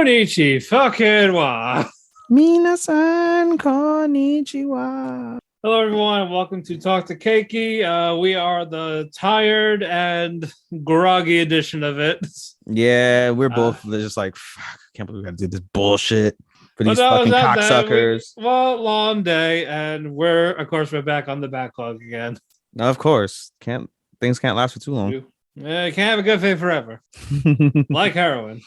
Konichi fucking wa. Minasan konnichiwa. Hello, everyone. Welcome to Talk to Keki. We are the tired and groggy edition of it. Yeah, we're both just like, fuck, I can't believe we gotta do this bullshit for these no, fucking cocksuckers. Long day, and we're back on the backlog again. No, of course. Things can't last for too long. You can't have a good thing forever. Like heroin.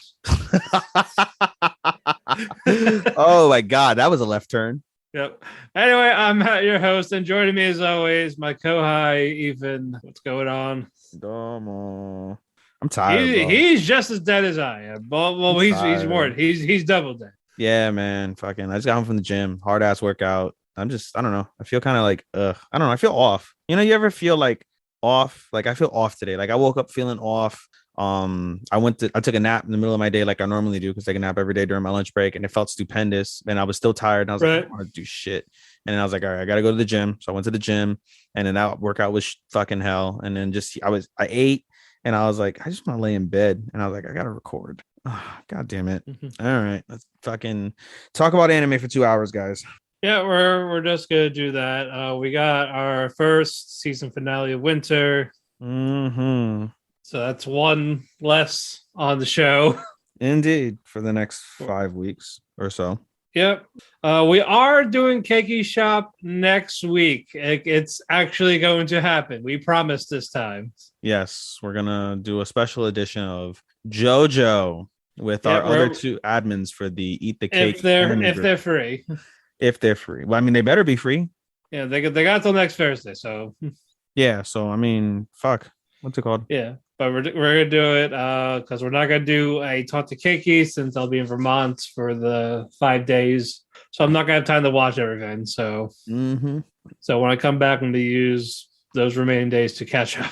Oh my god, that was a left turn. Yep. Anyway, I'm your host, and joining me as always, my co-hi, Ethan. What's going on? Domo. I'm tired. He's just as dead as I am. Well, he's more. He's double dead. Yeah, man. Fucking. I just got home from the gym. Hard ass workout. I don't know. I feel kind of like, I don't know. I feel off. You know, you ever feel like off? Like I feel off today. Like I woke up feeling off. I took a nap in the middle of my day like I normally do, because I take a nap every day during my lunch break, and it felt stupendous, and I was still tired, and I was like, I don't want to do shit. And then I was like, all right, I gotta go to the gym. So I went to the gym, and then that workout was fucking hell. And then I ate, and I was like, I just want to lay in bed, and I was like, I gotta record. Oh, god damn it. All right, let's fucking talk about anime for 2 hours, guys. Yeah, we're just gonna do that. We got our first season finale of Winter. So that's one less on the show. Indeed, for the next 5 weeks or so. Yep. We are doing Keki Shop next week. It's actually going to happen. We promised this time. Yes, we're going to do a special edition of JoJo with our other two admins for the Eat the Cake. If they're free. If they're free. Well, I mean, they better be free. Yeah, they got till next Thursday, so. Yeah, so, I mean, fuck. What's it called? Yeah. But we're gonna do it because we're not gonna do a Talk to Keki since I'll be in Vermont for the 5 days, so I'm not gonna have time to watch everything. So, so when I come back, I'm gonna use those remaining days to catch up.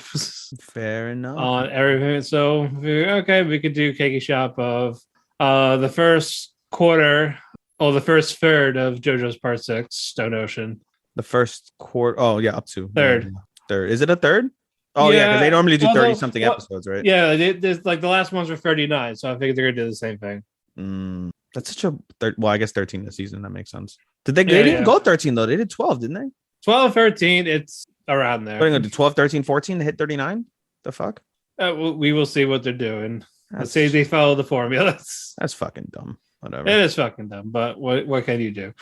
Fair enough on everything. So we could do Keki Shop of the first quarter, or the first third of JoJo's Part 6, Stone Ocean. The first quarter. Oh yeah, up to third. Yeah. Third. Is it a third? Oh yeah, because they normally do 30-something episodes, right? Yeah, like the last ones were 39, so I figured they're gonna do the same thing. That's such a well, I guess 13 this season. That makes sense. They didn't go 13 though. They did 12, didn't they? 12, 13. It's around there. They're gonna do 12, 13, 14 to hit 39. The fuck? We will see what they're doing. Let's see if they follow the formulas. That's fucking dumb. Whatever. It is fucking dumb, but what can you do?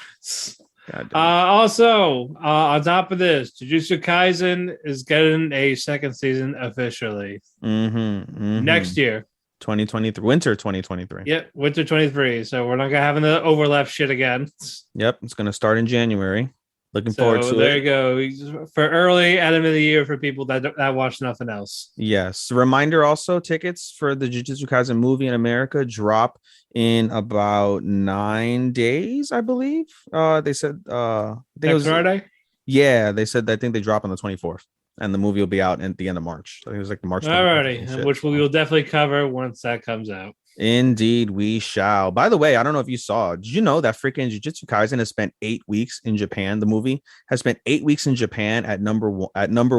Also, on top of this, Jujutsu Kaisen is getting a second season officially next year, 2023, winter 2023. Yep, winter 23. So we're not gonna have the overlap shit again. Yep, it's gonna start in January. Looking forward to it. There you go for early anime of the year for people that watch nothing else. Yes. Reminder also, tickets for the Jujutsu Kaisen movie in America drop in about 9 days, I believe. They said next Friday. Yeah, they said I think they drop on the 24th, and the movie will be out at the end of March. I think it was like the March. Alrighty, which we will definitely cover once that comes out. Indeed, we shall. By the way, I don't know if you saw. Did you know that freaking Jujutsu Kaisen has spent 8 weeks in Japan? The movie has spent 8 weeks in Japan at number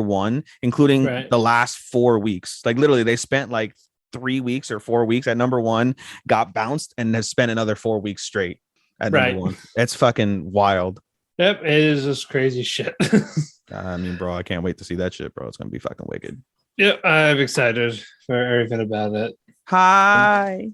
one, including the last 4 weeks. Like literally, they spent like 3 weeks or 4 weeks at number one, got bounced, and has spent another 4 weeks straight at number one. It's fucking wild. Yep, it is just crazy shit. I mean, bro, I can't wait to see that shit, bro. It's gonna be fucking wicked. Yep, I'm excited for everything about it. Hi,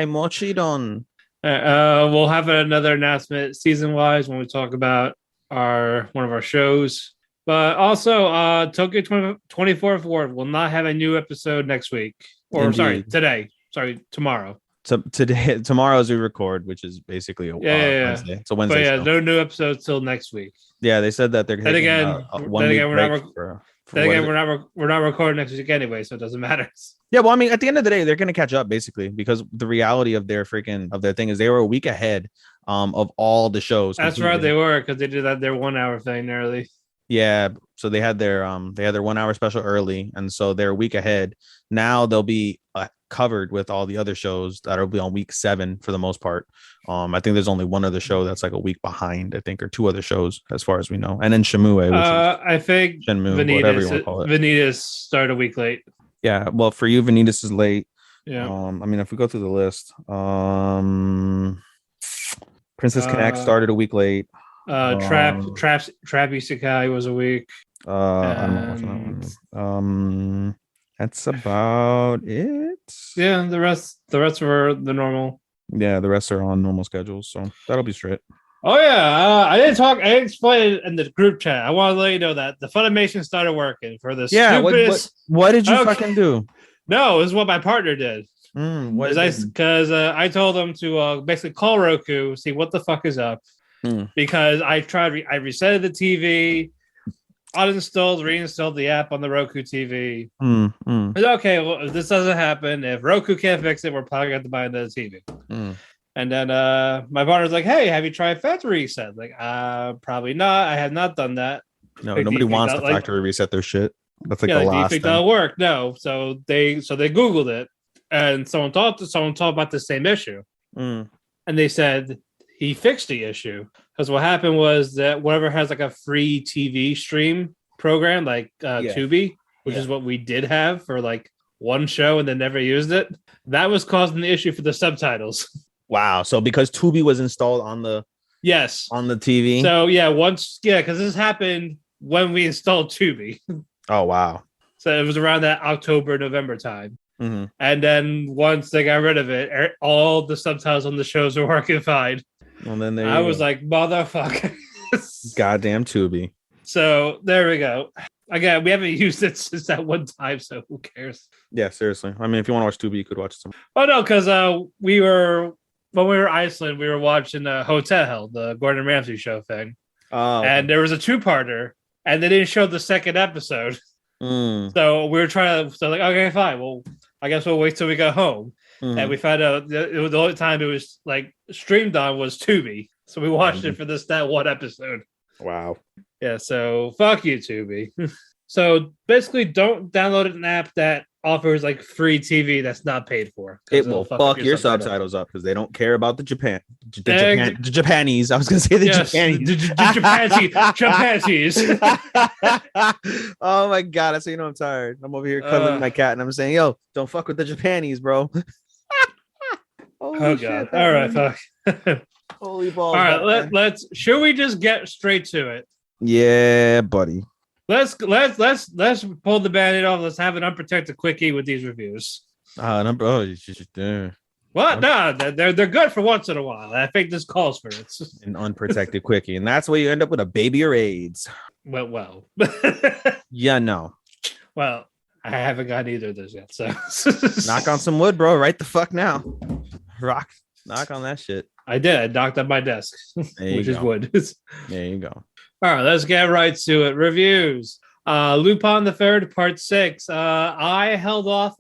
Mochidon. We'll have another announcement season-wise when we talk about one of our shows. But also, Tokyo 24th Ward will not have a new episode next week. Today. Tomorrow. So tomorrow as we record, which is basically Wednesday. It's a Wednesday. But no new episodes till next week. Yeah, they said that they're taking we're not recording next week anyway, so it doesn't matter. Yeah, well, I mean, at the end of the day, they're gonna catch up basically, because the reality of their thing is they were a week ahead of all the shows. That's completely. Right, they were, because they did their 1 hour thing early. Yeah, so they had their 1 hour special early, and so they're a week ahead. Now they'll be covered with all the other shows that'll be on week 7 for the most part. I think there's only one other show that's like a week behind, I think, or 2 other shows as far as we know, and then Shimue. I think Shenmue, whatever you want to call it. Vanitas started a week late. Yeah, well, for you, Vanitas is late. Yeah. I mean, if we go through the list, Princess Connect started a week late. Trap Isekai was a week. I'm not watching that one. That's about it. Yeah, the rest were the normal. Yeah, the rest are on normal schedules, so that'll be straight. Oh yeah, I didn't explain it in the group chat. I want to let you know that the Funimation started working for the stupidest. What did you fucking do? No, this is what my partner did. Because I told him to basically call Roku, see what the fuck is up, because I reset the TV, uninstalled, reinstalled the app on the Roku TV. Okay, well, if this doesn't happen, if Roku can't fix it, we're probably going to have to buy another TV. And then my partner's like, "Hey, have you tried factory reset?" Like, probably not. I have not done that. No, nobody wants to factory reset their shit. That's like the last thing. Do you think that'll work? No. So they Googled it, and someone talked about the same issue, and they said he fixed the issue, because what happened was that whatever has like a free TV stream program like Tubi, which is what we did have for like one show and then never used it, that was causing the issue for the subtitles. Wow. So because Tubi was installed on the TV. So because this happened when we installed Tubi. Oh wow. So it was around that October-November time. And then once they got rid of it, all the subtitles on the shows were working fine. Well, then I was like, motherfucker. Goddamn Tubi. So there we go. Again, we haven't used it since that one time, so who cares? Yeah, seriously. I mean, if you want to watch Tubi, you could watch some. Oh no, because when we were in Iceland, we were watching Hotel Hell, the Gordon Ramsay show thing. Oh, okay. And there was a two-parter, and they didn't show the second episode. So we were trying to, like, okay, fine. Well, I guess we'll wait till we go home. And we found out the only time it was like streamed on was Tubi. So we watched it for that one episode. Wow. Yeah, so fuck you, Tubi. So basically, don't download an app that offers like free TV that's not paid for. It will fuck your subtitles up because they don't care about the Japanese. I was gonna say the Japanese. Oh my god! That's how you know I'm tired. I'm over here cuddling my cat and I'm saying, "Yo, don't fuck with the Japanese, bro." Oh god! All right, fuck. Holy balls! All right, let's. Should we just get straight to it? Yeah, buddy. Let's pull the band-aid off. Let's have an unprotected quickie with these reviews. What? No, they're good for once in a while. I think this calls for it. An unprotected quickie, and that's where you end up with a baby or AIDS. Well. Yeah, no. Well, I haven't got either of those yet. So knock on some wood, bro. Right the fuck now. Knock on that shit. I did. I knocked on my desk, which is wood. There you go. All right, let's get right to it. Reviews. Lupin the Third, Part 6. I held off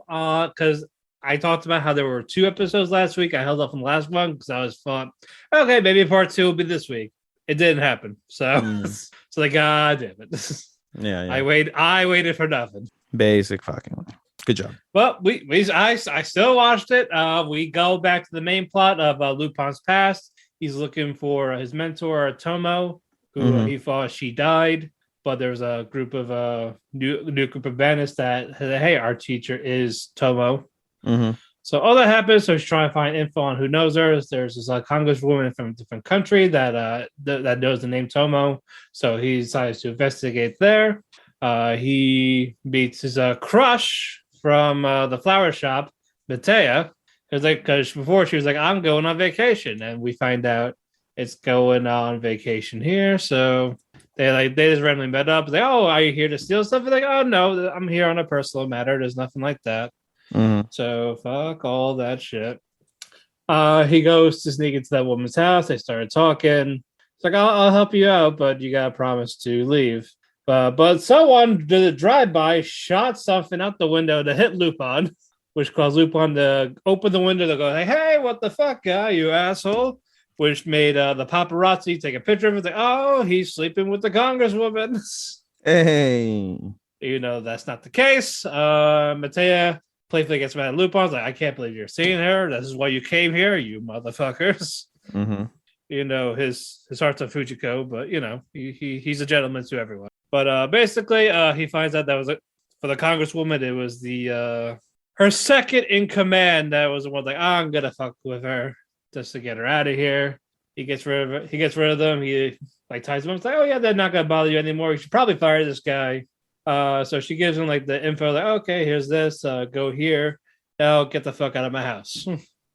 because I talked about how there were 2 episodes last week. I held off on the last one because I was thought, okay, maybe Part 2 will be this week. It didn't happen. So, god damn it. Yeah. I waited for nothing. Basic fucking. Good job. Well, I still watched it. We go back to the main plot of Lupin's past. He's looking for his mentor, Tomo, who he thought she died. But there's a group of new group of bandits that, hey, our teacher is Tomo. So all that happens. So he's trying to find info on who knows her. There's this congresswoman from a different country that knows the name Tomo. So he decides to investigate there. He meets his crush from the flower shop, Matea. Because before she was like, I'm going on vacation, and we find out it's going on vacation here. So they just randomly met up. Like, oh, are you here to steal stuff? They're like, oh no, I'm here on a personal matter. There's nothing like that. So fuck all that shit. He goes to sneak into that woman's house. They started talking. It's like, I'll help you out, but you gotta promise to leave. But someone did a drive-by, shot something out the window to hit Lupin, which caused Lupin to open the window to go, hey, what the fuck, guy, you asshole? Which made the paparazzi take a picture of it. Like, oh, he's sleeping with the congresswoman. Hey. That's not the case. Matea playfully gets mad at Lupin. Like, I can't believe you're seeing her. This is why you came here, you motherfuckers. His heart's on Fujiko, but, he's a gentleman to everyone. But basically, he finds out that was for the congresswoman. It was her second in command, that was the one like, I'm gonna fuck with her just to get her out of here. He gets rid of them. He like ties them up. It's like, oh yeah, they're not gonna bother you anymore. You should probably fire this guy. So she gives him like the info, like, okay, here's this. Go here. Now get the fuck out of my house.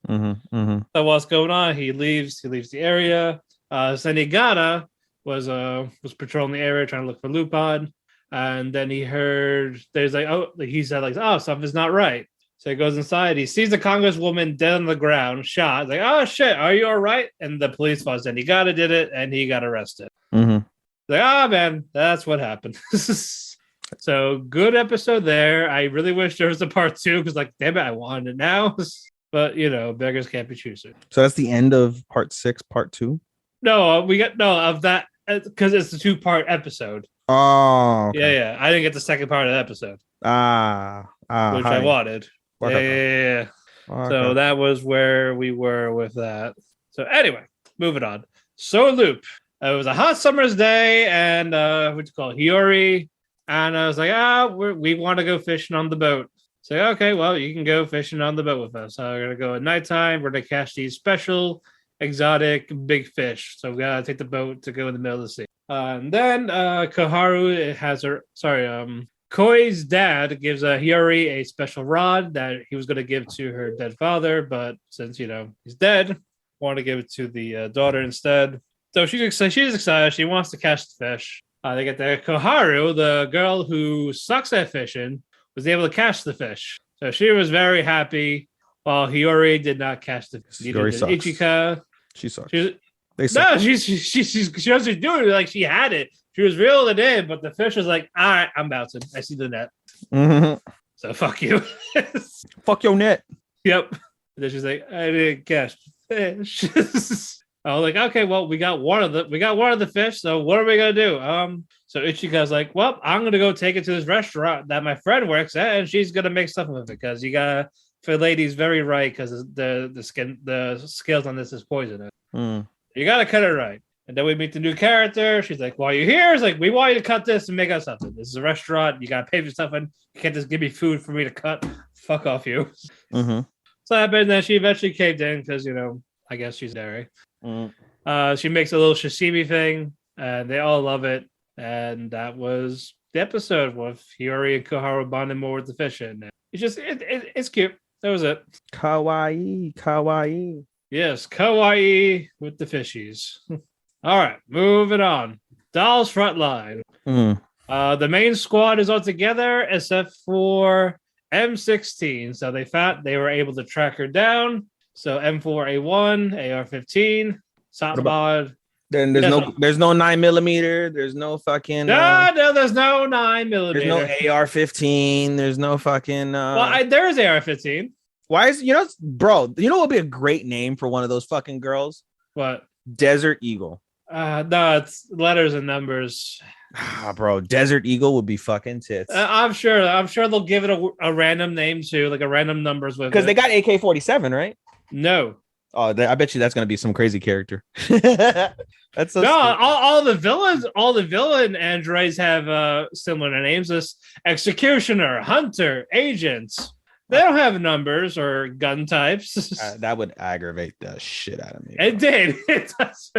So what's going on? He leaves the area. Senigata was patrolling the area trying to look for Lupin, and then he heard he said like, oh, something's not right. So he goes inside. He sees the congresswoman dead on the ground, shot. Like, oh shit, are you all right? And the police thought Senigata did it, and he got arrested. Like, oh man, that's what happened. So good episode there. I really wish there was a part 2 because, like, damn it, I wanted it now. But beggars can't be choosers. So that's the end of part 6, part 2. No, we got of that because it's a 2-part episode. Oh, okay. Yeah. I didn't get the second part of the episode. Which I wanted. Yeah. Okay. So that was where we were with that. So anyway, moving on. So Loop. It was a hot summer's day, and Hiyori, and I was like, we want to go fishing on the boat. So okay, well, you can go fishing on the boat with us. We're gonna go at nighttime. We're gonna catch these special, exotic, big fish. So we gotta take the boat to go in the middle of the sea. And then Koi's dad gives Hiyori a special rod that he was gonna give to her dead father, but since he's dead, wanted to give it to the daughter instead. So she's excited. She wants to catch the fish. They get there. Koharu, the girl who sucks at fishing, was able to catch the fish. So she was very happy, while Hiyori did not catch the fish. Hiyori sucks. Ichika. She sucks. They suck. No, she wasn't doing it like she had it. She was reeling it in, but the fish was like, all right, I'm bouncing. I see the net. So fuck you. Fuck your net. Yep. And then she's like, I didn't catch the fish. I was like, okay, well, we got one of the fish, so what are we gonna do? So Ichika's like, well, I'm gonna go take it to this restaurant that my friend works at, and she's gonna make stuff with it because you gotta fillet these very right because the scales on this is poisonous. You gotta cut it right. And then we meet the new character. She's like, while you're here, it's like, we want you to cut this and make us something. This is a restaurant. You gotta pay for something. You can't just give me food for me to cut. Fuck off you. So that happened, and then she eventually caved in because I guess she's dairy. She makes a little sashimi thing, and they all love it. And that was the episode with Hiyori and Koharu bonding more with the fish. And it's cute. That was it. Kawaii. Yes, kawaii with the fishies. All right, moving on. Doll's Frontline. The main squad is all together except for M16. So they were able to track her down. So M4A1, AR-15, Satmod. Then there's no 9mm. There's no fucking. No, there's no 9mm. There's no AR-15. There's no fucking. There is AR-15. Why is bro? What would be a great name for one of those fucking girls? What? Desert Eagle. No, it's letters and numbers. Bro, Desert Eagle would be fucking tits. I'm sure they'll give it a random name too, like a random numbers with it. Because they got AK-47, right? No. Oh, I bet you that's gonna be some crazy character. That's so all the villain androids have similar names as Executioner, Hunter, Agents. They don't have numbers or gun types. That would aggravate the shit out of me. Bro. It did.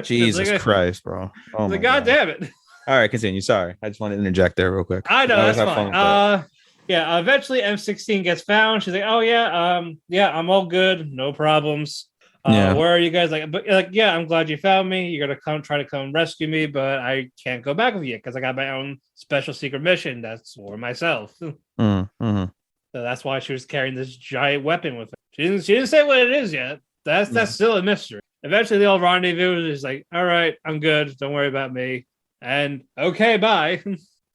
Jesus Christ, bro. Oh my God damn it. All right, continue. Sorry. I just wanted to interject there real quick. I know, that's fine. Eventually M16 gets found. She's like, oh yeah, I'm all good. No problems. Where are you guys? I'm glad you found me. You're gonna try to come rescue me, but I can't go back with you because I got my own special secret mission that's for myself. So that's why she was carrying this giant weapon with her. She didn't say what it is yet. That's still a mystery. Eventually they all rendezvous. She's like, all right, I'm good. Don't worry about me. And okay, bye.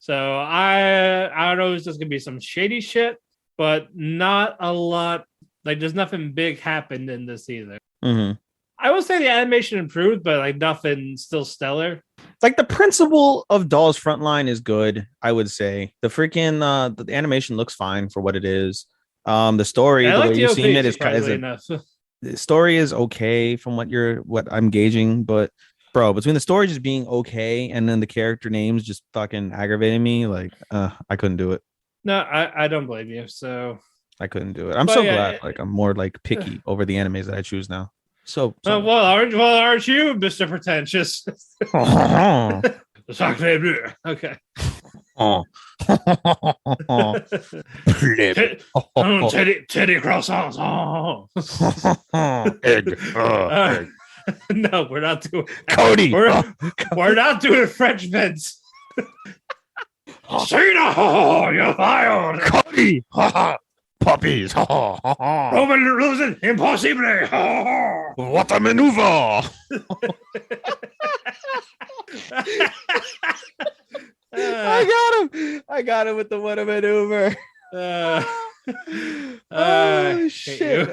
So I don't know if there's gonna be some shady shit, but not a lot. Like there's nothing big happened in this either. I will say the animation improved, but like nothing still stellar. Like the principle of Doll's Frontline is good, I would say. The freaking the animation looks fine for what it is. The story, the way you've seen it is kind of the story is okay from what I'm gauging, but bro, between the story just being okay and then the character names just fucking aggravating me, like I couldn't do it. No, I don't blame you. So I couldn't do it. I'm But so yeah, glad. Like I'm more like picky over the animes that I choose now. So much. well, aren't you, Mr. Pretentious? Okay. Oh. Teddy croissants. Egg. Egg. No, we're not doing Cody. We're not doing French Vince. Cena, you're fired. Cody. Puppies. Roman losing. Impossible. What a maneuver. I got him with the what a maneuver. Oh shit.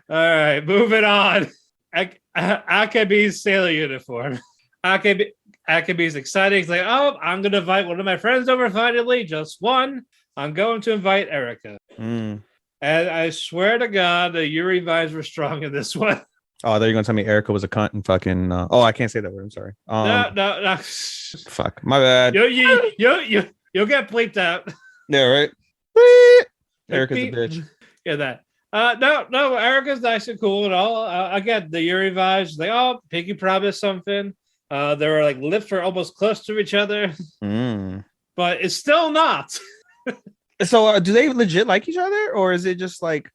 All right, moving on. Akebi's sailor uniform. Akebi's excited. He's like, oh, I'm going to invite one of my friends over finally. Just one. I'm going to invite Erica. And I swear to God, the Yuri vibes were strong in this one. Oh, they're going to tell me Erica was a cunt and fucking... oh, I can't say that word. I'm sorry. No. Fuck. My bad. You'll get bleeped out. Yeah, right? Erica's a bitch. Yeah, that. No, Erica's nice and cool and all. Again, the Yuri vibes. Like, oh, Pinky promised something. Their like lips are almost close to each other, but it's still not. So, do they legit like each other, or is it just like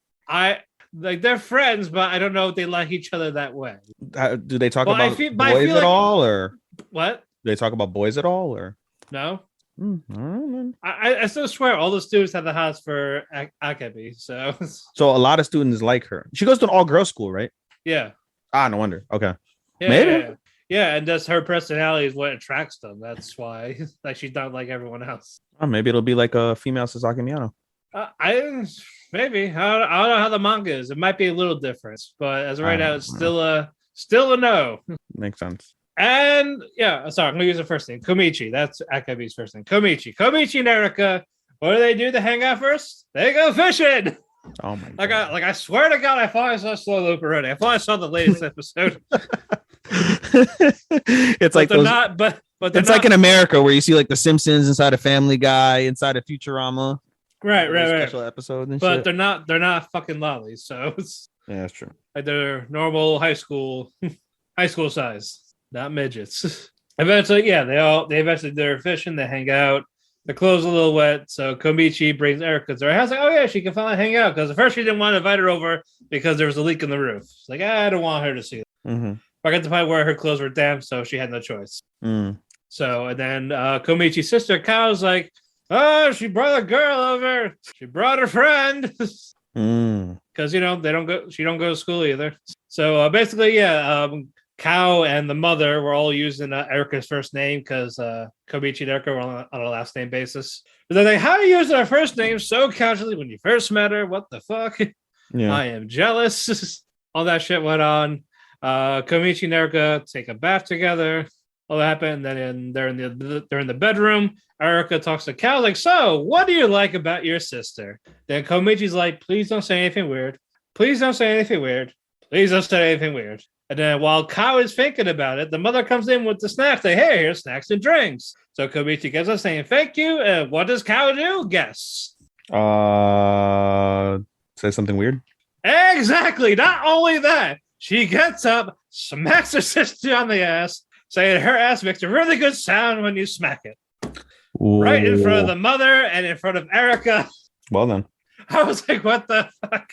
they're friends, but I don't know if they like each other that way. Do they talk about boys at all, or what? Do they talk about boys at all, or no? I still swear all the students have the house for Akebi. So a lot of students like her. She goes to an all-girls school, right? Yeah. No wonder. Okay. Yeah, maybe. Yeah, and that's her personality is what attracts them. That's why like she's not like everyone else. Maybe it'll be like a female Sasaki and Miyano. Maybe I don't know how the manga is. It might be a little different, but as of right now, it's still a no. Makes sense. And yeah, sorry, I'm gonna use the first name. Komichi. That's Akebi's first name. Komichi and Erica. What do? They hang out first? They go fishing. Oh my god. I swear to God, I thought I saw Slow Loop already. I thought I saw the latest episode. It's like they're not, but it's like in America where you see like the Simpsons inside of Family Guy, inside of Futurama. Right. Special episode and but shit. they're not fucking lollies, so yeah, that's true. Like they're normal high school size, not midgets. Eventually, yeah, they're fishing, they hang out. The clothes are a little wet, so Komichi brings Erica to their house. Like, oh yeah, she can finally hang out because at first she didn't want to invite her over because there was a leak in the roof. It's like, I don't want her to see it. I got to the point where her clothes were damp, so she had no choice. So, and then Komichi's sister Kao's like, oh, she brought a girl over. She brought her friend. Because she don't go to school either. So basically, yeah, Kao and the mother were all using Erica's first name because Komichi and Erica were on a last name basis. But they're like, how are you using her first name so casually when you first met her? What the fuck? Yeah. I am jealous. All that shit went on. Komichi and Erica take a bath together. All that happened. And then they're in the bedroom. Erica talks to Cal like, so what do you like about your sister? Then Komichi's like, please don't say anything weird. Please don't say anything weird. Please don't say anything weird. And then while Kao is thinking about it, the mother comes in with the snacks. Like, hey, here's snacks and drinks. So Komichi gives us saying thank you. And what does Kao do? Guess. Say something weird. Exactly. Not only that, she gets up, smacks her sister on the ass, saying her ass makes a really good sound when you smack it. Ooh. Right in front of the mother and in front of Erica. Well then. I was like, what the fuck?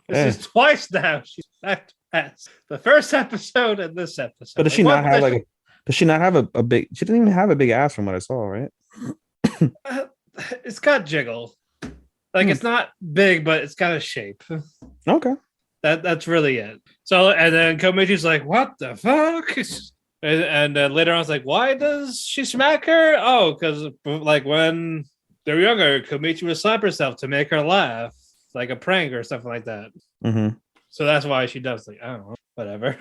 This is twice now. She's smacked her ass. The first episode and this episode. But does she not have does she not have a big, she didn't even have a big ass from what I saw, right? It's got jiggle. Like it's not big, but it's got a shape. Okay. That's really it. So, and then Komichi's like, what the fuck? And later on, I was like, why does she smack her? Oh, because like when they were younger, Komichi would slap herself to make her laugh, like a prank or something like that. So that's why she does. Like, I don't know, whatever.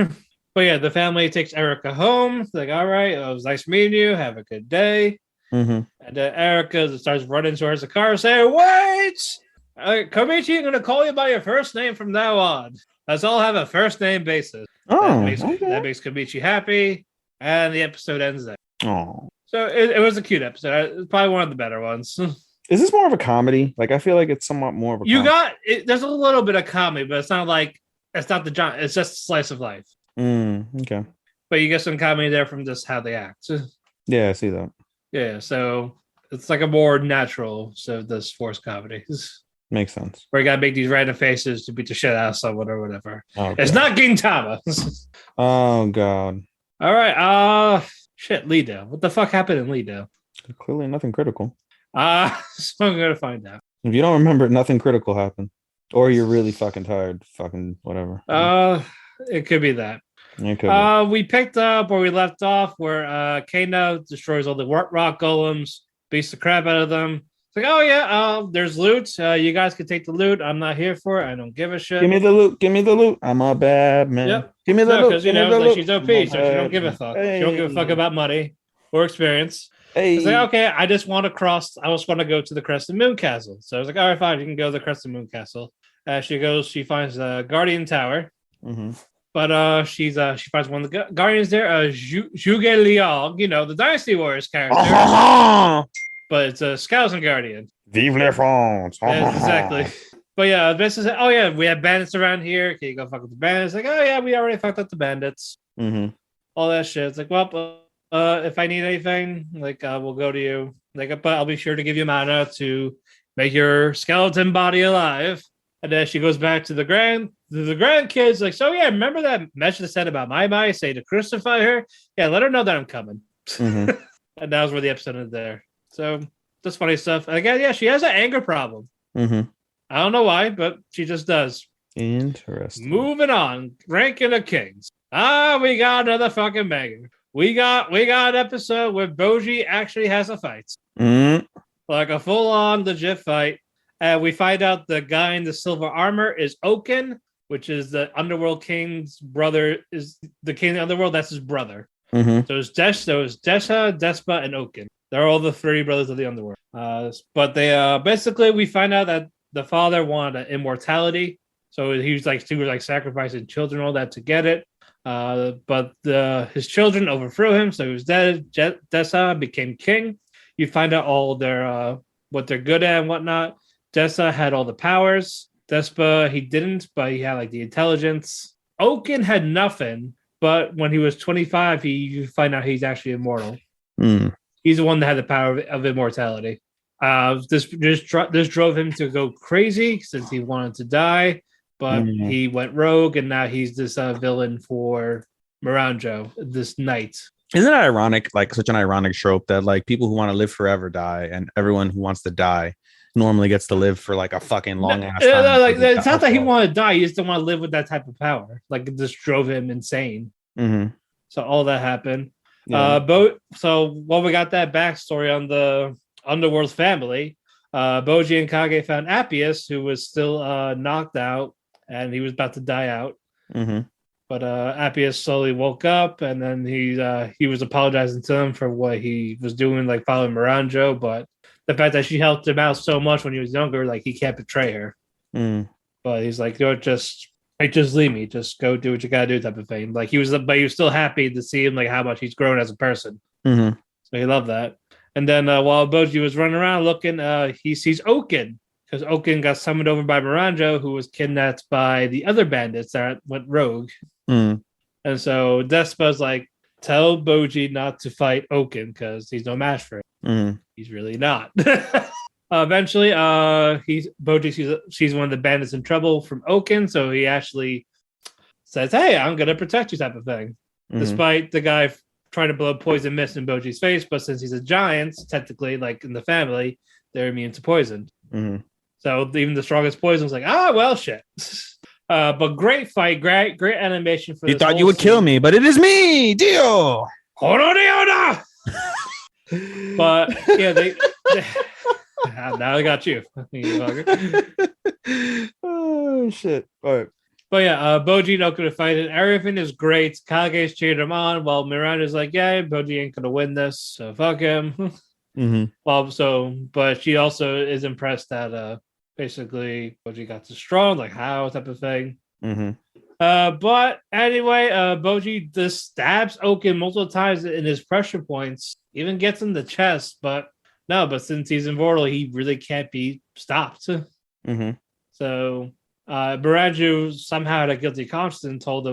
But yeah, the family takes Erica home. Like, all right, it was nice meeting you. Have a good day. And Erica starts running towards the car, saying, wait! Komichi, I'm going to call you by your first name from now on. Let's all have a first name basis. That makes Komichi happy. And the episode ends there. Oh. So it was a cute episode. It's probably one of the better ones. Is this more of a comedy? Like, I feel like it's somewhat more of a comedy. There's a little bit of comedy, but it's not like it's not the genre. It's just slice of life. Okay. But you get some comedy there from just how they act. Yeah, I see that. Yeah, so it's like a more natural, so this forced comedy. Makes sense. Where you gotta make these random faces to beat the shit out of someone or whatever. Oh, it's not Gintama. Oh god. All right. Shit, Lido. What the fuck happened in Lido? Clearly nothing critical. So I'm gonna find out. If you don't remember, nothing critical happened. Or you're really fucking tired. Fucking whatever. It could be that. It could be. We picked up where we left off, where Kano destroys all the rock golems, beats the crap out of them. It's like, oh yeah, there's loot. You guys can take the loot. I'm not here for it. I don't give a shit. Give me the loot. Give me the loot. I'm a bad man. Yep. Give me the loot. Because like, she's OP, so she don't give a fuck. Hey. She don't give a fuck about money or experience. Hey. It's like, okay, I just want to cross. I just want to go to the Crescent Moon Castle. So I was like, all right, fine, you can go to the Crescent Moon Castle. She goes. She finds the Guardian Tower. Mm-hmm. But she finds one of the Guardians there, Zhuge Liang, the Dynasty Warriors character. But it's a Skeleton Guardian. Vive la France! Yes, exactly. But yeah, this is oh yeah, we have bandits around here. Can you go fuck with the bandits? Like, oh yeah, we already fucked up the bandits. Mm-hmm. All that shit. It's like, well, if I need anything, like we'll go to you. Like, but I'll be sure to give you mana to make your skeleton body alive. And then she goes back to the grandkids, like, so yeah, remember that message that said about my say to crucify her? Yeah, let her know that I'm coming. Mm-hmm. And that was where the episode ended there. So just funny stuff. And again, yeah, she has an anger problem. Mm-hmm. I don't know why, but she just does. Interesting. Moving on, ranking of kings. We got another fucking banger. We got an episode where Boji actually has a fight, like a full-on legit fight. And we find out the guy in the silver armor is Oken, which is the Underworld King's brother, is the king of the Underworld. That's his brother. Mm-hmm. So it's Desha, Despa, and Oken. They're all the 3 brothers of the Underworld. But they basically we find out that the father wanted immortality, so he was like sacrificing children, all that to get it. But his children overthrew him, so he was dead. Desha became king. You find out all their what they're good at and whatnot. Desha had all the powers. Despa, he didn't, but he had like the intelligence. Oken had nothing, but when he was 25, you find out he's actually immortal. He's the one that had the power of immortality. This drove him to go crazy since he wanted to die, but he went rogue, and now he's this villain for Miranjo, this knight. Isn't that ironic? Like such an ironic trope that like people who want to live forever die, and everyone who wants to die normally gets to live for like a fucking long ass time. Like, it's not that he wanted to die; he just didn't want to live with that type of power. Like it just drove him insane. Mm-hmm. So all that happened. Yeah. We got that backstory on the Underworld family. Boji and Kage found Appius, who was still knocked out, and he was about to die out. Mm-hmm. But Appius slowly woke up, and then he was apologizing to him for what he was doing, like following Miranjo. But the fact that she helped him out so much when he was younger, like he can't betray her. But he's like, just leave me, just go do what you gotta do, type of thing. Like he was still happy to see him, like how much he's grown as a person. Mm-hmm. So he loved that. And then while Boji was running around looking, he sees Oken, because Oken got summoned over by Miranjo, who was kidnapped by the other bandits that went rogue. And so Despa's like, tell Boji not to fight Oken because he's no match for him. He's really not. Eventually, Boji sees one of the bandits in trouble from Oken, so he actually says, "Hey, I'm gonna protect you," type of thing. Despite the guy trying to blow poison mist in Boji's face, but since he's a giant, technically, like in the family, they're immune to poison. So even the strongest poison was like, well, shit. But great fight, great animation for. You thought you would kill me, but it is me, Dio. But yeah, they now I got you. Oh shit! All right. But yeah, Boji not gonna fight it. Everything is great. Kage's cheered him on, while Miranda's like, "Yeah, Boji ain't gonna win this, so fuck him." But she also is impressed that basically Boji got so strong, like how type of thing. But anyway, Boji just stabs Oken multiple times in his pressure points, even gets in the chest, but no, but since he's immortal, he really can't be stopped. Mm-hmm. So Miranju somehow had a guilty conscience and told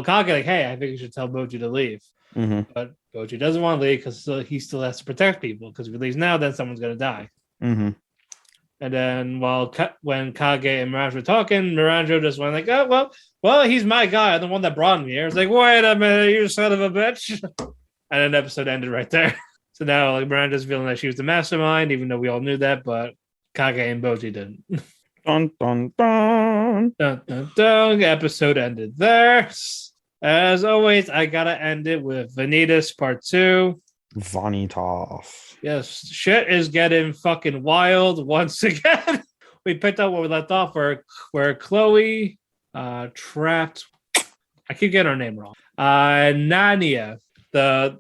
Kage, like, hey, I think you should tell Boji to leave. Mm-hmm. But Boji doesn't want to leave because he still has to protect people, because if he leaves now, then someone's going to die. Mm-hmm. And then when Kage and Miranju were talking, Miranju just went like, oh, well, he's my guy. I'm the one that brought him here. It's like, wait a minute, you son of a bitch. And then the episode ended right there. So now like Miranju's feeling that she was the mastermind, even though we all knew that, but Kage and Boji didn't. Dun, dun, dun. Dun, dun, dun. The episode ended there. As always, I gotta end it with Vanitas Part 2. Vanitas. Yes, shit is getting fucking wild once again. We picked up where we left off, where Chloe trapped. I keep getting her name wrong. Nania, the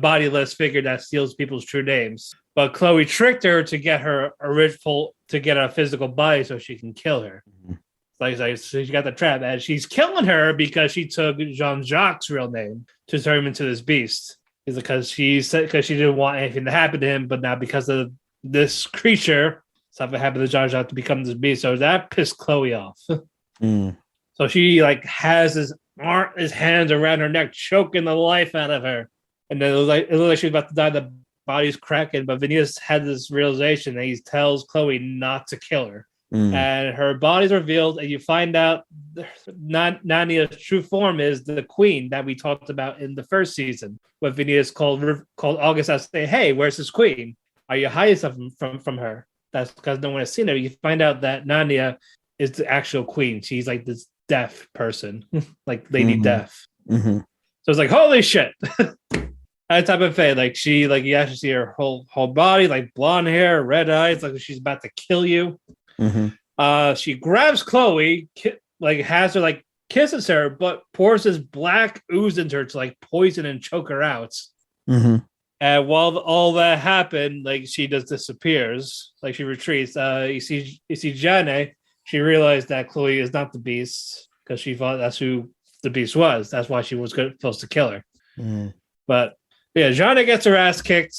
bodiless figure that steals people's true names. But Chloe tricked her to get a physical body so she can kill her. Mm-hmm. Like so she got the trap, and she's killing her because she took Jean-Jacques' real name to turn him into this beast. Is because she didn't want anything to happen to him, but now because of this creature, something happened to Jean-Jacques to become this beast. So that pissed Chloe off. So she like has his hands around her neck, choking the life out of her. And then it looked like she was about to die. The body's cracking, but Vanitas had this realization that he tells Chloe not to kill her. And her body's revealed, and you find out Nania's true form is the queen that we talked about in the first season. When Vanitas called August out to say, hey, where's this queen? Are you hiding something from her? That's because no one has seen her. You find out that Nania is the actual queen. She's like this deaf person, like Lady Death. So it's like, holy shit. That type of thing. Like you actually see her whole body, like blonde hair, red eyes, like she's about to kill you. She grabs Chloe, has her like kisses her, but pours this black ooze into her to like poison and choke her out. And while all that happened, like she just disappears, like she retreats. You see Jane. She realized that Chloe is not the beast because she thought that's who the beast was. That's why she was supposed to kill her. But yeah, Jane gets her ass kicked.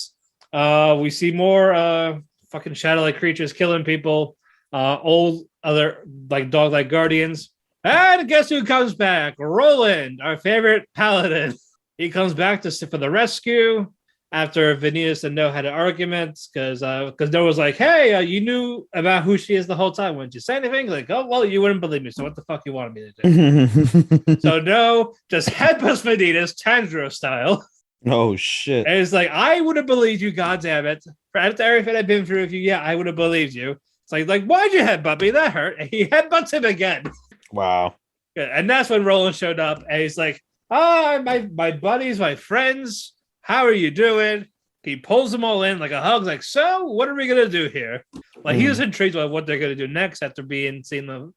We see more fucking shadow-like creatures killing people. Old other like dog-like guardians. And guess who comes back? Roland, our favorite paladin. He comes back for the rescue after Vanitas and No had an argument because No was like, hey, you knew about who she is the whole time. Wouldn't you say anything? Like, oh, well, you wouldn't believe me. So what the fuck you wanted me to do? So No just headbutts Vanitas, Tanjiro style. Oh, shit. And it's like, I would have believed you, goddammit. After everything I've been through with you, yeah, I would have believed you. It's like, why'd you headbutt me? That hurt. And he headbutts him again. Wow. And that's when Roland showed up, and he's like, my buddies, my friends, how are you doing? He pulls them all in like a hug, like, so what are we going to do here? Like, he was intrigued by what they're going to do next after seeing them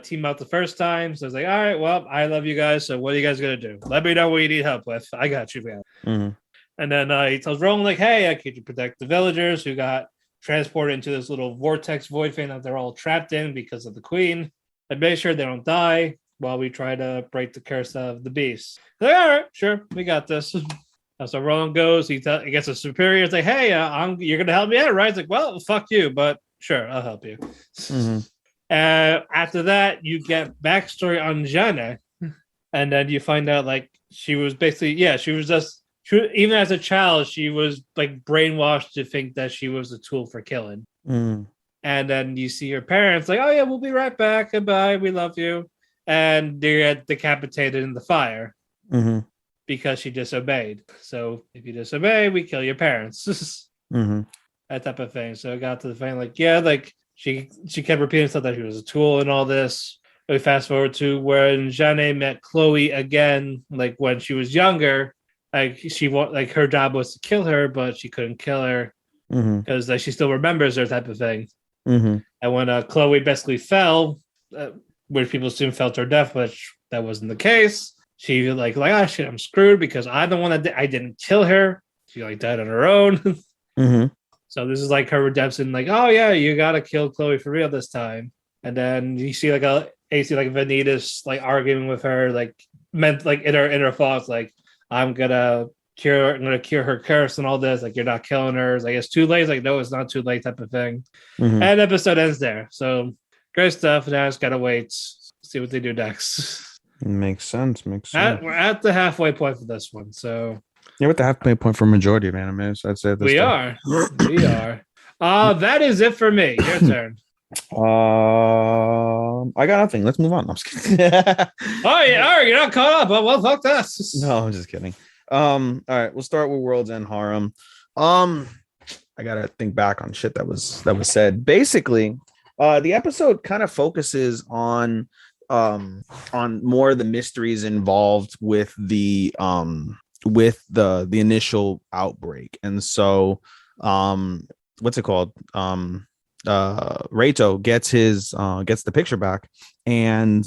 team out the first time. So it's like, all right, well, I love you guys. So what are you guys going to do? Let me know what you need help with. I got you, man. And then he tells Roland, like, hey, I could you protect the villagers who got transported into this little vortex void thing that they're all trapped in because of the queen, and make sure they don't die while we try to break the curse of the beast. Like, all right, sure, we got this. So Roland goes, he gets a superior, it's like, hey, you're gonna help me out, right? It's like, well, fuck you, but sure, I'll help you. After that, you get backstory on Jana, and then you find out like she was basically, even as a child, she was like brainwashed to think that she was a tool for killing. And then you see her parents like, oh yeah, we'll be right back. Goodbye. We love you. And they get decapitated in the fire because she disobeyed. So if you disobey, we kill your parents. That type of thing. So it got to the thing like, yeah, like she kept repeating stuff that she was a tool and all this. We fast forward to when Jane met Chloe again, like when she was younger. Like her job was to kill her, but she couldn't kill her because she still remembers her, type of thing. And when Chloe basically fell, which people assume fell to her death, which that wasn't the case, she like oh shit, I'm screwed because I'm the one that I didn't kill her. She like died on her own. So this is like her redemption. Like, oh yeah, you gotta kill Chloe for real this time. And then you see like Vanitas like arguing with her, like meant like in her thoughts, like, I'm gonna I'm gonna cure her curse and all this. Like, you're not killing her. It's like, it's too late. It's like, no, it's not too late, type of thing. Mm-hmm. And episode ends there. So great stuff. Now I just gotta wait, see what they do next. Makes sense. We're at the halfway point for this one. So yeah, what the halfway point for majority of animes, I'd say. We are. That is it for me. Your turn. I got nothing. Let's move on. I'm just kidding. Oh yeah, all right, you're not caught up. Well, fuck this. No, I'm just kidding. All right, we'll start with Worlds End Harem. I gotta think back on shit that was said. Basically, the episode kind of focuses on more of the mysteries involved with the initial outbreak. And so what's it called? Reito gets the picture back, and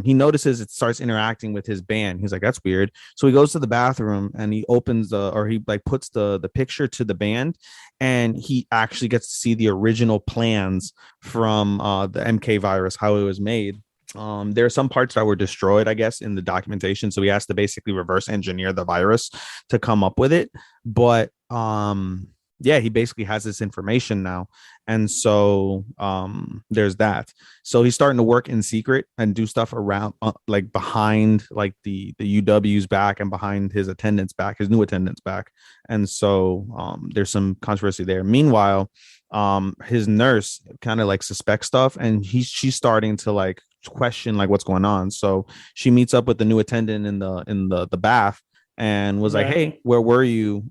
he notices it starts interacting with his band. He's like, that's weird. So he goes to the bathroom and he opens he puts the picture to the band, and he actually gets to see the original plans from the MK virus, how it was made. There are some parts that were destroyed, I guess, in the documentation, so he has to basically reverse engineer the virus to come up with it. But yeah, he basically has this information now, and so there's that. So he's starting to work in secret and do stuff around like behind like the UW's back and behind his new attendant's back. And so there's some controversy there. Meanwhile, his nurse kind of like suspects stuff, and she's starting to like question like what's going on. So she meets up with the new attendant in the bath and was like, hey, where were you?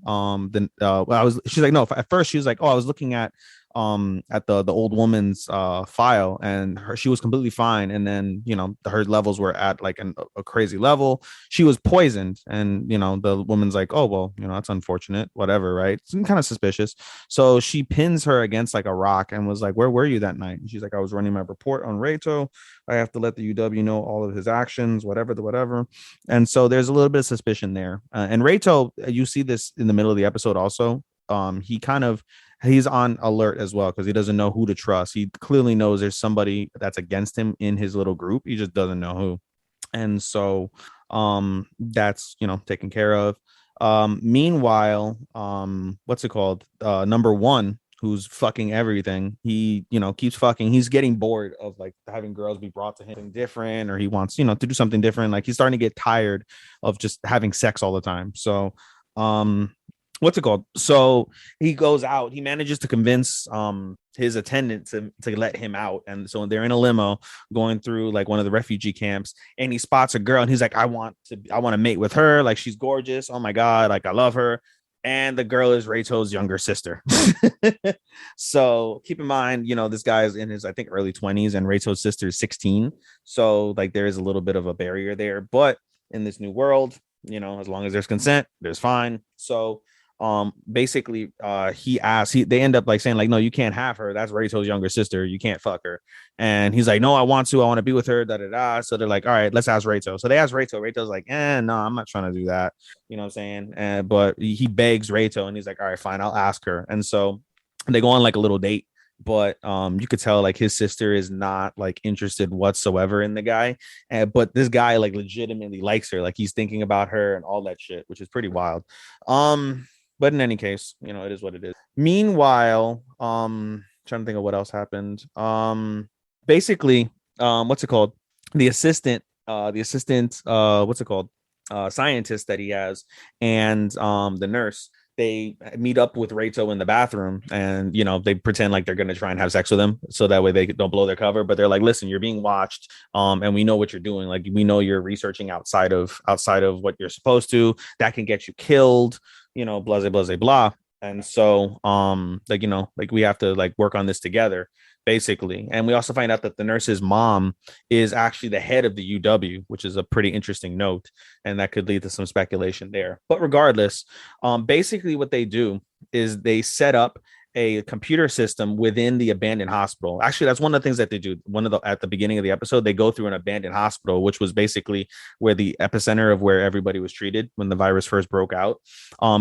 She's like, no, at first she was like, oh, I was looking at the old woman's file, and she was completely fine, and then her levels were at like a crazy level. She was poisoned, and the woman's like, oh well, that's unfortunate, whatever, right? It's kind of suspicious. So she pins her against like a rock and was like, where were you that night? And she's like, I was running my report on Reito. I have to let the UW know all of his actions, whatever. And so there's a little bit of suspicion there. And Reito, you see this in the middle of the episode also. He's on alert as well because he doesn't know who to trust. He clearly knows there's somebody that's against him in his little group. He just doesn't know who. And so that's taken care of. Meanwhile, what's it called? Number one, who's fucking everything. He, keeps fucking. He's getting bored of like having girls be brought to him different, or he wants, to do something different. Like he's starting to get tired of just having sex all the time. So, what's it called? So he goes out. He manages to convince his attendant to let him out. And so they're in a limo going through like one of the refugee camps, and he spots a girl, and he's like, I want to mate with her. Like, she's gorgeous. Oh my God. Like, I love her. And the girl is Reito's younger sister. So keep in mind, this guy is in his, I think, early 20s, and Reito's sister is 16. So like there is a little bit of a barrier there. But in this new world, as long as there's consent, there's fine. So basically they end up like saying like, no, you can't have her. That's Reito's younger sister. You can't fuck her. And he's like, no, I want to be with her. So they're like, all right, let's ask Reito. So they ask Reito. Reito's like, no, I'm not trying to do that. You know what I'm saying? But he begs Reito, and he's like, all right, fine, I'll ask her. And so they go on like a little date. But you could tell like his sister is not like interested whatsoever in the guy, but this guy like legitimately likes her. Like he's thinking about her and all that shit, which is pretty wild. But in any case, it is what it is. Meanwhile, trying to think of what else happened. Basically, what's it called? The assistant, what's it called? Scientist that he has, and the nurse, they meet up with Reito in the bathroom, and they pretend like they're gonna try and have sex with him, so that way they don't blow their cover. But they're like, listen, you're being watched, and we know what you're doing. Like, we know you're researching outside of what you're supposed to. That can get you killed. Blah blah blah. And so like we have to like work on this together, basically. And we also find out that the nurse's mom is actually the head of the UW, which is a pretty interesting note, and that could lead to some speculation there. But regardless, basically what they do is they set up a computer system within the abandoned hospital. Actually, that's one of the things that they do. At the beginning of the episode, they go through an abandoned hospital, which was basically where the epicenter of where everybody was treated when the virus first broke out.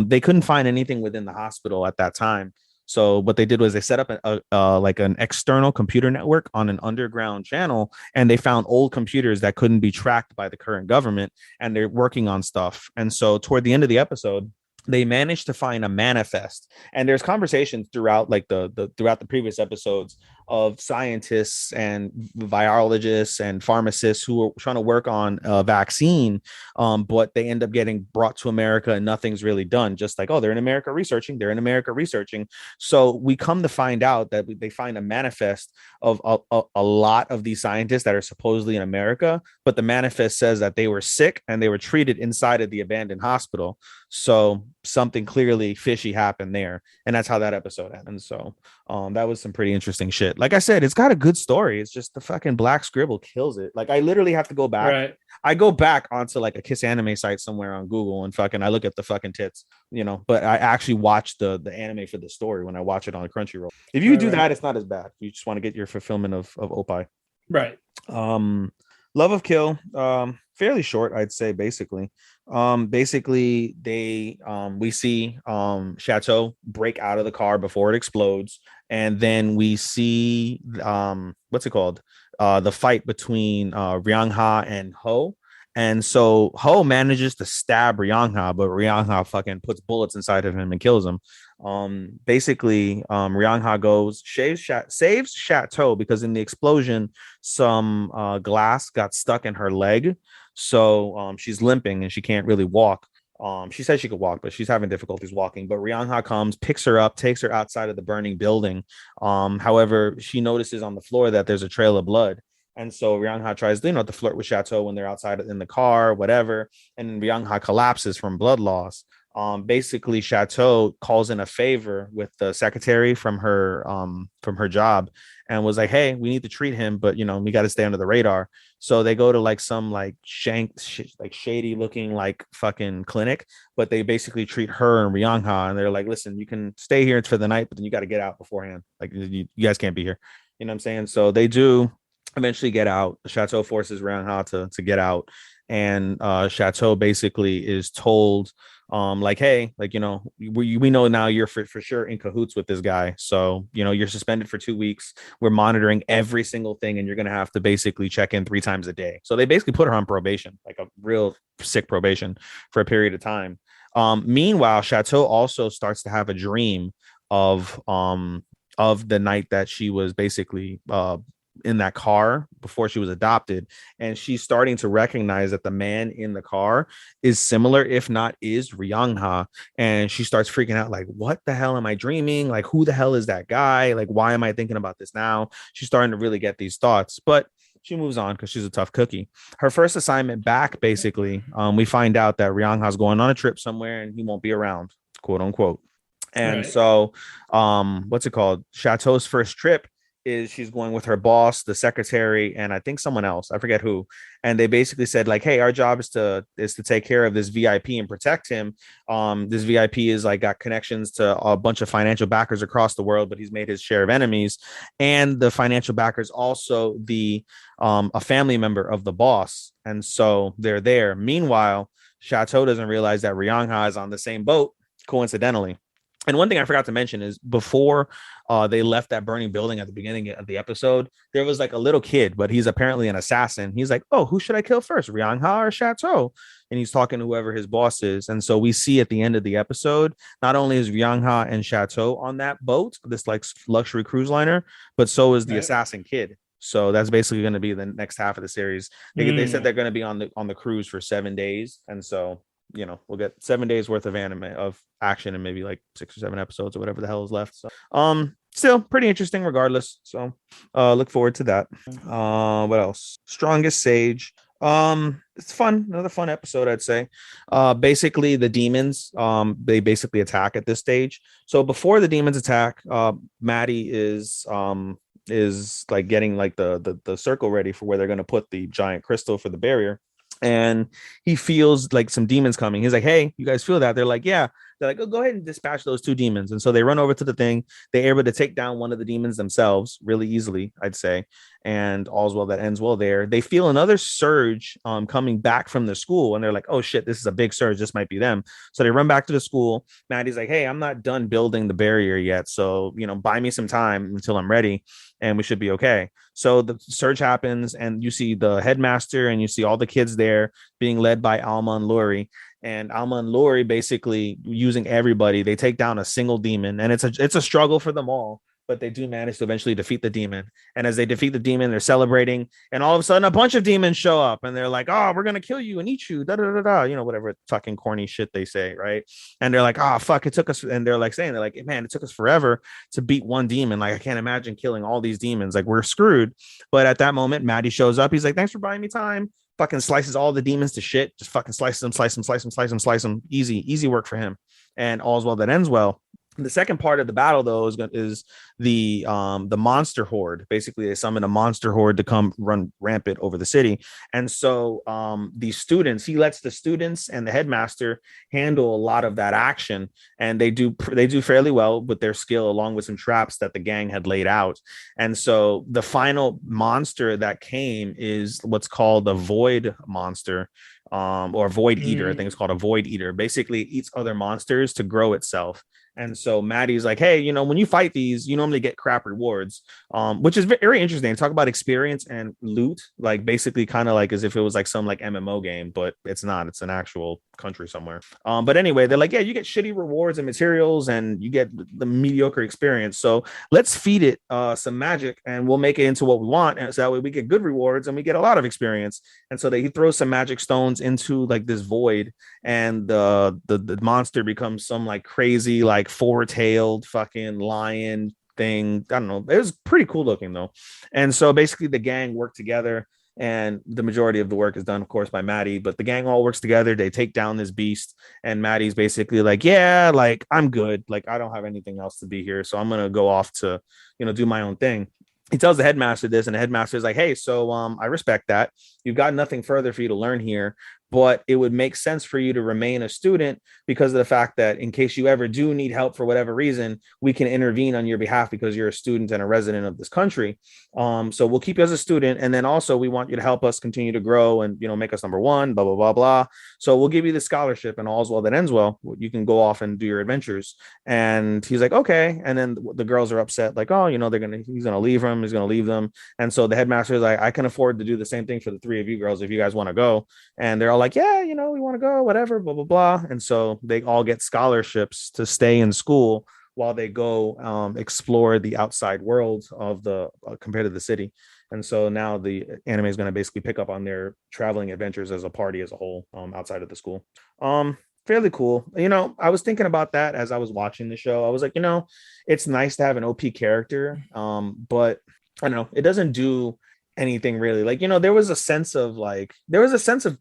They couldn't find anything within the hospital at that time. So what they did was they set up like an external computer network on an underground channel, and they found old computers that couldn't be tracked by the current government, and they're working on stuff. And so toward the end of the episode, they managed to find a manifest, and there's conversations throughout like throughout the previous episodes of scientists and virologists and pharmacists who are trying to work on a vaccine, but they end up getting brought to America and nothing's really done. Just like, oh, they're in America researching, so we come to find out that they find a manifest of a lot of these scientists that are supposedly in America, but the manifest says that they were sick and they were treated inside of the abandoned hospital. So something clearly fishy happened there, and that's how that episode ends. So that was some pretty interesting shit. Like I said, it's got a good story. It's just the fucking black scribble kills it. Like I literally have to go back. Right. I go back onto like a Kiss anime site somewhere on Google and fucking I look at the fucking tits, but I actually watch the anime for the story when I watch it on Crunchyroll. If you do that, it's not as bad. You just want to get your fulfillment of opie. Right. Love of Kill, fairly short, I'd say. Basically we see Chateau break out of the car before it explodes, and then we see what's it called, the fight between Ryangha and Ho. And so Ho manages to stab Ryangha, but Ryangha fucking puts bullets inside of him and kills him. Basically, Ryangha goes, saves Chateau because in the explosion, some glass got stuck in her leg. So she's limping and she can't really walk. She says she could walk, but she's having difficulties walking. But Ryangha comes, picks her up, takes her outside of the burning building. However, she notices on the floor that there's a trail of blood. And so Ryangha tries, to flirt with Chateau when they're outside in the car, whatever. And Ryangha collapses from blood loss. Basically, Chateau calls in a favor with the secretary from her job and was like, hey, we need to treat him, but we got to stay under the radar. So they go to like some like shady looking like fucking clinic, but they basically treat her and Ryangha, and they're like, listen, you can stay here for the night, but then you got to get out beforehand. Like you guys can't be here. You know what I'm saying? So they do eventually get out. Chateau forces Ryangha to get out, and Chateau basically is told, like, hey, like, we know now you're for sure in cahoots with this guy. So, you're suspended for 2 weeks. We're monitoring every single thing, and you're going to have to basically check in 3 times a day. So they basically put her on probation, like a real sick probation for a period of time. Meanwhile, Chateau also starts to have a dream of the night that she was basically in that car before she was adopted, and she's starting to recognize that the man in the car is similar, if not is, Ryangha. And she starts freaking out, like, what the hell am I dreaming? Like, who the hell is that guy? Like, why am I thinking about this now? She's starting to really get these thoughts, but she moves on because she's a tough cookie. Her first assignment back, basically, we find out that Ryangha's going on a trip somewhere and he won't be around, quote unquote. And so what's it called, Chateau's first trip is she's going with her boss, the secretary, and I think someone else, I forget who. And they basically said, like, hey, our job is to take care of this VIP and protect him. This VIP is like got connections to a bunch of financial backers across the world, but he's made his share of enemies. And the financial backers also a family member of the boss, and so they're there. Meanwhile, Chateau doesn't realize that Ryangha is on the same boat, coincidentally. And one thing I forgot to mention is before they left that burning building at the beginning of the episode, there was like a little kid, but he's apparently an assassin. He's like, oh, who should I kill first, Ryangha or Chateau? And he's talking to whoever his boss is. And so we see at the end of the episode, not only is Ryangha and Chateau on that boat, this like luxury cruise liner, but so is the assassin kid. So that's basically going to be the next half of the series. They said they're going to be on the cruise for 7 days. And so we'll get 7 days worth of anime of action and maybe like 6 or 7 episodes or whatever the hell is left. So still pretty interesting regardless. So look forward to that. What else? Strongest Sage. It's fun, another fun episode, I'd say. Basically the demons, they basically attack at this stage. So before the demons attack, Maddie is like getting like the circle ready for where they're going to put the giant crystal for the barrier. And he feels like some demons coming. He's like, hey, you guys feel that? They're like, yeah. They're like, oh, go ahead and dispatch those 2 demons. And so they run over to the thing. They're able to take down one of the demons themselves really easily, I'd say. And all's well that ends well there. They feel another surge coming back from the school. And they're like, oh, shit, this is a big surge. This might be them. So they run back to the school. Maddie's like, hey, I'm not done building the barrier yet. So, buy me some time until I'm ready. and we should be okay. So the search happens, and you see the headmaster and you see all the kids there being led by Alma and Lori. And Alma and Lori basically using everybody, they take down a single demon, and it's a struggle for them all, but they do manage to eventually defeat the demon. And as they defeat the demon, they're celebrating, and all of a sudden a bunch of demons show up, and they're like, "Oh, we're gonna kill you and eat you," da da da da, whatever fucking corny shit they say, right? And they're like, "Oh fuck, it took us," and they're like saying, they're like, "Man, it took us forever to beat one demon. Like, I can't imagine killing all these demons. Like, we're screwed." But at that moment, Maddie shows up. He's like, "Thanks for buying me time." Fucking slices all the demons to shit. Just fucking slice them, slice them, slice them, slice them, slice them. Easy work for him. And all's well that ends well. The second part of the battle, though, is the monster horde. Basically, they summon a monster horde to come run rampant over the city. And so the students, he lets the students and the headmaster handle a lot of that action, and they do fairly well with their skill, along with some traps that the gang had laid out. And so the final monster that came is what's called the void monster, or void eater. I think it's called a void eater. Basically, it eats other monsters to grow itself. And so Maddie's like, "Hey, when you fight these, you normally get crap rewards," which is very interesting. Talk about experience and loot, like basically kind of like as if it was like some like MMO game, but it's not. It's an actual country somewhere. But anyway, they're like, "Yeah, you get shitty rewards and materials, and you get the mediocre experience. So let's feed it some magic, and we'll make it into what we want, and so that way we get good rewards and we get a lot of experience." And so he throws some magic stones into like this void, and the monster becomes some like crazy like four-tailed fucking lion thing. I don't know. It was pretty cool looking though. And so basically the gang work together, and the majority of the work is done, of course, by Maddie, but the gang all works together. They take down this beast, and Maddie's basically like, "Yeah, like I'm good. Like I don't have anything else to be here. So I'm going to go off to, do my own thing." He tells the headmaster this, and the headmaster is like, "Hey, so I respect that. You've got nothing further for you to learn here, but it would make sense for you to remain a student because of the fact that in case you ever do need help for whatever reason, we can intervene on your behalf because you're a student and a resident of this country. So we'll keep you as a student, and then also we want you to help us continue to grow and make us number one, blah blah blah blah. So we'll give you the scholarship, and all's well that ends well. You can go off and do your adventures." And he's like, "Okay." And then the girls are upset, like, "Oh, he's gonna leave him, he's gonna leave them." And so the headmaster is like, "I can afford to do the same thing for the three of you girls if you guys want to go." And they're all like, "Yeah, we want to go, whatever, blah blah blah." And so they all get scholarships to stay in school while they go explore the outside world of the compared to the city. And so now the anime is going to basically pick up on their traveling adventures as a party as a whole, outside of the school. Fairly cool. I was thinking about that as I was watching the show. I was like, it's nice to have an OP character, but I don't know, it doesn't do anything really. Like, there was a sense of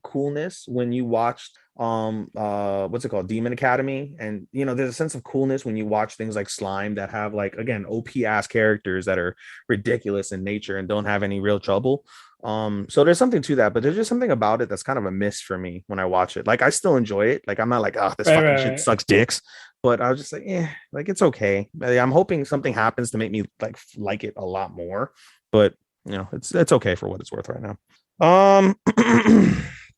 coolness when you watched what's it called, Demon Academy, and there's a sense of coolness when you watch things like Slime that have, like, again, OP ass characters that are ridiculous in nature and don't have any real trouble. So there's something to that, but there's just something about it that's kind of a miss for me when I watch it. Like, I still enjoy it. Like, I'm not like, "Oh, this fucking shit sucks dicks," but I was just like, like, it's okay. I'm hoping something happens to make me like it a lot more, but it's okay for what it's worth right now.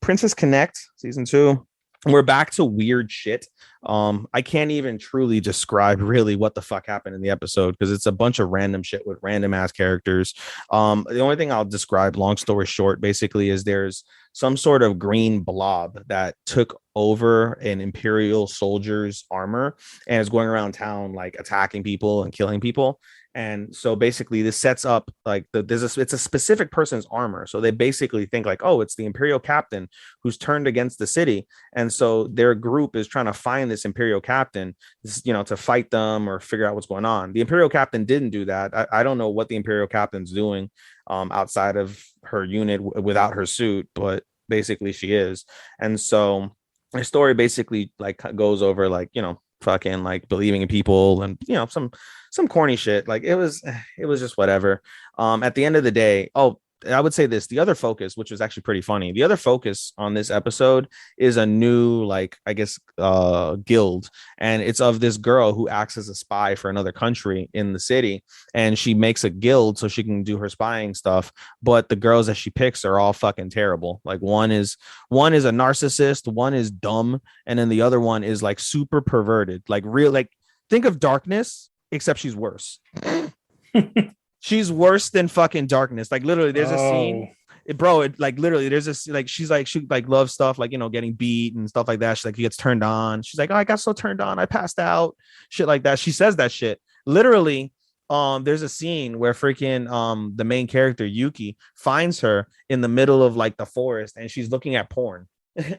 Princess Connect season 2. We're back to weird shit. I can't even truly describe really what the fuck happened in the episode because it's a bunch of random shit with random ass characters. The only thing I'll describe, long story short, basically, is there's some sort of green blob that took over an Imperial soldier's armor and is going around town like attacking people and killing people. And so basically this sets up like it's a specific person's armor. So they basically think like, "Oh, it's the Imperial captain who's turned against the city." And so their group is trying to find this Imperial captain, to fight them or figure out what's going on. The Imperial captain didn't do that. I don't know what the Imperial captain's doing outside of her unit without her suit, but basically she is. And so the story basically like goes over like, fucking like believing in people and some corny shit. Like it was just whatever. At the end of the day, I would say this, the other focus, which was actually pretty funny, the other focus on this episode is a new, like, I guess, guild. And it's of this girl who acts as a spy for another country in the city. And she makes a guild so she can do her spying stuff. But the girls that she picks are all fucking terrible. Like one is a narcissist, one is dumb. And then the other one is like super perverted, like real, like think of Darkness, except she's worse. She's worse than fucking darkness. Like literally, there's a scene. Like literally, there's this like she's like she like loves stuff like getting beat and stuff like that. She like gets turned on. She's like, oh, I got so turned on, I passed out, shit like that. She says that shit literally. There's a scene where freaking the main character Yuki finds her in the middle of like the forest and she's looking at porn.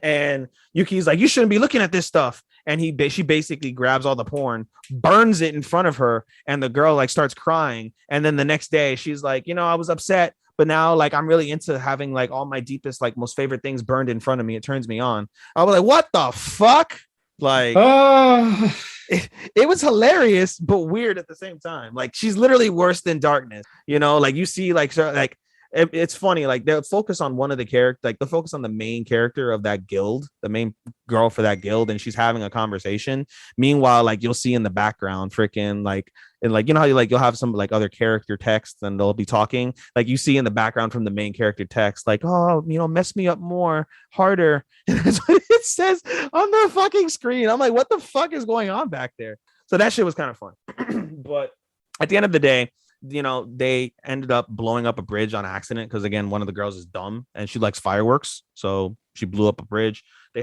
And Yuki's like, you shouldn't be looking at this stuff. And she basically grabs all the porn, burns it in front of her, and the girl like starts crying. And then the next day she's like, I was upset, but now like I'm really into having like all my deepest, like most favorite things burned in front of me. It turns me on. I was like, what the fuck? Like it was hilarious, but weird at the same time. Like she's literally worse than darkness, like you see like it's funny, like they'll focus on one of the characters, like they'll focus on the main character of that guild, the main girl for that guild, and she's having a conversation. Meanwhile, like you'll see in the background freaking like, and like how you'll have some like other character text and they'll be talking, like you see in the background from the main character text, like, oh, mess me up more, harder. And that's what it says on the fucking screen. I'm like, what the fuck is going on back there? So that shit was kind of fun. But at the end of the day, they ended up blowing up a bridge on accident because again, one of the girls is dumb and she likes fireworks, so she blew up a bridge. They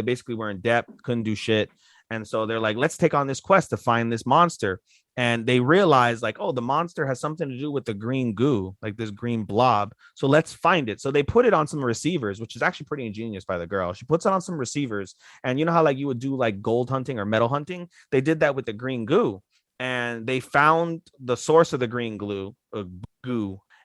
basically were in debt, couldn't do shit, and so they're like, let's take on this quest to find this monster. And they realize like, oh, the monster has something to do with the green goo, like this green blob, so let's find it. So they put it on some receivers, which is actually pretty ingenious by the girl. She puts it on some receivers, and you know how like you would do like gold hunting or metal hunting, they did that with the green goo. And they found the source of the green goo,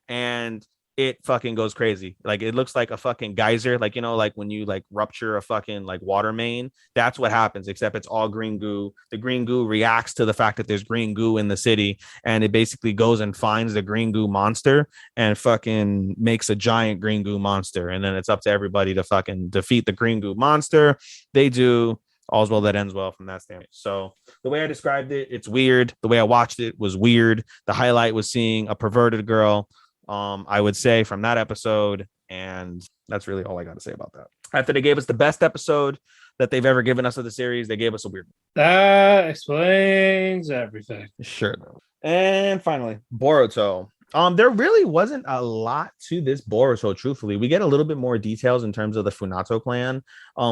and it fucking goes crazy. Like it looks like a fucking geyser, like like when you like rupture a fucking like water main. That's what happens, except it's all green goo. The green goo reacts to the fact that there's green goo in the city, and it basically goes and finds the green goo monster and fucking makes a giant green goo monster. And then it's up to everybody to fucking defeat the green goo monster. They do. All's well that ends well from that standpoint. So the way I described it, it's weird. The way I watched it was weird. The highlight was seeing a perverted girl, I would say, from that episode. And that's really all I got to say about that. After they gave us the best episode that they've ever given us of the series, they gave us a weird. That explains everything. Sure. And finally, Boruto. There really wasn't a lot to this Boruto, truthfully. We get a little bit more details in terms of the Funato clan.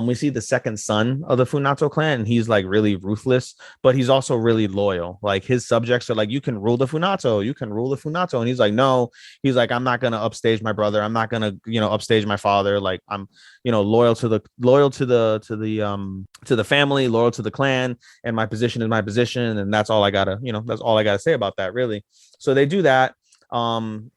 We see the second son of the Funato clan, and he's like really ruthless, but he's also really loyal. Like his subjects are like, you can rule the Funato, you can rule the Funato. And he's like, no, he's like, I'm not gonna upstage my brother. I'm not gonna, upstage my father. Like I'm, loyal to the family, loyal to the clan, and my position is my position. And that's all I gotta say about that, really. So they do that. And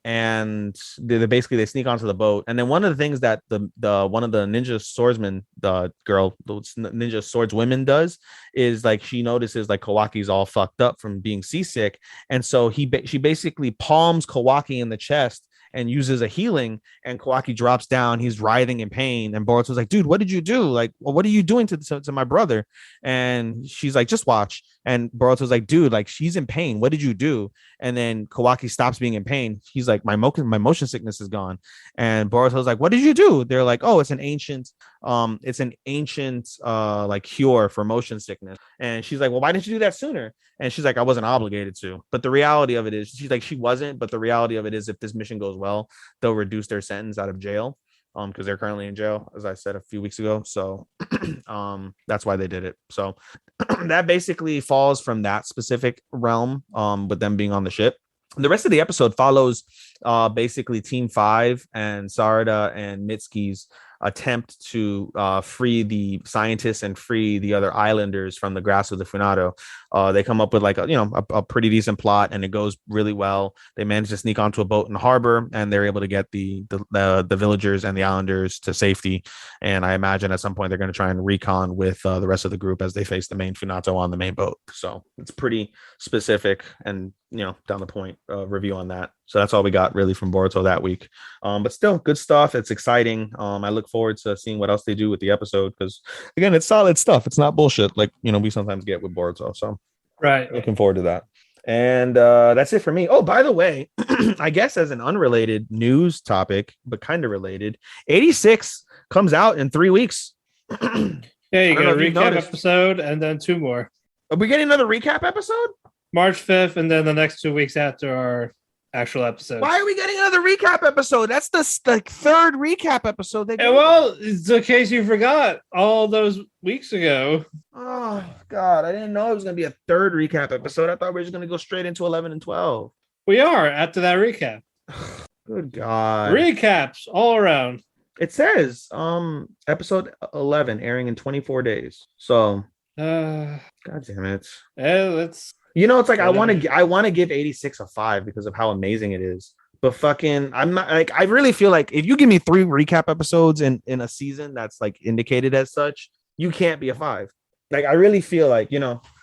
they sneak onto the boat, and then one of the things that the one of the ninja swordsmen, the girl, the ninja swordswomen does is like she notices like Kawaki's all fucked up from being seasick, and so she basically palms Kawaki in the chest and uses a healing, and Kawaki drops down. He's writhing in pain, and Boruto's like, dude, what did you do? Like, well, what are you doing to my brother? And she's like, just watch. And Boruto's like, dude, like she's in pain, what did you do? And then Kawaki stops being in pain. He's like, my motion sickness is gone. And Boruto's like, what did you do? They're like, oh, it's an ancient like cure for motion sickness. And she's like, well, why didn't you do that sooner? And she's like, I wasn't obligated to. But the reality of it is, she's like, she wasn't. But the reality of it is, if this mission goes well, they'll reduce their sentence out of jail, because they're currently in jail, as I said a few weeks ago. So that's why they did it. So that basically falls from that specific realm, with them being on the ship. The rest of the episode follows basically Team 5 and Sarada and Mitsuki's attempt to free the scientists and free the other islanders from the grasp of the Funato. They come up with like a pretty decent plot, and it goes really well. They manage to sneak onto a boat in the harbor, and they're able to get the villagers and the islanders to safety. And I imagine at some point they're going to try and recon with the rest of the group as they face the main Funato on the main boat. So it's pretty specific and down the point review on that. So that's all we got really from Boruto that week. But still good stuff. It's exciting. I look forward to seeing what else they do with the episode, because again, it's solid stuff. It's not bullshit like we sometimes get with Boruto. So right, looking forward to that. And that's it for me. Oh, by the way, I guess as an unrelated news topic, but kind of related, 86 comes out in 3 weeks. Yeah, you got a recap episode and then 2 more. Are we getting another recap episode? March 5th, and then the next 2 weeks after are actual episodes. Why are we getting another recap episode? That's the third recap episode. Well, it's in case you forgot all those weeks ago. Oh God, I didn't know it was gonna be a third recap episode. I thought we were just gonna go straight into 11 and 12. We are after that recap. Good God. Recaps all around. It says episode 11 airing in 24 days. So God damn it. Let's it's like I want to give 86 a 5 because of how amazing it is. But fucking I'm not like I really feel like if you give me 3 recap episodes in a season that's like indicated as such, you can't be a 5. Like I really feel like,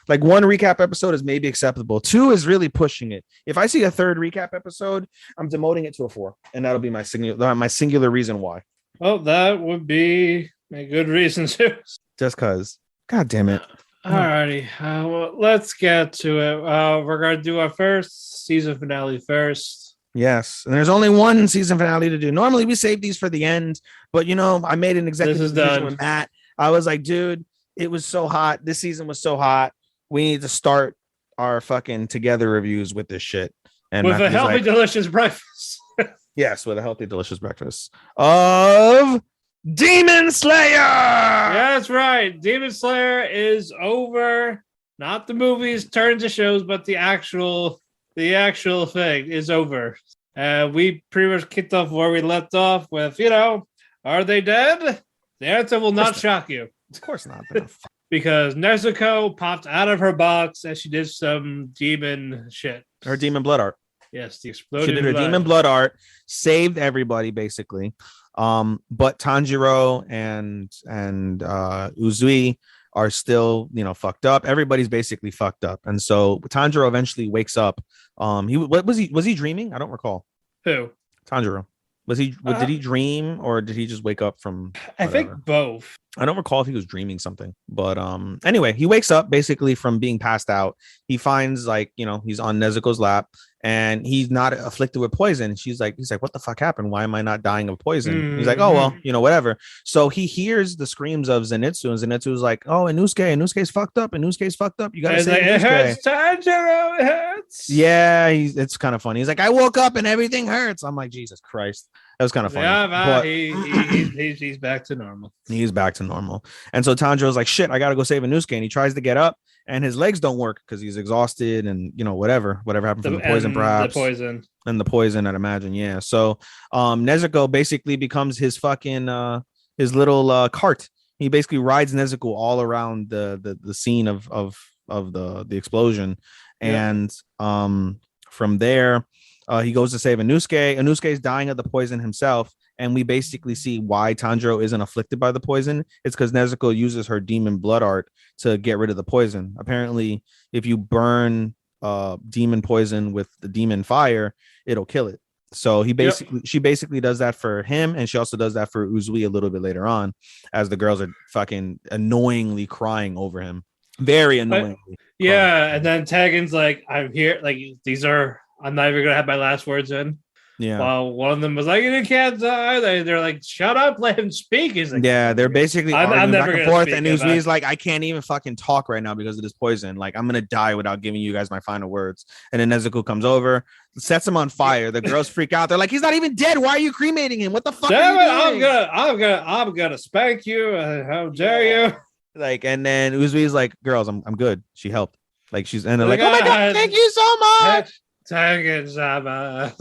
like 1 recap episode is maybe acceptable. 2 is really pushing it. If I see a 3rd recap episode, I'm demoting it to a 4, and that'll be my singular reason why. Well, that would be a good reason too. Just cause, God damn it. Alrighty, well, let's get to it. We're gonna do our first season finale first. Yes, and there's only 1 season finale to do. Normally we save these for the end, but I made an executive decision with Matt. I was like, dude, it was so hot. This season was so hot. We need to start our fucking together reviews with this shit. And with a healthy, delicious breakfast. Yes, with a healthy, delicious breakfast of Demon Slayer. Yeah, that's right. Demon Slayer is over. Not the movies turned to shows, but the actual thing is over. We pretty much kicked off where we left off with, are they dead? The answer will not shock you. Of course not. Because Nezuko popped out of her box and she did some demon shit. Her demon blood art. Yes, the exploding. She did her demon blood art, saved everybody basically. But Tanjiro and Uzui are still, fucked up. Everybody's basically fucked up, and so Tanjiro eventually wakes up. Was he dreaming? I don't recall. Who? Tanjiro. Did he dream or did he just wake up from whatever? I think both. I don't recall if he was dreaming something, but anyway, he wakes up basically from being passed out. He finds he's on Nezuko's lap and he's not afflicted with poison. He's like, what the fuck happened? Why am I not dying of poison? Mm-hmm. He's like, oh well, whatever. So he hears the screams of Zenitsu, and Zenitsu's like, oh, Inosuke's fucked up. Inosuke's fucked up. You gotta say it hurts, Tanjiro. It hurts. Yeah, it's kind of funny. He's like, I woke up and everything hurts. I'm like, Jesus Christ. That was kind of funny. Yeah, but he's back to normal. He's back to normal. And so Tanjiro's like, shit, I gotta go save Inosuke. And he tries to get up and his legs don't work because he's exhausted and whatever happened from the poison, perhaps. The poison, I'd imagine. Yeah. So Nezuko basically becomes his fucking his little cart. He basically rides Nezuko all around the scene of the explosion. Yeah. And from there he goes to save Inosuke. Inosuke is dying of the poison himself. And we basically see why Tanjiro isn't afflicted by the poison. It's because Nezuko uses her demon blood art to get rid of the poison. Apparently, if you burn demon poison with the demon fire, it'll kill it. So she basically does that for him, and she also does that for Uzui a little bit later on, as the girls are fucking annoyingly crying over him. Very annoyingly. Yeah, and then Tegan's like, I'm here, like I'm not even gonna have my last words in. Yeah. While one of them was like, "You can't die." They're like, "Shut up, let him speak." He's like, "Yeah." They're basically arguing back and forth, and Uzui's like, "I can't even fucking talk right now because of this poison. Like, I'm gonna die without giving you guys my final words." And then Nezuko comes over, sets him on fire. The girls freak out. They're like, "He's not even dead. Why are you cremating him? What the fuck?" Damn it! I'm gonna spank you. How dare you? Like, and then Uzui's like, "Girls, I'm good. She helped." Like, she's and they're like, "Oh my god, thank you so much." Tengen-sama.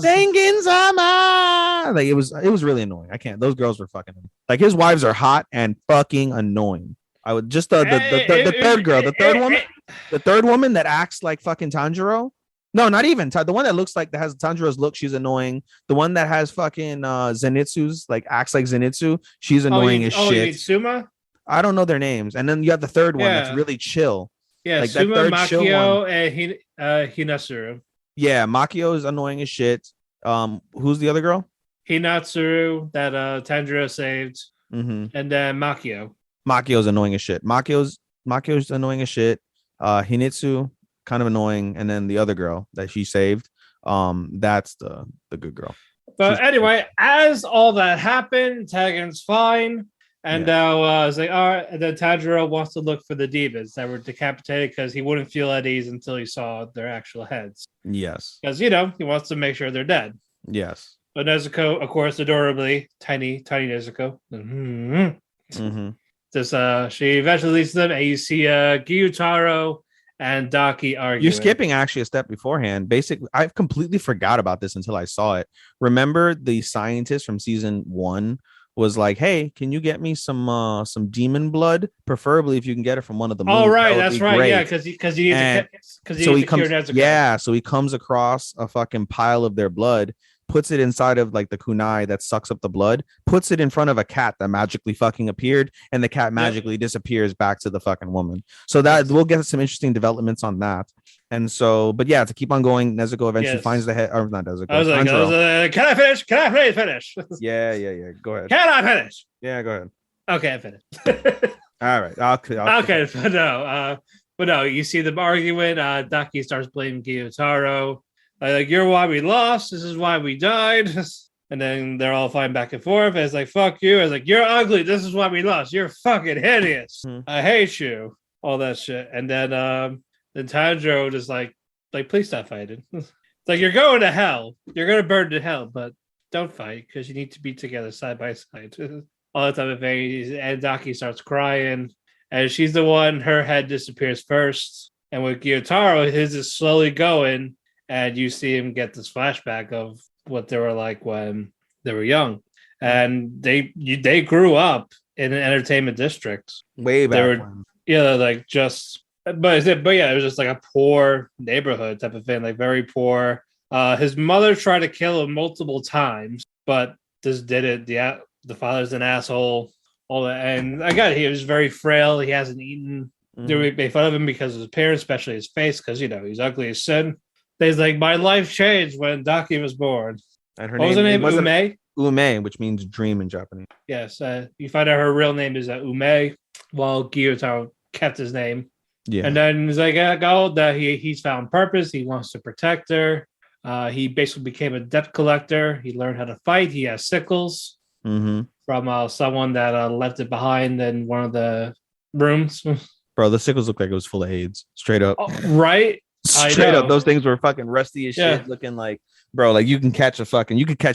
Like it was really annoying. I can't. Those girls were fucking like his wives are hot and fucking annoying. I would just the third girl, the third woman that acts like fucking Tanjiro. No, not even the one that looks like that has Tanjiro's look. She's annoying. The one that has fucking Zenitsu's like acts like Zenitsu. She's annoying as shit. Suma? I don't know their names. And then you have the third one that's really chill. Yeah, like Suma, Makio, and Hinasuru. Yeah, Makio is annoying as shit. Who's the other girl? Hinatsuru that Tanjiro saved, and then Makio. Makio's annoying as shit. Makio's annoying as shit. Hinitsu kind of annoying, and then the other girl that she saved, that's the good girl. But anyway, as all that happened, Tegan's fine. And now it's like, all right. And then Tanjiro wants to look for the demons that were decapitated because he wouldn't feel at ease until he saw their actual heads. Yes. Because, he wants to make sure they're dead. Yes. But Nezuko, of course, adorably, tiny Nezuko. She eventually leads them, and you see Gyutaro and Daki arguing. You're skipping actually a step beforehand. Basically, I've completely forgot about this until I saw it. Remember the scientist from season 1 was like, "Hey, can you get me some demon blood? Preferably if you can get it from one of the moons." Oh, right, that's right. Great. Yeah, because he needs to cure Nezuko. Yeah, so he comes across a fucking pile of their blood, puts it inside of like the kunai that sucks up the blood, puts it in front of a cat that magically fucking appeared, and the cat magically disappears back to the fucking woman. So that we'll get some interesting developments on that. And so, but yeah, to keep on going, Nezuko eventually finds the head, or not Nezuko. I was like, can I finish? Can I finish? Yeah. Go ahead. Can I finish? Yeah, go ahead. Okay, I finished. All right. Okay, but no, you see them arguing. Daki starts blaming Gyutaro. Like, you're why we lost. This is why we died. And then they're all fighting back and forth. And it's like, fuck you. It's like, you're ugly. This is why we lost. You're fucking hideous. I hate you. All that shit. And then Tanjiro just like, please stop fighting. It's like, you're going to hell. You're going to burn to hell, but don't fight because you need to be together side by side. All that type of thing. And Daki starts crying. And she's the one, her head disappears first. And with Gyutaro, his is slowly going. And you see him get this flashback of what they were like when they were young, and they grew up in an entertainment district way back. It was just like a poor neighborhood type of thing, like very poor. His mother tried to kill him multiple times, but just did it. The father's an asshole. All that, and I got it. He was very frail. He hasn't eaten. They made fun of him because of his appearance, especially his face, because he's ugly as sin. He's like, my life changed when Daki was born. And her what was her name? Ume? Ume, which means dream in Japanese. Yes. You find out her real name is Ume, while Gyutaro kept his name. Yeah. And then he's like, that he's found purpose. He wants to protect her. He basically became a debt collector. He learned how to fight. He has sickles from someone that left it behind in one of the rooms. Bro, the sickles looked like it was full of AIDS. Straight up. Oh, right? Straight up, those things were fucking rusty as shit, looking like, bro, like you could catch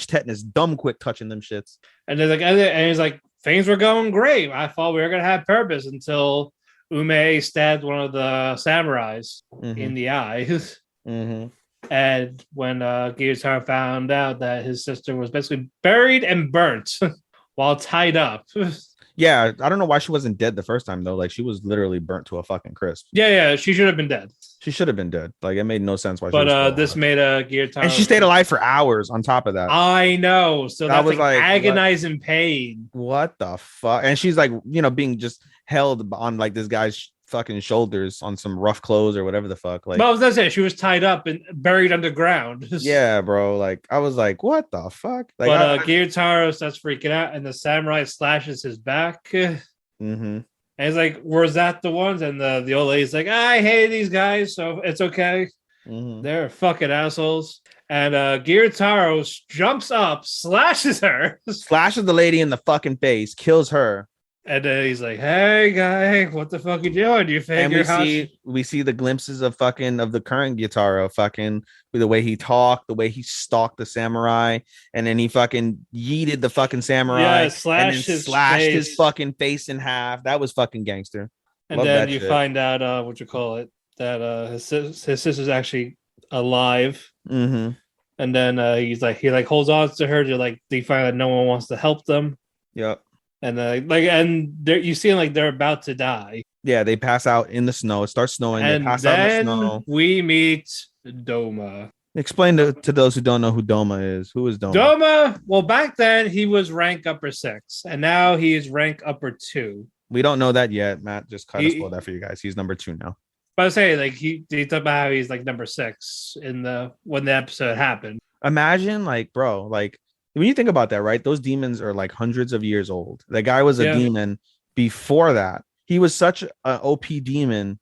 tetanus dumb quick touching them shits. And they're like, and he's like, things were going great. I thought we were gonna have purpose until Ume stabbed one of the samurais in the eye. And when Gyutaro found out that his sister was basically buried and burnt while tied up. Yeah, I don't know why she wasn't dead the first time though. Like she was literally burnt to a fucking crisp. Yeah, she should have been dead. She should have been dead. Like it made no sense why. But this made a Gyutaro, and she stayed alive for hours. On top of that, I know. So that was like agonizing pain. What the fuck? And she's like, being just held on like this guy's fucking shoulders on some rough clothes or whatever the fuck. Like, well, I was gonna say she was tied up and buried underground. Yeah, bro. Like I was like, what the fuck? Like, but Gyutaro starts freaking out, and the samurai slashes his back. And he's like, "Where's that the ones?" And the old lady's like, "I hate these guys, so it's okay. They're fucking assholes." And Gyutaro jumps up, slashes the lady in the fucking face, kills her. And then he's like, "Hey, guy, what the fuck you doing? You figure we see the glimpses of the current Gyutaro, fucking with the way he talked, the way he stalked the samurai, and then he fucking yeeted the fucking samurai, slashed his fucking face in half. That was fucking gangster. And then you find out that his sister's actually alive. And then he holds on to her to they find that no one wants to help them. Yep. And you see they're about to die. Yeah, they pass out in the snow. It starts snowing. And they pass out in the snow. We meet Doma. Explain to those who don't know who Doma is. Who is Doma? Doma. Well, back then he was rank upper 6, and now he is rank upper 2. We don't know that yet. Matt just kind of spoiled that for you guys. He's number 2 now. But I say he talked about how he's number 6 when the episode happened. Imagine bro, when you think about that, right? Those demons are hundreds of years old. The guy was a demon before that. He was such an OP demon.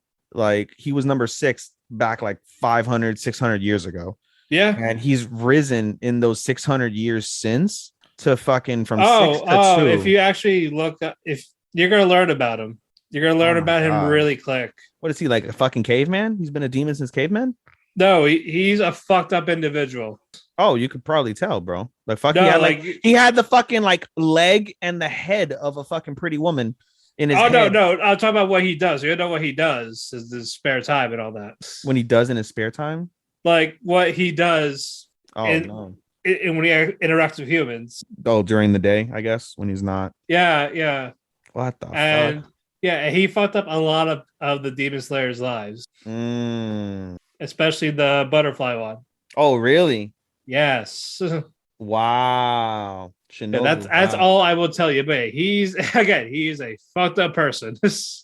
He was number 6 back 500, 600 years ago. Yeah. And he's risen in those 600 years since. to fucking from 6 to 2. If you actually look up, if you're gonna learn about him, you're gonna learn about him really quick. What is he, like a fucking caveman? He's been a demon since caveman? No, he's a fucked up individual. Oh, you could probably tell, bro. Like fuck, No, he had the fucking like leg and the head of a fucking pretty woman in his head. No. I'm talking about what he does. You know what he does is his spare time and all that. When he does in his spare time? Like what he does no. when he interacts with humans. Oh, during the day, I guess, when he's not. Yeah. What the fuck? Yeah, he fucked up a lot of the Demon Slayer's lives. Especially the butterfly one. Oh, really? Yes. Wow. That's all I will tell you, but he's a fucked up person.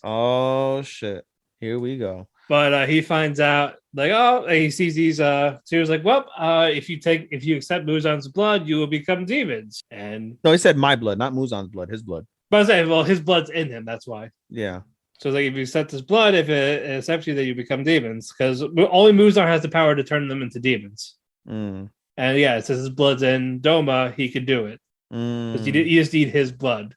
Oh shit. Here we go. But he finds out he sees these so he was like, well, if you accept Muzan's blood, you will become demons. And no, he said my blood, not Muzan's blood, his blood. But I say, well, his blood's in him, that's why. Yeah. So it's like if you accept his blood, if it accepts you, that you become demons, because only Muzan has the power to turn them into demons. And yeah, it says his blood's in Doma, he could do it. Because you just need his blood.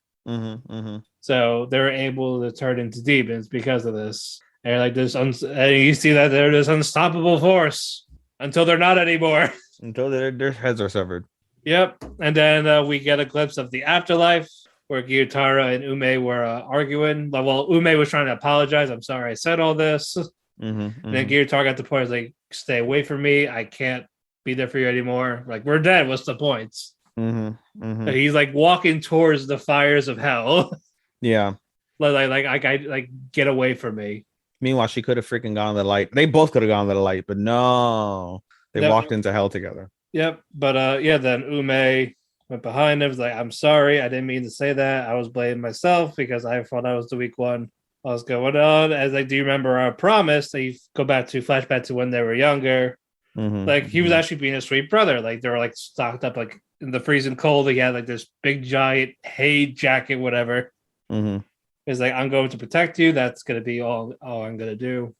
So they're able to turn into demons because of this. And like this, and you see that they're this unstoppable force until they're not anymore. Until their heads are severed. Yep. And then we get a glimpse of the afterlife where Gyutaro and Ume were arguing. Well, Ume was trying to apologize. I'm sorry I said all this. And then Gyutaro got to the point like, stay away from me. I can't be there for you anymore. Like, we're dead. What's the point? So he's like walking towards the fires of hell. Yeah. Like get away from me. Meanwhile, she could have freaking gone to the light. They both could have gone to the light, but no, they walked into hell together. Yep. But then Ume went behind him. Was like, I'm sorry, I didn't mean to say that. I was blaming myself because I thought I was the weak one. What was going on? As like, do you remember our promise that you go flashback to when they were younger? Like he was actually being a sweet brother. Like they were like stocked up like in the freezing cold. He had like this big giant hay jacket, whatever. It's like, I'm going to protect you. That's going to be all I'm going to do.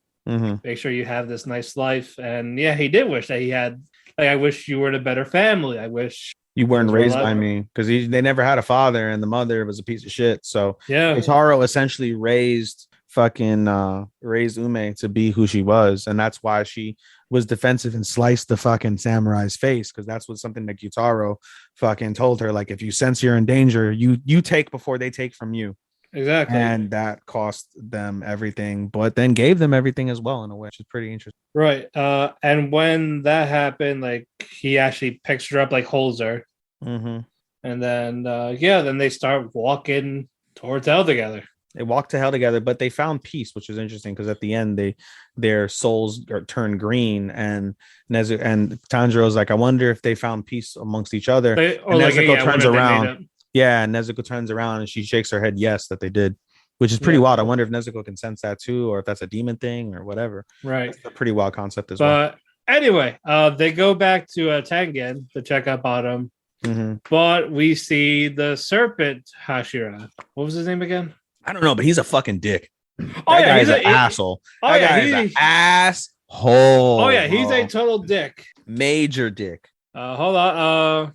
Make sure you have this nice life. And yeah, he did wish that he had, like, I wish you were in a better family. I wish you weren't raised by me, because they never had a father and the mother was a piece of shit. So yeah, Gyutaro essentially raised Ume to be who she was. And that's why she was defensive and sliced the fucking samurai's face, because that's what something that Gyutaro fucking told her. Like, if you sense you're in danger, you take before they take from you. Exactly. And that cost them everything, but then gave them everything as well, in a way, which is pretty interesting. Right. And when that happened, like, he actually picks her up, like, holds her. And then then they start walking towards hell together. They walk to hell together, but they found peace, which is interesting, because at the end their souls turn green, and Tanjiro's like, I wonder if they found peace amongst each other. And Nezuko turns around. Yeah, and Nezuko turns around and she shakes her head yes, that they did, which is pretty wild. I wonder if Nezuko can sense that too, or if that's a demon thing or whatever. Right. That's a pretty wild concept as well. But anyway, they go back to Tengen to check up on him. But we see the serpent Hashira. What was his name again? I don't know, but he's a fucking dick. That guy is an asshole. That guy is an asshole. Oh yeah, he's a total dick. Major dick. Hold on.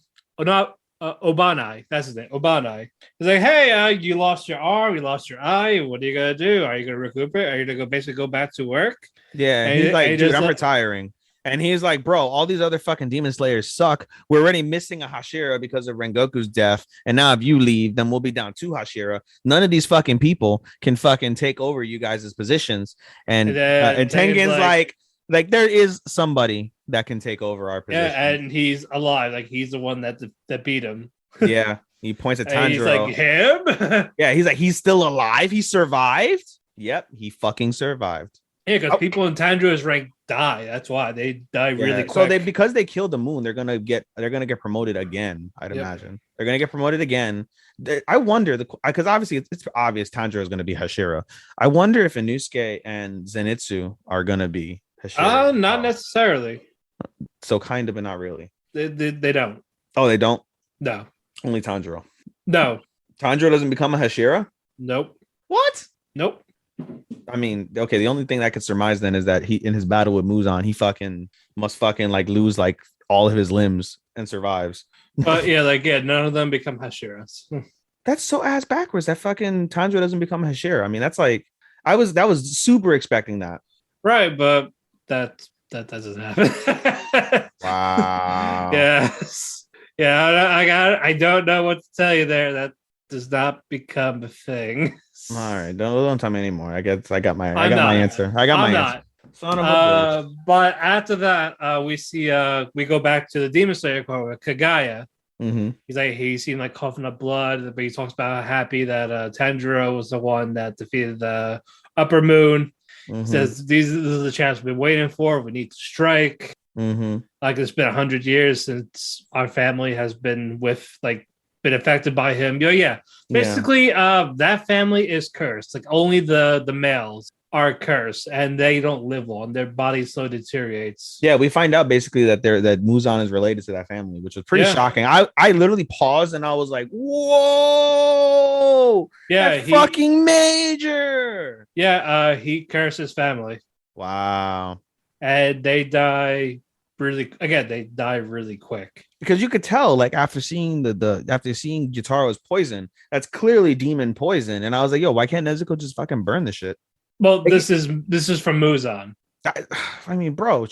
Obanai, that's his name. Obanai. He's like, hey, you lost your arm, you lost your eye. What are you gonna do? Are you gonna recuperate? Are you gonna basically go back to work? Yeah, and he's like, dude, I'm retiring. And he's like, bro, all these other fucking demon slayers suck. We're already missing a Hashira because of Rengoku's death. And now if you leave, then we'll be down 2 Hashira. None of these fucking people can fucking take over you guys' positions. And Tengen's like, there is somebody that can take over our position. Yeah, and he's alive. Like, he's the one that beat him. Yeah, he points at Tanjiro. He's like, him? Yeah, he's like, he's still alive? He survived? Yep, he fucking survived. Yeah, because people in Tanjiro's rank die. That's why they die really quick. So because they killed the moon, they're gonna get promoted again. I'd imagine they're gonna get promoted again. I wonder because obviously it's obvious Tanjiro is gonna be Hashira. I wonder if Inosuke and Zenitsu are gonna be Hashira. Not necessarily. So kind of, but not really. They don't. Oh, they don't. No. Only Tanjiro. No. Tanjiro doesn't become a Hashira. Nope. What? Nope. I mean, okay, the only thing that I could surmise then is that he, in his battle with Muzan, he must like lose like all of his limbs and survives. But yeah, like none of them become Hashiras. That's so ass backwards. That fucking Tanjiro doesn't become a Hashira. I mean, that's like that was super expecting that. Right, but that doesn't happen. Wow. Yes. Yeah, I don't know what to tell you there. That does not become a thing. All right, don't tell me anymore. I got my I'm answer. I got I'm my not. answer. Son of a bitch. But after that, we see we go back to the Demon Slayer quote with Kagaya. Mm-hmm. He's seen like coughing up blood, but he talks about how happy that Tanjiro was the one that defeated the Upper Moon. Mm-hmm. Says this is the chance we've been waiting for. We need to strike. Mm-hmm. Like it's been 100 years since our family has been been affected by him. Yeah. Basically, that family is cursed. Like only the males are cursed, and they don't live long. Their body slowly deteriorates. Yeah, we find out basically that Muzan is related to that family, which was pretty shocking. I literally paused and I was like, "Whoa, that's fucking major!" Yeah, he cursed his family. Wow, and they die really quick because you could tell, like after seeing after seeing Gyutaro's poison, that's clearly demon poison, and I was like, "Yo, why can't Nezuko just fucking burn the shit?" Well, this is from Muzan. I mean, bro,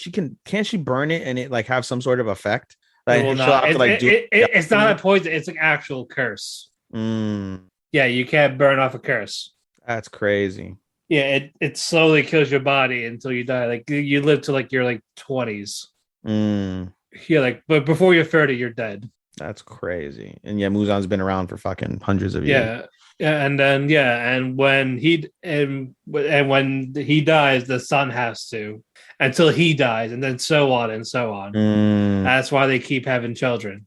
can't she burn it and it like have some sort of effect? Like it not. It's not a poison, it's an actual curse. Yeah, you can't burn off a curse. That's crazy. Yeah, it slowly kills your body until you die. Like you live to like your like 20s. Yeah, like but before you're 30, you're dead. That's crazy. And yeah, Muzan's been around for fucking hundreds of years. Yeah, and then and when he dies, the son has to until he dies, and then so on and so on. That's why they keep having children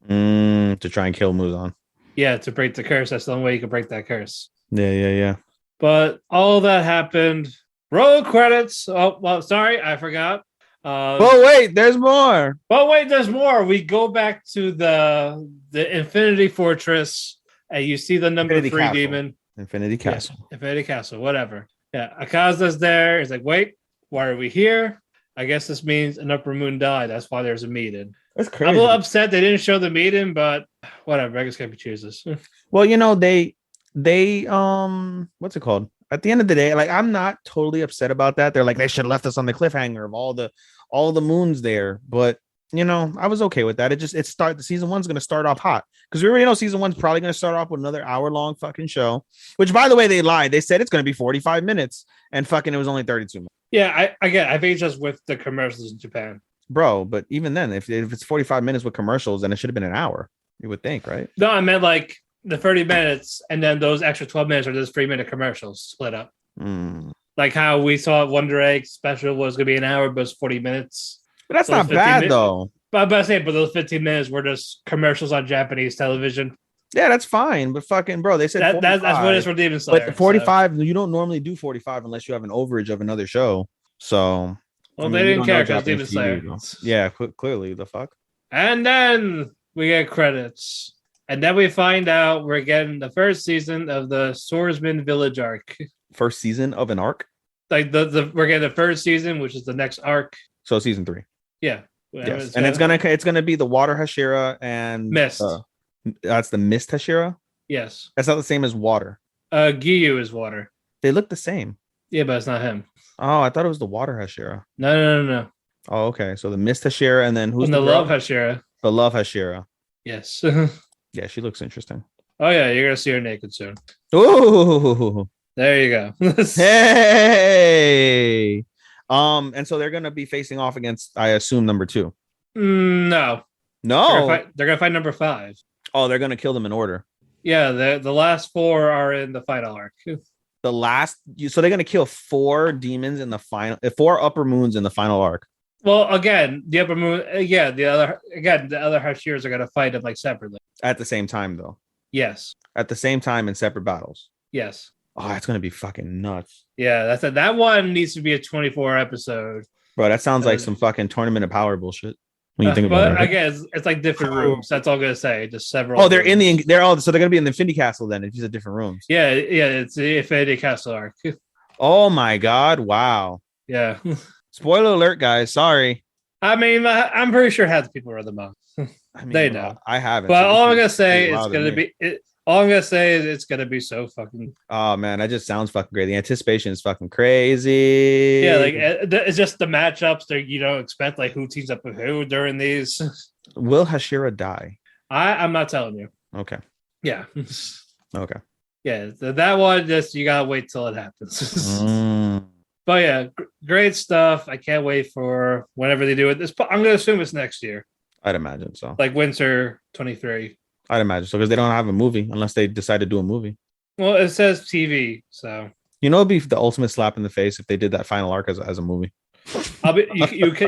to try and kill Muzan. Yeah, to break the curse. That's the only way you can break that curse. Yeah. But all that happened. Roll credits. Oh well, sorry, I forgot. Oh wait, there's more. There's more. We go back to the Infinity Fortress. And you see the number Infinity 3 Castle. Demon. Infinity Castle. Yeah, Infinity Castle, whatever. Yeah, Akaza's there. He's like, wait, why are we here? I guess this means an Upper Moon died. That's why there's a meeting. That's crazy. I'm a little upset they didn't show the meeting, but whatever. I guess Keki chooses. Well, they what's it called? At the end of the day, like I'm not totally upset about that. They're like, they should have left us on the cliffhanger of all the moons there, but I was okay with that. The season 1's going to start off hot because we already know season 1's probably going to start off with another hour-long fucking show, which by the way, they lied. They said it's going to be 45 minutes and fucking it was only 32 minutes. Yeah, I think it's just with the commercials in Japan. Bro, but even then, if it's 45 minutes with commercials, then it should have been an hour, you would think, right? No, I meant like the 30 minutes and then those extra 12 minutes are just 3-minute commercials split up. Like how we saw Wonder Egg special was going to be an hour, but it's 40 minutes. But that's not bad, though. But those 15 minutes were just commercials on Japanese television. Yeah, that's fine. But fucking, bro, they said that's what it is for Demon Slayer. But 45, you don't normally do 45 unless you have an overage of another show. So, well, they didn't care because Demon Slayer. Yeah, clearly, the fuck. And then we get credits. And then we find out we're getting the first season of the Swordsman Village arc. First season of an arc? Like we're getting the first season, which is the next arc. So season 3. Yeah. Yes. And it's gonna be the Water Hashira and Mist. That's the Mist Hashira? Yes. That's not the same as water. Giyu is water. They look the same. Yeah, but it's not him. Oh, I thought it was the Water Hashira. No. Oh, okay. So the Mist Hashira and then who's the Love Hashira? The Love Hashira. Yes. Yeah, she looks interesting. Oh yeah, you're gonna see her naked soon. Ooh. There you go. Hey. And so they're gonna be facing off against, I assume, number 2. No. They're gonna fight number 5. Oh, they're gonna kill them in order. Yeah, the last 4 are in the final arc. So they're gonna kill 4 demons in the final, 4 upper moons in the final arc. Well, again, the upper moon, the other Hashiras are gonna fight them like separately at the same time, though. Yes. At the same time in separate battles. Yes. Oh, that's gonna be fucking nuts. Yeah, that one needs to be a 24 episode. Bro, that sounds like some fucking Tournament of Power bullshit. When you think about it. But again, it's like different rooms. That's all I'm gonna say. Just several. Oh, they're rooms. So they're gonna be in the Infinity Castle then. If these are different rooms. Yeah, it's the Infinity Castle arc. Oh my god! Wow. Yeah. Spoiler alert, guys. Sorry. I mean, I'm pretty sure half the people are the most. I mean, They bro, know. I haven't. But So all I'm gonna this say is it's wild to gonna me. be. All I'm gonna say is it's gonna be so fucking. Oh man, that just sounds fucking great. The anticipation is fucking Yeah, crazy. like it's just the matchups that you don't expect, like who teams up with who during these. Will Hashira die? I'm not telling you. Okay. Yeah. Okay. Yeah, that one just you gotta wait till it happens. Mm, But yeah, great stuff. I can't wait for whenever they do it. I'm gonna assume it's next year, I'd imagine so. like winter 23. I'd imagine so because they don't have a movie unless they decide to do a movie. Well, it says TV, so You know, it'd be the ultimate slap in the face if they did that final arc as a movie.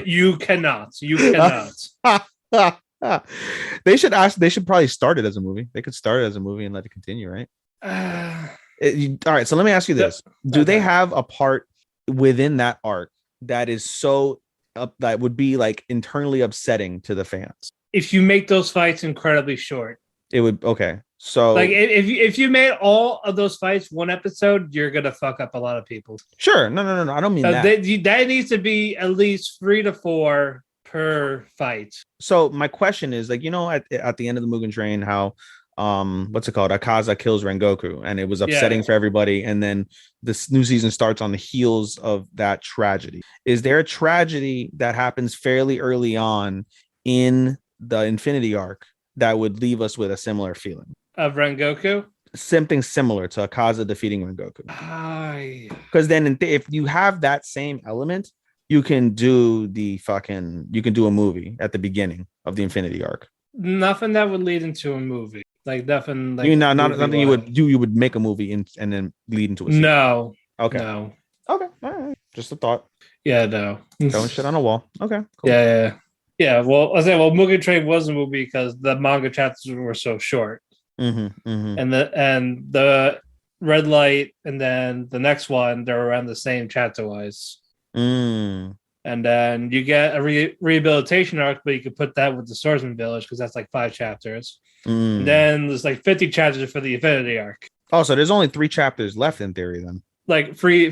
you cannot They should ask. They should probably start it as a movie. They could start it as a movie and let it continue, right? All right. So let me ask you this: do they have a part within that arc that is so that would be like internally upsetting to the fans? If you make those fights incredibly short, It would. Okay. So like if you made all of those fights one episode, you're gonna fuck up a lot of people. sure. No. I don't mean that. That needs to be at least 3 to 4 per fight. So my question is, like, at the end of the Mugen Train, how what's it called? Akaza kills Rengoku, and it was upsetting for everybody. And then this new season starts on the heels of that tragedy. Is there a tragedy that happens fairly early on in the Infinity arc that would leave us with a similar feeling? Of Rengoku? Something similar to Akaza defeating Rengoku. Because then if you have that same element, you can do a movie at the beginning of the Infinity arc. Nothing that would lead into a movie. Like nothing like nothing you would make a movie and then lead into a sequel. No. Okay. No. Okay. All right. Just a thought. Yeah, no. Throwing shit on a wall. Okay. Cool. Yeah. Well, I say, Mugen Train was a movie because the manga chapters were so short. And the red light, and then the next one, they're around the same chapter wise. And then you get a rehabilitation arc, but you could put that with the Swordsman Village because that's like 5 chapters. And then there's like 50 chapters for the Infinity arc. Oh, so there's only 3 chapters left in theory then. Like free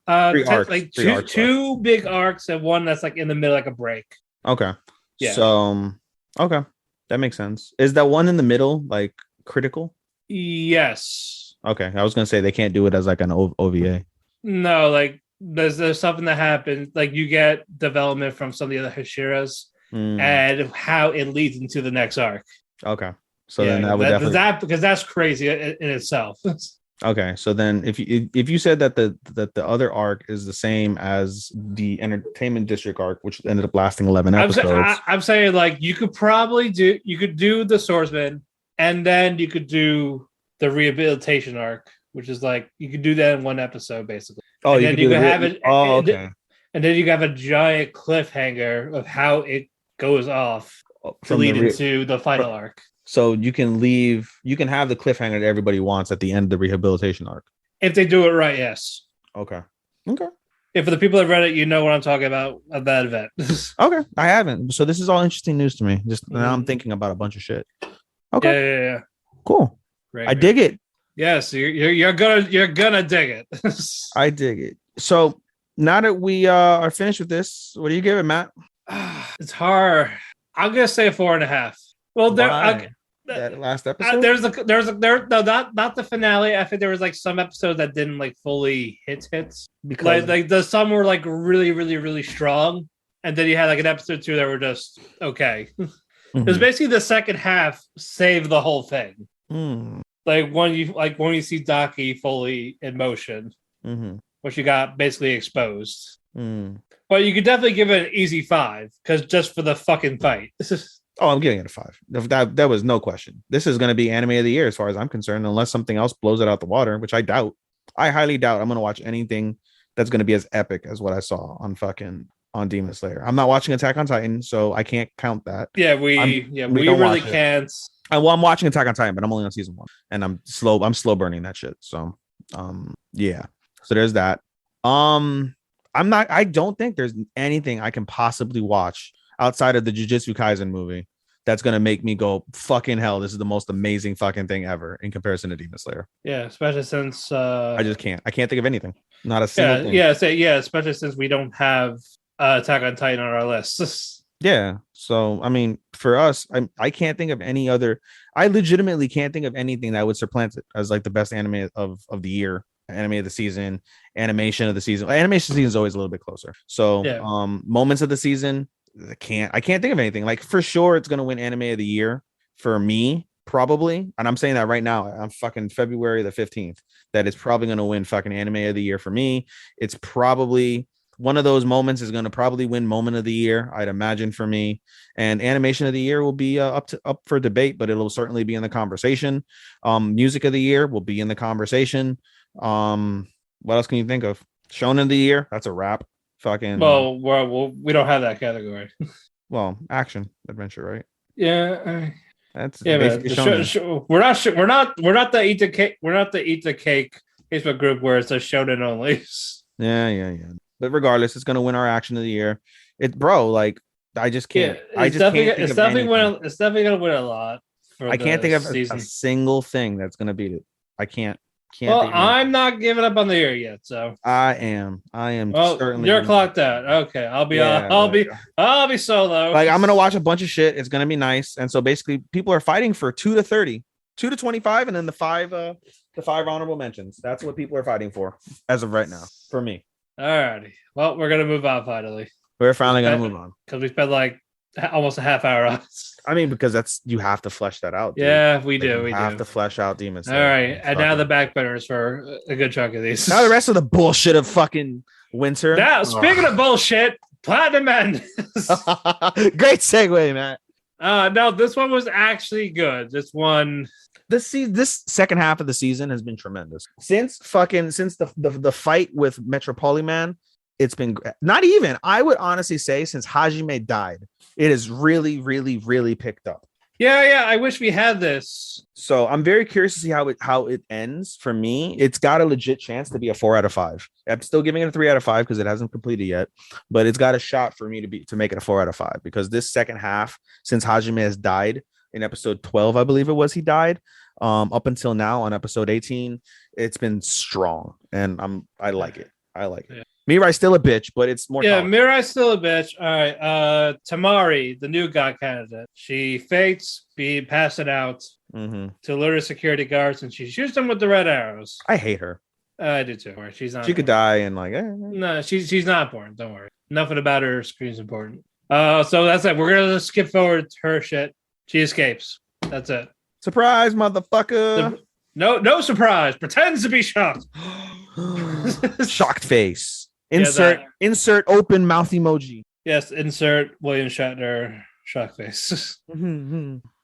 arcs, like three arcs two big arcs and one that's like in the middle, like a break. Okay. Yeah. So okay, that makes sense. Is that one in the middle like critical? Yes. Okay, I was gonna say they can't do it as like an OVA. No, like there's something that happens. Like you get development from some of the other Hashiras and how it leads into the next arc. Okay, so then that would definitely because that's crazy in itself. Okay, so then if you said that the other arc is the same as the Entertainment District arc, which ended up lasting 11 episodes, I'm saying like you could do the Swordsman, and then you could do the rehabilitation arc, which is like you could do that in one episode basically. Oh, and you then could have it. Oh, okay. And then you have a giant cliffhanger of how it goes off to lead into the final arc. So you can have the cliffhanger that everybody wants at the end of the rehabilitation arc. If they do it right, yes. Okay. If for the people that read it, you know what I'm talking about at that event. Okay. I haven't. So this is all interesting news to me. Just now I'm thinking about a bunch of shit. Okay. Yeah. Cool. I dig it. Yes, you're gonna dig it. I dig it. So now that we are finished with this, what do you give it, Matt? It's hard. I'm gonna say 4.5. Well, that last episode. Not the finale. I think there was like some episodes that didn't like fully hits because like the some were like really, really, really strong, and then you had like an episode 2 that were just okay. It was basically the second half saved the whole thing. Like when you see Daki fully in motion, which you got basically exposed. But you could definitely give it an easy 5 because just for the fucking fight. Oh, I'm giving it a 5. That was no question. This is going to be anime of the year as far as I'm concerned, unless something else blows it out the water, which I doubt. I highly doubt I'm going to watch anything that's going to be as epic as what I saw on Demon Slayer. I'm not watching Attack on Titan, so I can't count that. Yeah, we really can't. Well, I'm watching Attack on Titan, but I'm only on season 1, and I'm slow burning that shit. So, yeah. So there's that. I don't think there's anything I can possibly watch outside of the Jujutsu Kaisen movie that's going to make me go, fucking hell, this is the most amazing fucking thing ever in comparison to Demon Slayer. Yeah, especially since I can't think of anything. Not a single thing. Yeah, especially since we don't have Attack on Titan on our list. Yeah. So I mean, for us, I can't think of any other. I legitimately can't think of anything that would supplant it as like the best anime of the year, anime of the season, animation of the season. Animation season is always a little bit closer. So Yeah. moments of the season, I can't think of anything. Like for sure, it's gonna win anime of the year for me, probably. And I'm saying that right now. I'm fucking February the 15th. That it's probably gonna win fucking anime of the year for me. It's probably one of those moments is going to probably win moment of the year, I'd imagine, for me. And animation of the year will be up for debate, but it'll certainly be in the conversation. Music of the year will be in the conversation. What else can you think of? Shonen of the year, that's a wrap. Fucking we don't have that category. well, action adventure, right? Yeah. That's Yeah, basically shonen. We're not the eat the cake. We're not the eat the cake Facebook group where it's a shonen only. Yeah. But regardless, it's gonna win our action of the year. It, bro, like I just can't. Yeah, I just can't think of anything. it's definitely gonna win a lot for I can't the think of a season. single thing that's gonna beat it. I can't Well, think of I'm anything. not giving up on the year yet, so I am well, certainly you're giving up. clocked out. Okay, Yeah, like I'll be solo. like I'm gonna watch a bunch of shit. It's gonna be nice. And so basically people are fighting for 2 to 30, 2 to 25, and then the five honorable mentions. That's what people are fighting for as of right now for me. Alrighty. Well, we're gonna move on finally. We're finally gonna move on. Because we spent like almost a half hour on it. I mean, because that's you have to flesh that out, dude. Yeah, we Like, do. you We have do. to flesh out Demon All Slayer. right, and now the backburners for a good chunk of these. Now the rest of the bullshit of fucking winter. Now, speaking of bullshit, Platinum End. Great segue, Matt. No, this one was actually good. This one. This second half of the season has been tremendous. Since the fight with Metropoliman, it's been not even. I would honestly say since Hajime died, it has really picked up. Yeah. I wish we had this. So I'm very curious to see how it ends. For me, it's got a legit chance to be a 4 out of 5. I'm still giving it a 3 out of 5 because it hasn't completed yet, but it's got a shot for me to make it a 4 out of 5 because this second half, since Hajime has died in episode 12, I believe it was, he died. Up until now on episode 18, it's been strong, and I like it. Yeah. Mirai's still a bitch, but it's more. Yeah, Mirai's still a bitch. All right. Tamari, the new god candidate, she fakes being passed out to lure security guards, and she shoots them with the red arrows. I hate her. I do too. She's not. She could die and like. No, she's not important. Don't worry. Nothing about her screen's important. So that's it. We're gonna skip forward to her shit. She escapes. That's it. Surprise, motherfucker! No surprise. Pretends to be shocked. Shocked face. Insert open mouth emoji. Yes, insert William Shatner shock face.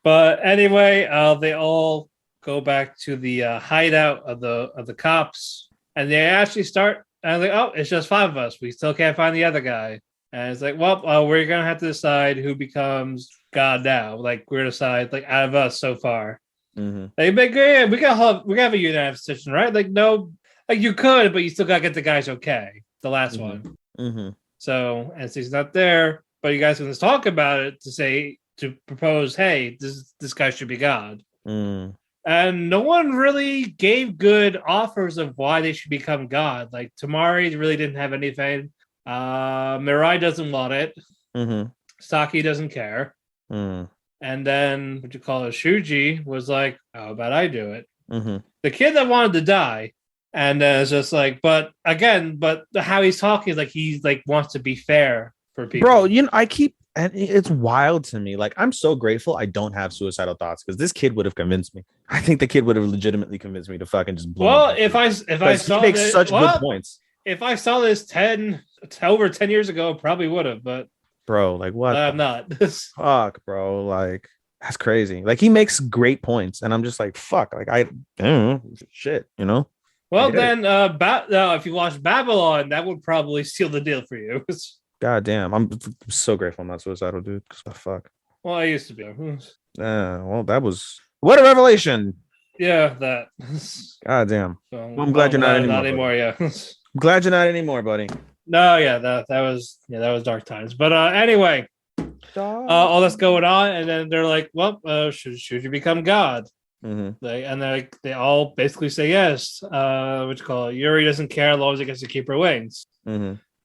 But anyway, they all go back to the hideout of the cops, and they actually start. And like, oh, it's just 5 of us. We still can't find the other guy. And it's like, well, we're gonna have to decide who becomes God now. Like we're gonna decide like out of us so far. Like, we gotta have a unanimous decision, right? Like no, like you could, but you still gotta get the guys okay. The last one. So and so he's not there, but you guys can just talk about it to propose, hey, this guy should be God. And no one really gave good offers of why they should become God. Like Tamari really didn't have anything. Mirai doesn't want it. Saki doesn't care. And then Shuji was like, how about I do it? The kid that wanted to die. And it's just like, but how he's talking, like he's like wants to be fair for people. Bro, and it's wild to me. Like, I'm so grateful I don't have suicidal thoughts because this kid would have convinced me. I think the kid would have legitimately convinced me to fucking just blow. Well, if I saw he makes such good points. If I saw this over 10 years ago, I probably would have, but bro, like what? I'm not. Fuck, bro. Like, that's crazy. Like, he makes great points, and I'm just like, fuck. Like, I don't know. Shit, you know? Well, then, if you watch Babylon, that would probably seal the deal for you. God damn. I'm so grateful I'm not suicidal, dude. Because the fuck. Well, I used to be. Well, that was... What a revelation. Yeah, that. God damn. So, well, I'm glad you're not anymore. Not anymore, yeah. I'm glad you're not anymore, buddy. No, yeah, that was dark times. But anyway, all that's going on, and then they're like, "Well, should you become God?" They all basically say yes. Yuri doesn't care as long as he gets to keep her wings.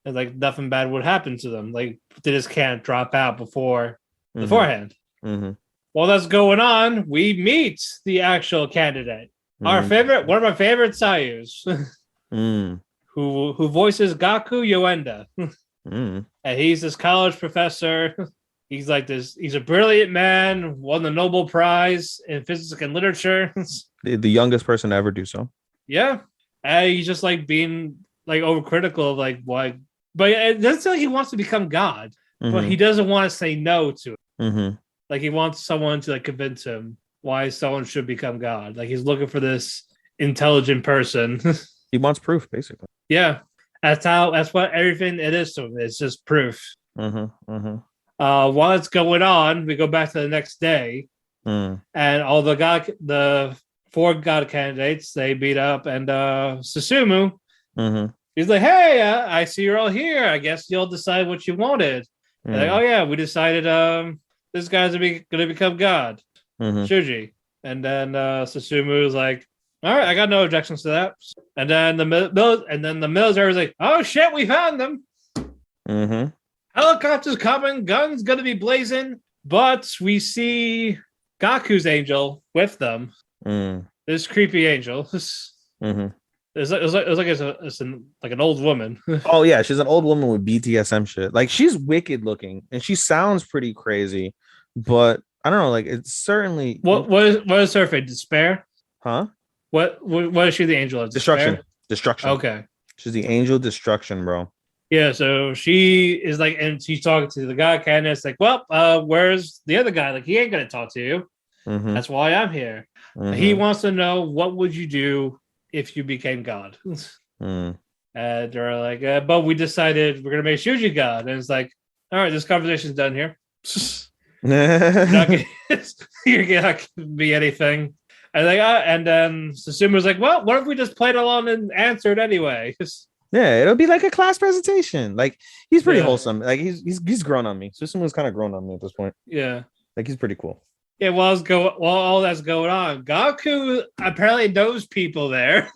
and like nothing bad would happen to them. Like they just can't drop out beforehand. Mm-hmm. While that's going on, we meet the actual candidate. One of my favorite Sayus, who voices Gaku Yoenda. And he's this college professor. He's like this. He's a brilliant man. Won the Nobel Prize in physics and literature. The youngest person to ever do so. Yeah, and he's just like being like overcritical of like why, but it doesn't say like he wants to become God, but he doesn't want to say no to it. Like he wants someone to like convince him why someone should become God. Like he's looking for this intelligent person. He wants proof, basically. Yeah, that's what everything it is to him. It's just proof. While it's going on, we go back to the next day, and all the 4 God candidates, they beat up, and Susumu, he's like, "Hey, I see you're all here. I guess you'll decide what you wanted." Like, "Oh yeah, we decided this guy's gonna become God, Shuji." And then Susumu is like, "All right, I got no objections to that." And then the military is like, "Oh shit, we found them." Helicopters coming, guns gonna be blazing, but we see Gaku's angel with them. This creepy angel. It's like an old woman. Oh yeah, she's an old woman with BTSM shit. Like she's wicked looking, and she sounds pretty crazy, but I don't know. Like it's certainly what is her fate? Despair? Huh? What is she the angel of? Destruction. Despair? Destruction. Okay. She's the angel of destruction, bro. Yeah, so she is like, and she's talking to the guy, and it's like, well, where's the other guy? Like, he ain't gonna talk to you. That's why I'm here. He wants to know, what would you do if you became God? And they're like, but we decided we're gonna make Shuji God. And it's like, all right, this conversation's done here. You're not gonna be anything. And like, and then Susumu's like, well, what if we just played along and answered anyway? Yeah, it'll be like a class presentation. Like he's pretty wholesome. Like he's grown on me. Susumu's kind of grown on me at this point. Yeah, like he's pretty cool. Yeah, while all that's going on, Gaku apparently knows people there.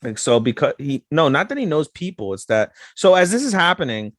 Like so, because not that he knows people, it's that so as this is happening,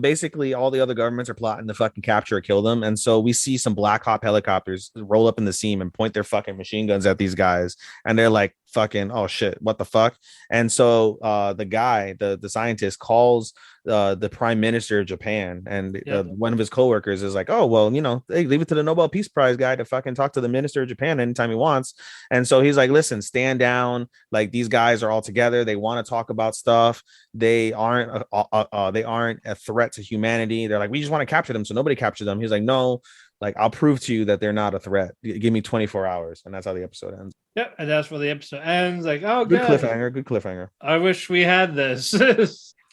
basically all the other governments are plotting to fucking capture or kill them, and so we see some Black Hawk helicopters roll up in the scene and point their fucking machine guns at these guys, and they're like, fucking, oh shit, what the fuck? And so the guy, the scientist, calls the prime minister of Japan, and one of his coworkers is like, oh well, hey, leave it to the Nobel Peace Prize guy to fucking talk to the minister of Japan anytime he wants. And so he's like, listen, stand down. Like these guys are all together. They want to talk about stuff. They aren't a threat to humanity. They're like, we just want to capture them, so nobody capture them. He's like, no. Like, I'll prove to you that they're not a threat. Give me 24 hours. And that's how the episode ends. Yep. And that's where the episode ends. Like, oh, good cliffhanger. Good cliffhanger. I wish we had this. That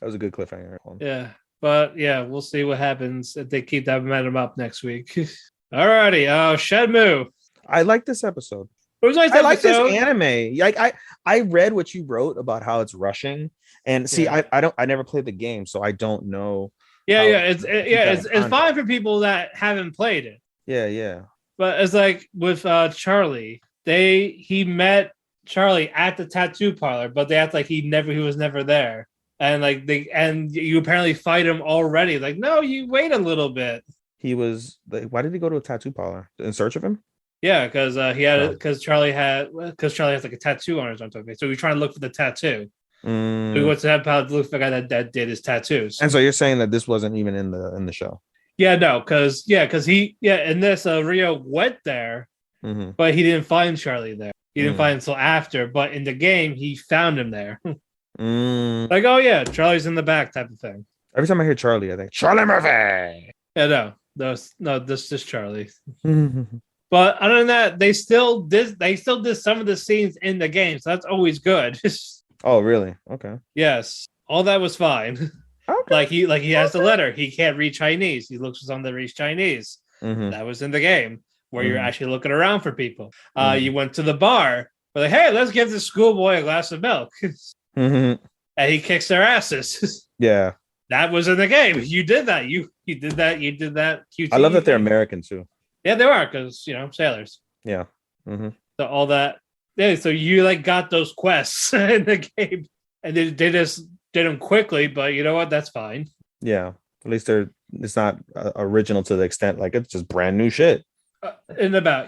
was a good cliffhanger. Yeah. But yeah, we'll see what happens if they keep that momentum up next week. Alrighty. Shenmue. I like this episode. It was nice. I like this anime. Like I read what you wrote about how it's rushing. And see, I never played the game, so I don't know. It's fine for people that haven't played it. Yeah. But it's like with Charlie, he met Charlie at the tattoo parlor, but they act like he was never there. And like you apparently fight him already. Like, no, you wait a little bit. He was like, why did he go to a tattoo parlor? In search of him? Yeah, because Charlie has like a tattoo on his arm. So he's trying to look for the tattoo. So he wants to have power to look for the guy that did his tattoos. And so you're saying that this wasn't even in the show? Yeah, no, because in this Rio went there, but he didn't find Charlie there. He didn't find him until after. But in the game, he found him there. Like, oh yeah, Charlie's in the back, type of thing. Every time I hear Charlie, I think Charlie Murphy. Yeah, this is Charlie. But other than that, they still did some of the scenes in the game, so that's always good. Oh, really? Okay. Yes, all that was fine. Okay. Like he has the letter. He can't read Chinese. He looks for something that reads Chinese. That was in the game where you're actually looking around for people. You went to the bar. We're like, hey, let's give this schoolboy a glass of milk. And he kicks their asses. Yeah. That was in the game. You did that. You did that. You did that. I love that they're American too. Yeah, they are, because sailors. Yeah. So all that. Yeah. So you like got those quests in the game, and they just did them quickly, but you know what? That's fine. Yeah, at least it's not original to the extent like it's just brand new shit. Rio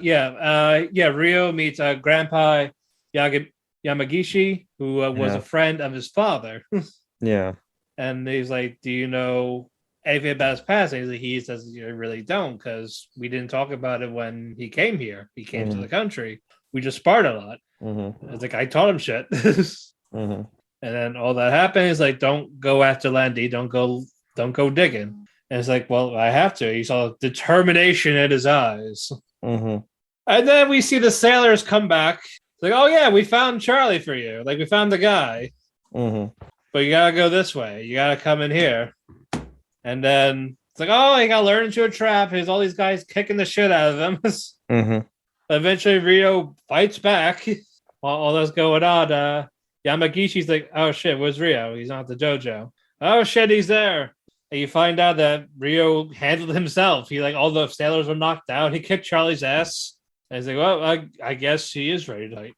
meets Grandpa Yamagishi, who was a friend of his father. Yeah. And he's like, do you know anything about his past? And he says, you really don't, because we didn't talk about it when he came here. He came to the country. We just sparred a lot. It's like, I taught him shit. And then all that happened is like, don't go after Landy. Don't go digging. And it's like, well, I have to. He saw determination in his eyes. And then we see the sailors come back. It's like, oh yeah, we found Charlie for you. Like, we found the guy. But you gotta go this way. You gotta come in here. And then it's like, oh, you gotta learn into a trap. There's all these guys kicking the shit out of them. Eventually, Rio fights back. While all that's going on, Yamagishi's like, oh shit, where's Rio? He's not at the dojo. Oh shit, he's there. And you find out that Rio handled himself. He all the sailors were knocked out. He kicked Charlie's ass. And he's like, well, I guess he is ready to fight.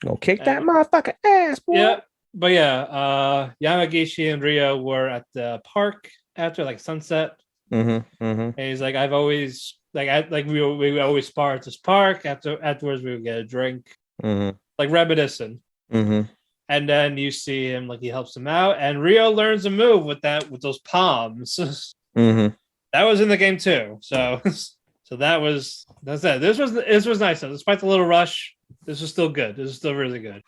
Go kick that motherfucker ass, boy. Yeah. But yeah, Yamagishi and Rio were at the park after sunset. And he's like, I've always we always spar at this park. Afterwards we would get a drink. Reminiscing. And then you see him he helps him out, and Rio learns a move with those palms. That was in the game too. So that's it. This was nice though. Despite the little rush, this is still good. This is still really good.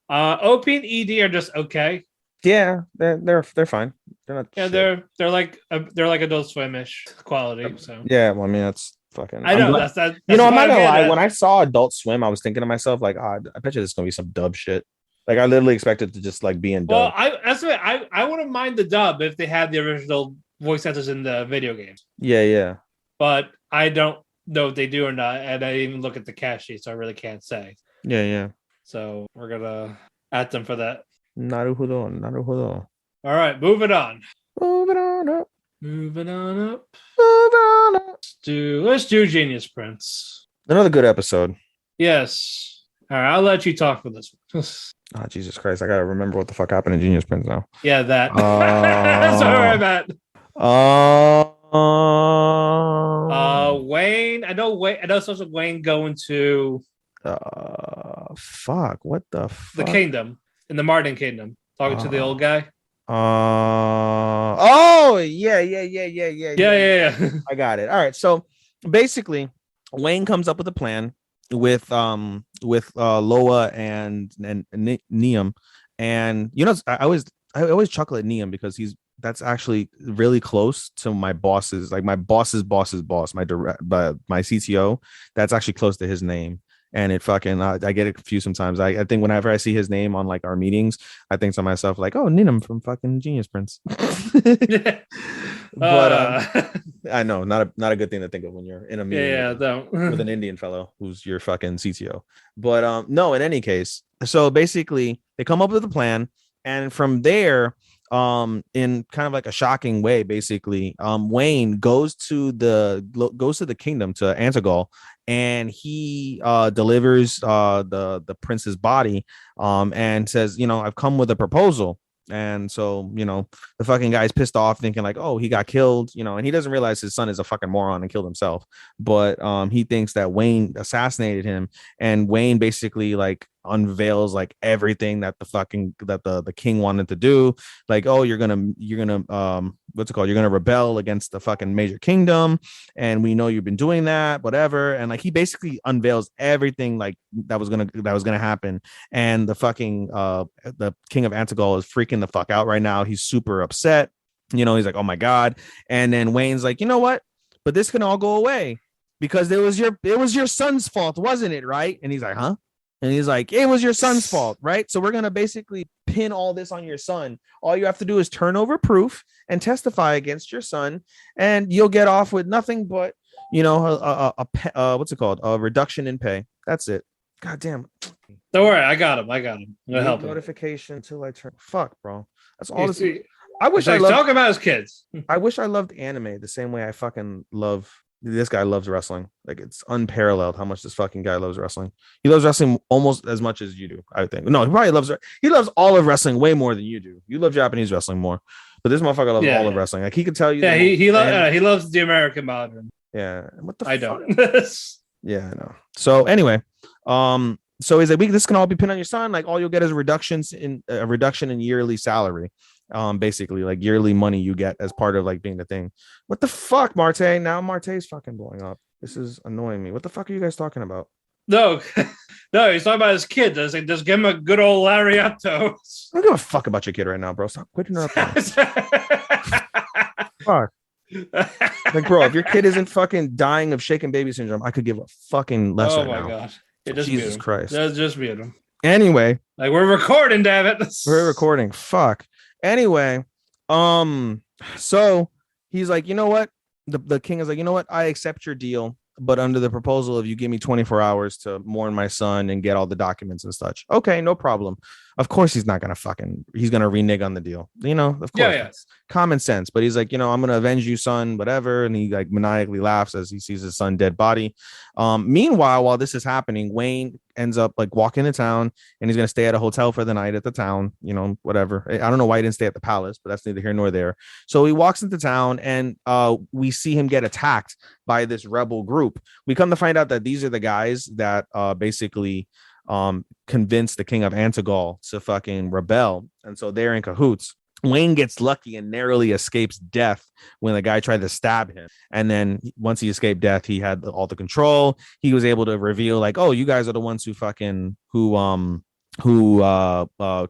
OP and ED are just okay. Yeah, they're fine. They're not. Yeah, shit. they're like Adult Swim-ish quality. So yeah, well, I mean that's fucking. I know that's I'm not gonna lie. When I saw Adult Swim, I was thinking to myself I bet you this is gonna be some dub shit. I literally expected to just be in dub. Well, I wouldn't mind the dub if they had the original voice actors in the video games. Yeah. But I don't know if they do or not, and I didn't even look at the cast sheet, so I really can't say. Yeah. So we're gonna add them for that. Naruhodo. All right, moving on. Moving on up. Let's do Genius Prince. Another good episode. Yes. All right, I'll let you talk for this one. Oh, Jesus Christ. I got to remember what the fuck happened in Genius Prince now. Yeah, that. That's where I'm at. Wayne. I know it's also Wayne going to... fuck. What the fuck? The kingdom. In the Martin Kingdom. Talking to the old guy. Oh, yeah. I got it. All right. So basically, Wayne comes up with a plan with Loa and Neum, and I always chuckle at Neum because that's actually really close to my boss's boss's boss, my CTO. That's actually close to his name. And it fucking I get it confused sometimes. I think whenever I see his name on our meetings, I think to myself oh, Ninum from fucking Genius Prince. But I know not a good thing to think of when you're in a meeting with an Indian fellow who's your fucking CTO. But no, in any case, so basically they come up with a plan, and from there, in kind of a shocking way, basically, Wayne goes to the kingdom, to Antigol, and he delivers the prince's body, and says, I've come with a proposal. And so, the fucking guy's pissed off, thinking oh, he got killed, and he doesn't realize his son is a fucking moron and killed himself. But he thinks that Wayne assassinated him, and Wayne basically unveils everything that the king wanted to do. Oh, you're gonna what's it called? You're gonna rebel against the fucking major kingdom, and we know you've been doing that, whatever. And he basically unveils everything that was gonna happen. And the fucking the king of Antigol is freaking the fuck out right now. He's super upset. He's like, oh my god. And then Wayne's like, you know what? But this can all go away because it was your son's fault, wasn't it? Right? And he's like, huh? And he's like, it was your son's fault, right? So we're going to basically pin all this on your son. All you have to do is turn over proof and testify against your son, and you'll get off with nothing but, what's it called? A reduction in pay. That's it. God damn. Don't worry. I got him. I'm going to help him. Notification until I turn. Fuck, bro. That's all this. I wish I loved... Talk about his kids. I wish I loved anime the same way I fucking love This guy loves wrestling. Like, it's unparalleled how much this fucking guy loves wrestling. He loves wrestling almost as much as you do, I think. No, he loves all of wrestling way more than you do. You love Japanese wrestling more, but this motherfucker loves all of wrestling. Like, he could tell you. Yeah, he loves the American modern. Yeah, what the I don't. Yeah, I know. So anyway, so he's like, this can all be pinned on your son. Like, all you'll get is a reduction in yearly salary. Basically, like, yearly money you get as part of like being the thing. What the fuck, Marte? Now Marte's fucking blowing up. This is annoying me. What the fuck are you guys talking about? No, no, he's talking about his kid. Just give him a good old lariato. I don't give a fuck about your kid right now, bro. Stop quitting her up. Fuck. Like, bro, if your kid isn't fucking dying of shaken baby syndrome, I could give a fucking less right now. Oh my god. Jesus Christ. Just mute him. Anyway. Like, we're recording, damn it. We're recording. Fuck. Anyway. So he's like, you know what? The king is like, you know what? I accept your deal, but under the proposal of you give me 24 hours to mourn my son and get all the documents and such. Okay, no problem. Of course, he's not gonna he's gonna renege on the deal. You know, of course, it's common sense. But he's like, you know, I'm gonna avenge you, son, whatever. And he like maniacally laughs as he sees his son dead body. Meanwhile, while this is happening, Wayne ends up like walking to town, and he's gonna stay at a hotel for the night at the town. You know, whatever. I don't know why he didn't stay at the palace, but that's neither here nor there. So he walks into town, and we see him get attacked by this rebel group. We come to find out that these are the guys that basically convinced the king of Antigall to fucking rebel, and so they're in cahoots. Wayne gets lucky and narrowly escapes death when the guy tried to stab him, and then once he escaped death, he had all the control. He was able to reveal like, oh, you guys are the ones who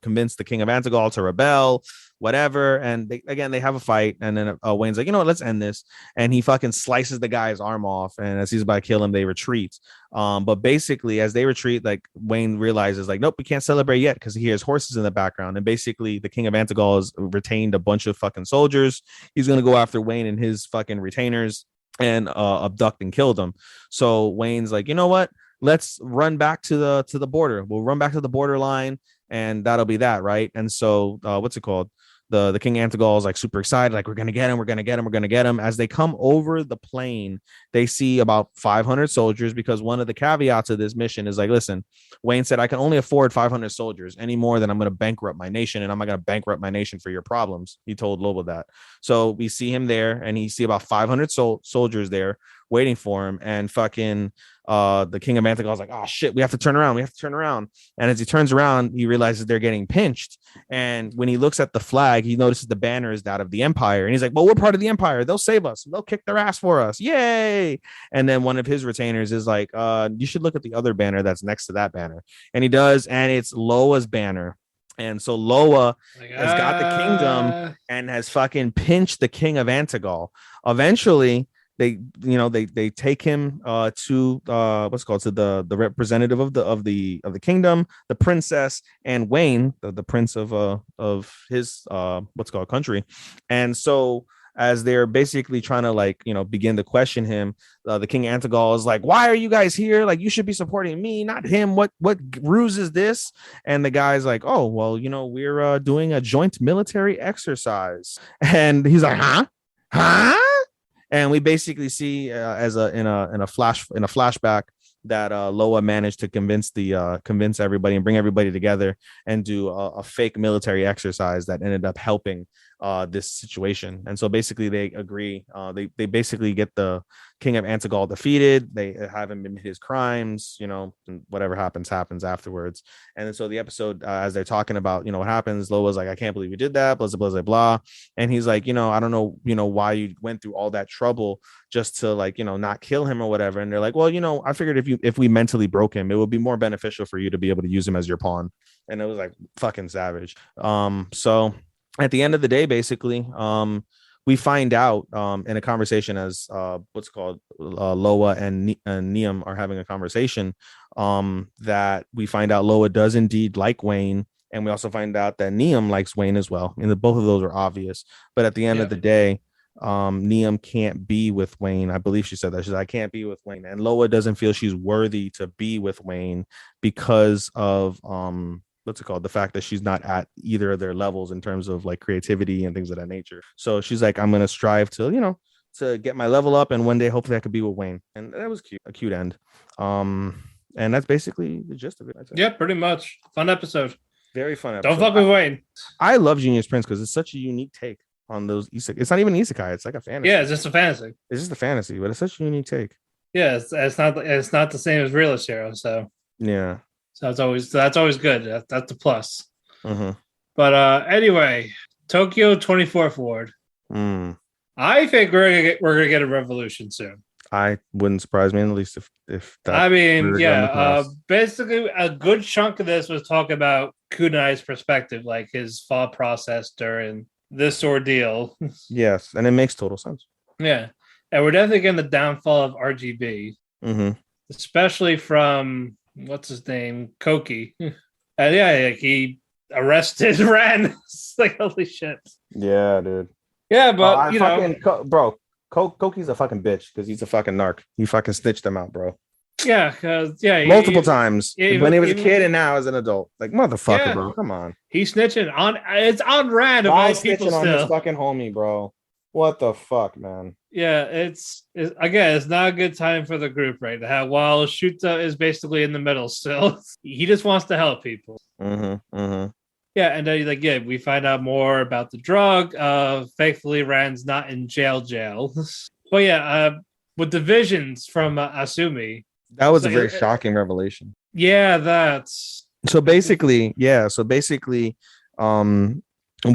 convinced the king of Antigall to rebel, whatever. And they have a fight, and then Wayne's like, you know what, let's end this. And he fucking slices the guy's arm off, and as he's about to kill him, they retreat. But basically, as they retreat, like, Wayne realizes like, nope, we can't celebrate yet, because he hears horses in the background. And basically, the king of Antigall has retained a bunch of fucking soldiers. He's gonna go after Wayne and his fucking retainers and abduct and kill them. So Wayne's like, you know what, let's run back to the border. We'll run back to the borderline, and that'll be that, right? And so what's it called? The King Antigall is like super excited, like, we're gonna get him. As they come over the plain, they see about 500 soldiers, because one of the caveats of this mission is like, listen, Wayne said, I can only afford 500 soldiers. Any more than I'm gonna bankrupt my nation, and I'm not gonna bankrupt my nation for your problems. He told Lobo that. So we see him there, and he see about 500 soldiers there waiting for him, and fucking the king of Antigall is like, oh shit, we have to turn around. And as he turns around, he realizes they're getting pinched. And when he looks at the flag, he notices the banner is that of the Empire, and he's like, well, we're part of the Empire, they'll save us, they'll kick their ass for us, yay. And then one of his retainers is like, you should look at the other banner that's next to that banner. And he does, and it's Loa's banner. And so Loa has got the kingdom and has fucking pinched the king of Antigall. Eventually, they take him to what's called, to the representative of the kingdom, the princess, and Wayne, the prince of his what's called country. And so as they're basically trying to like, begin to question him, the king Antigall is like, why are you guys here? Like, you should be supporting me, not him. What ruse is this? And the guy's like, oh, well, we're doing a joint military exercise. And he's like, huh? And we basically see in a flashback that Loa managed to convince everybody and bring everybody together and do a fake military exercise that ended up helping this situation. And so basically they agree. They basically get the king of Antigall defeated. They have him admit his crimes, and whatever happens afterwards. And then so the episode, as they're talking about, what happens, Loa's like, I can't believe you did that, blah, blah, blah, blah. And he's like, I don't know, why you went through all that trouble just to like, not kill him or whatever. And they're like, well, I figured if we mentally broke him, it would be more beneficial for you to be able to use him as your pawn. And it was like fucking savage. So at the end of the day, basically, we find out in a conversation as Loa and Niam are having a conversation, that we find out Loa does indeed like Wayne. And we also find out that Niam likes Wayne as well. And both of those are obvious. But at the end of the day, Niam can't be with Wayne. I believe she said that. She said, I can't be with Wayne. And Loa doesn't feel she's worthy to be with Wayne because of the fact that she's not at either of their levels in terms of like creativity and things of that nature. So she's like, I'm going to strive to, to get my level up, and one day hopefully I could be with Wayne. And that was cute, a cute end. And that's basically the gist of it. Yeah, pretty much. Fun episode. Very fun episode. Don't fuck with Wayne. I love Genius Prince because it's such a unique take on those isekai. It's not even isekai. It's like a fantasy. Yeah, it's just a fantasy. It's just a fantasy, but it's such a unique take. Yeah, it's not the same as Realist Hero. So yeah. So that's always good. That's a plus. Mm-hmm. But anyway, Tokyo 24th Ward. I think we're gonna get a revolution soon. I wouldn't surprise me in the least if that. I mean, yeah. Basically, a good chunk of this was talk about Kunai's perspective, like his thought process during this ordeal. Yes, and it makes total sense. Yeah, and we're definitely getting the downfall of RGB, especially from what's his name, Koki. And yeah, like he arrested Ren. Like holy shit. Yeah, dude. Yeah, but you know, bro. Koki's a fucking bitch because he's a fucking narc. He fucking snitched them out, bro. Yeah, because multiple times when he was a kid and now as an adult. Like motherfucker, bro. Come on. He's snitching on. It's on Rand of all people on his fucking homie, bro. What the fuck, man? Yeah, it's again. It's not a good time for the group right now. While Shuta is basically in the middle still, he just wants to help people. Yeah, and then we find out more about the drug. Thankfully, Rand's not in jail. But yeah, with the visions from Asumi, that was a very shocking revelation. Yeah, that's so basically, we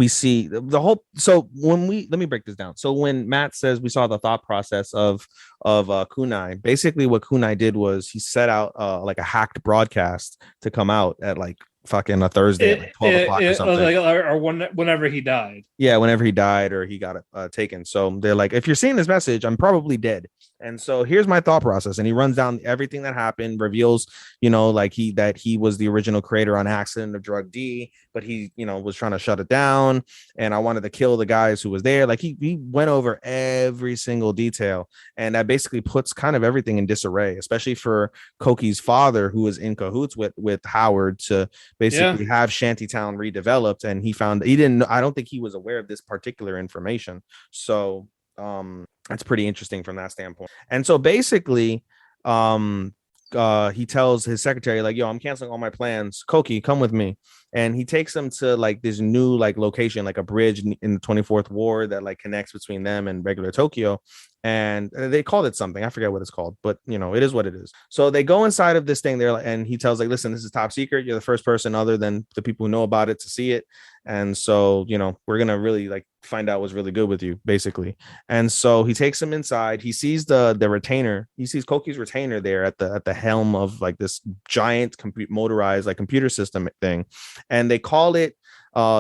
see the whole. So let me break this down. So when Matt says we saw the thought process of Kunai, basically what Kunai did was he set out like a hacked broadcast to come out at like fucking a Thursday at like 12 o'clock or something. Or whenever he died. Yeah, whenever he died or he got taken. So they're like, if you're seeing this message, I'm probably dead. And so here's my thought process. And he runs down everything that happened, reveals, like he was the original creator on accident of drug D, but he, was trying to shut it down. And I wanted to kill the guys who was there. Like he went over every single detail. And that basically puts kind of everything in disarray, especially for Koki's father, who was in cahoots with Howard to basically have Shantytown redeveloped. And I don't think he was aware of this particular information. So that's pretty interesting from that standpoint. And so basically he tells his secretary, like, yo, I'm canceling all my plans. Koki, come with me. And he takes them to like this new like location, like a bridge in the 24th ward that like connects between them and regular Tokyo. And they called it something. I forget what it's called, but it is what it is. So they go inside of this thing there, and he tells like, listen, this is top secret. You're the first person other than the people who know about it to see it. And so, we're going to really like find out what's really good with you, basically. And so he takes him inside. He sees the retainer. He sees Koki's retainer there at the helm of like this giant motorized like computer system thing. And they call it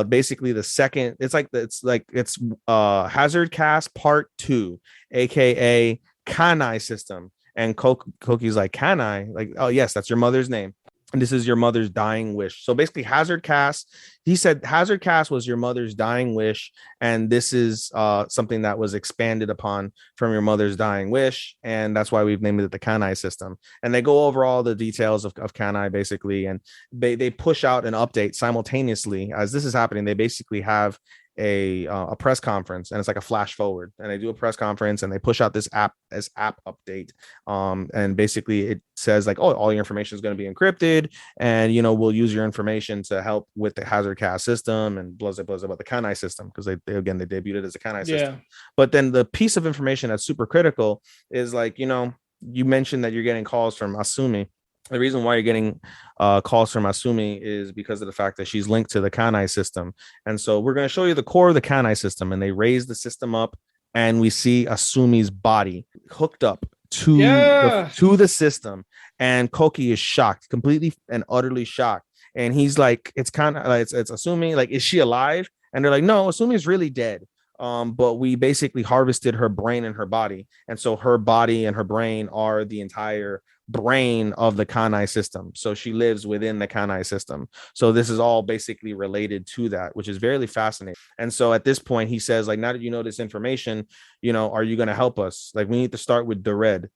basically the second. It's Hazard Cast Part 2, aka Kanai system. And Koki's like, Kanai? Like, oh yes, that's your mother's name. And this is your mother's dying wish. So basically, Hazard Cast, he said Hazard Cast was your mother's dying wish. And this is something that was expanded upon from your mother's dying wish. And that's why we've named it the Kanai system. And they go over all the details of Kanai, basically. And they push out an update simultaneously. As this is happening, they basically have a press conference, and it's like a flash forward, and they do a press conference and they push out this app update, and basically it says like, oh, all your information is going to be encrypted, and we'll use your information to help with the Hazard Cast system and blah blah blah about the Kanai system, because they debuted it as a Kanai system. But then the piece of information that's super critical is like, you mentioned that you're getting calls from Asumi. The reason why you're getting calls from Asumi is because of the fact that she's linked to the Kanai system. And so we're going to show you the core of the Kanai system. And they raise the system up, and we see Asumi's body hooked up to the system. And Koki is shocked, completely and utterly shocked. And he's like, it's kind of like, it's Asumi, like, is she alive? And they're like, no, Asumi is really dead. But we basically harvested her brain and her body. And so her body and her brain are the entire brain of the Kanai system. So she lives within the Kanai system. So this is all basically related to that, which is very fascinating. And so at this point, he says, like, now that you know this information, are you going to help us? Like, we need to start with Dored,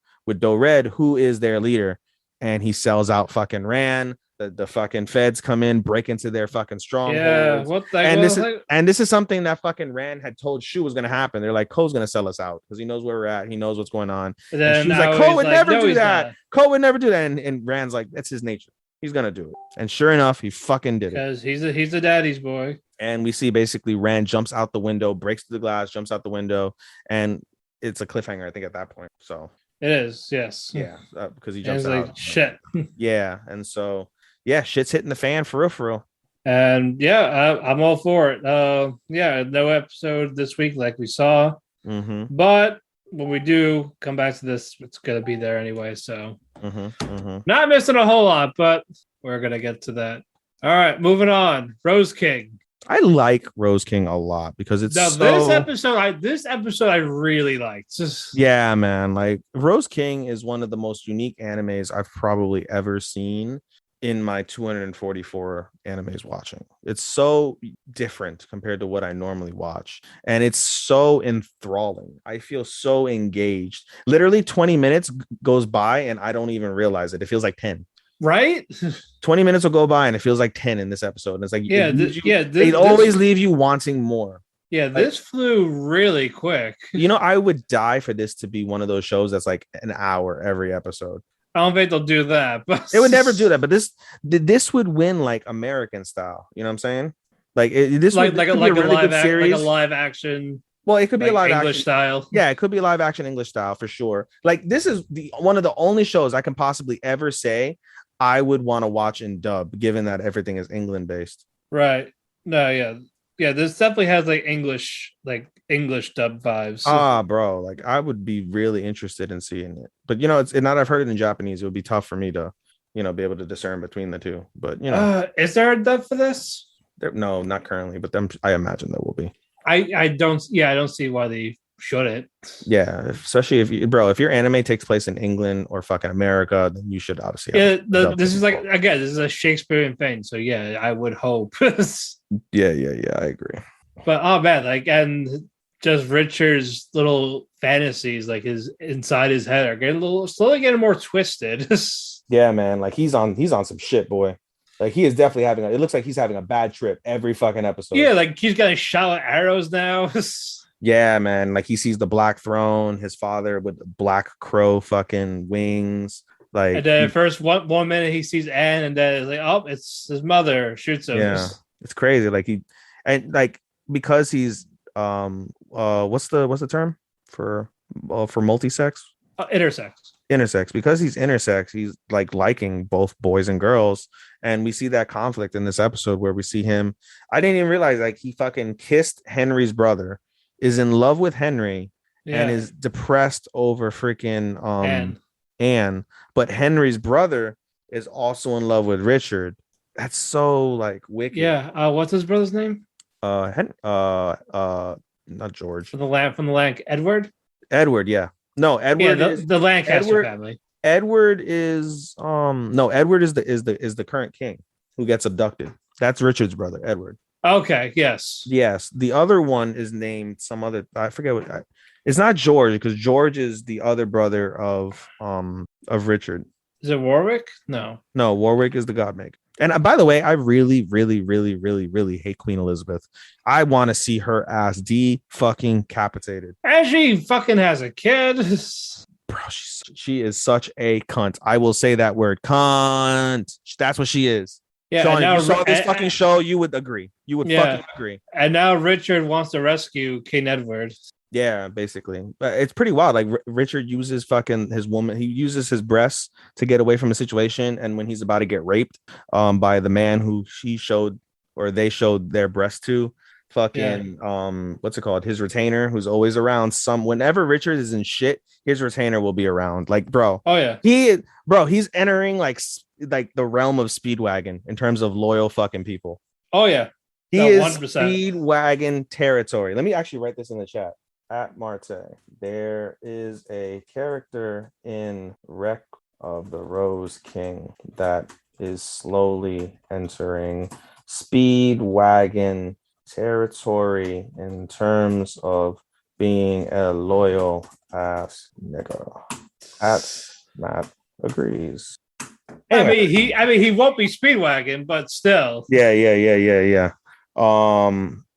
who is their leader. And he sells out fucking Ran, the fucking feds come in, break into their fucking strongholds. Yeah, what the and this is something that fucking Rand had told Shu was gonna happen. They're like, Ko's gonna sell us out because he knows where we're at, he knows what's going on. And Shu's like, Ko would never do that. Ko would never do that. And Rand's like, that's his nature. He's gonna do it. And sure enough, he fucking did it. Because he's a daddy's boy. And we see basically Rand jumps out the window, breaks through the glass, jumps out the window, and it's a cliffhanger, I think, at that point. So it is, yes. Yeah, because he jumps out. Like, shit. Yeah, and so yeah, shit's hitting the fan for real. And yeah, I'm all for it. Yeah, no episode this week like we saw. But when we do come back to this, it's gonna be there anyway. So not missing a whole lot, but we're gonna get to that. All right, moving on. Rose King. I like Rose King a lot because it's this episode I really liked. Yeah, man. Like Rose King is one of the most unique animes I've probably ever seen in my 244 animes watching. It's so different compared to what I normally watch, and it's so enthralling. I feel so engaged. Literally 20 minutes goes by and I don't even realize it. It feels like 10. Right? 20 minutes will go by and it feels like 10 in this episode. And it's like, they always leave you wanting more. Yeah, this flew really quick. I would die for this to be one of those shows that's like an hour every episode. I don't think they'll do that, but they would never do that. But this would win like American style. You know what I'm saying? Like this would be a really good series, like a live action. Well, it could be a live English action style. Yeah, it could be live action English style for sure. Like this is one of the only shows I can possibly ever say I would want to watch in dub, given that everything is England based. Right. No, yeah. This definitely has like English dub vibes. Bro, like I would be really interested in seeing it, but now that I've heard it in Japanese, it would be tough for me to, be able to discern between the two. But is there a dub for this? No, not currently, but I imagine there will be. I don't see why they shouldn't. Yeah, especially if your anime takes place in England or fucking America, then you should obviously. This is like, again, this is a Shakespearean thing, so yeah, I would hope. Yeah, I agree. But man, like, and just Richard's little fantasies, like his inside his head, are slowly getting more twisted. Yeah, man, like he's on some shit, boy. Like he is definitely it looks like he's having a bad trip every fucking episode. Yeah, like he's getting shot with arrows now. Yeah, man. Like he sees the Black Throne, his father with the Black Crow fucking wings. Like, and then first one minute he sees Anne, and then it's like, oh, it's his mother, shoots him. Yeah, it's crazy. Like because he's what's the term for multi-sex? Intersex. Because he's intersex, he's like liking both boys and girls, and we see that conflict in this episode where we see him. I didn't even realize like he fucking kissed Henry's brother, is in love with Henry, and is depressed over freaking Anne. But Henry's brother is also in love with Richard. That's so like wicked. Yeah. What's his brother's name? Not George. From the land, Edward. Yeah. No, Edward. Yeah, the Lancaster family. Edward is Edward is the current king who gets abducted. That's Richard's brother, Edward. Okay. Yes. The other one is named some other. I forget what. It's not George, because George is the other brother of Richard. Is it Warwick? No. Warwick is the Godmaker. And by the way, I really, really, really, really, really hate Queen Elizabeth. I want to see her ass fucking capitated. And she fucking has a kid. Bro, she is such a cunt. I will say that word, cunt. That's what she is. Yeah, Sean, if you saw this fucking show, you would agree. You would fucking agree. And now Richard wants to rescue King Edward. Yeah, basically. But it's pretty wild. Like Richard uses his woman. He uses his breasts to get away from a situation. And when he's about to get raped by the man who they showed their breast to, what's it called? His retainer, who's always around. Whenever Richard is in shit, his retainer will be around. Like, bro. Oh yeah. He's entering like the realm of Speedwagon in terms of loyal fucking people. Oh yeah. He is 100%. Speedwagon territory. Let me actually write this in the chat. At Marte, there is a character in Wreck of the Rose King that is slowly entering Speedwagon territory in terms of being a loyal ass nigga. At Matt agrees. Anyway. I mean, he won't be Speedwagon, but still. Yeah.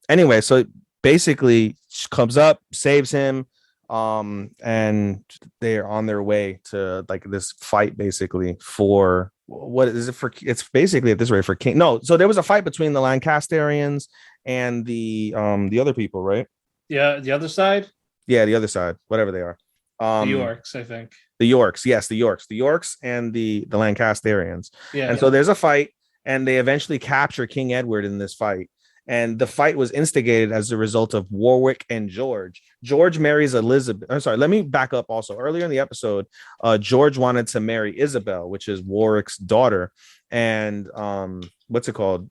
Anyway, so basically, she comes up, saves him, and they're on their way to like this fight, basically for what is it for? It's basically at this rate for King. No, so there was a fight between the Lancasterians and the other people, right? Yeah, the other side. Yeah, the other side, whatever they are. The Yorks, I think. The Yorks, yes, the Yorks and the Lancasterians. Yeah. And so there's a fight, and they eventually capture King Edward in this fight. And the fight was instigated as a result of Warwick and George. George marries Elizabeth. I'm sorry, let me back up also. Earlier in the episode, George wanted to marry Isabel, which is Warwick's daughter. And what's it called?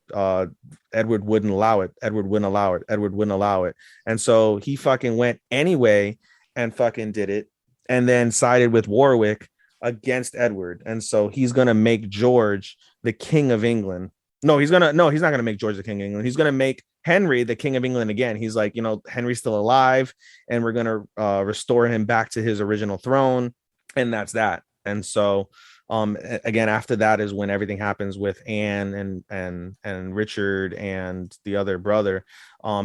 Edward wouldn't allow it. Edward wouldn't allow it. And so he fucking went anyway and fucking did it. And then sided with Warwick against Edward. And so he's going to make George the King of England. He's not going to make George the King of England. He's going to make Henry the King of England again. He's like, Henry's still alive, and we're going to restore him back to his original throne. And that's that. And so again, after that is when everything happens with Anne and Richard and the other brother.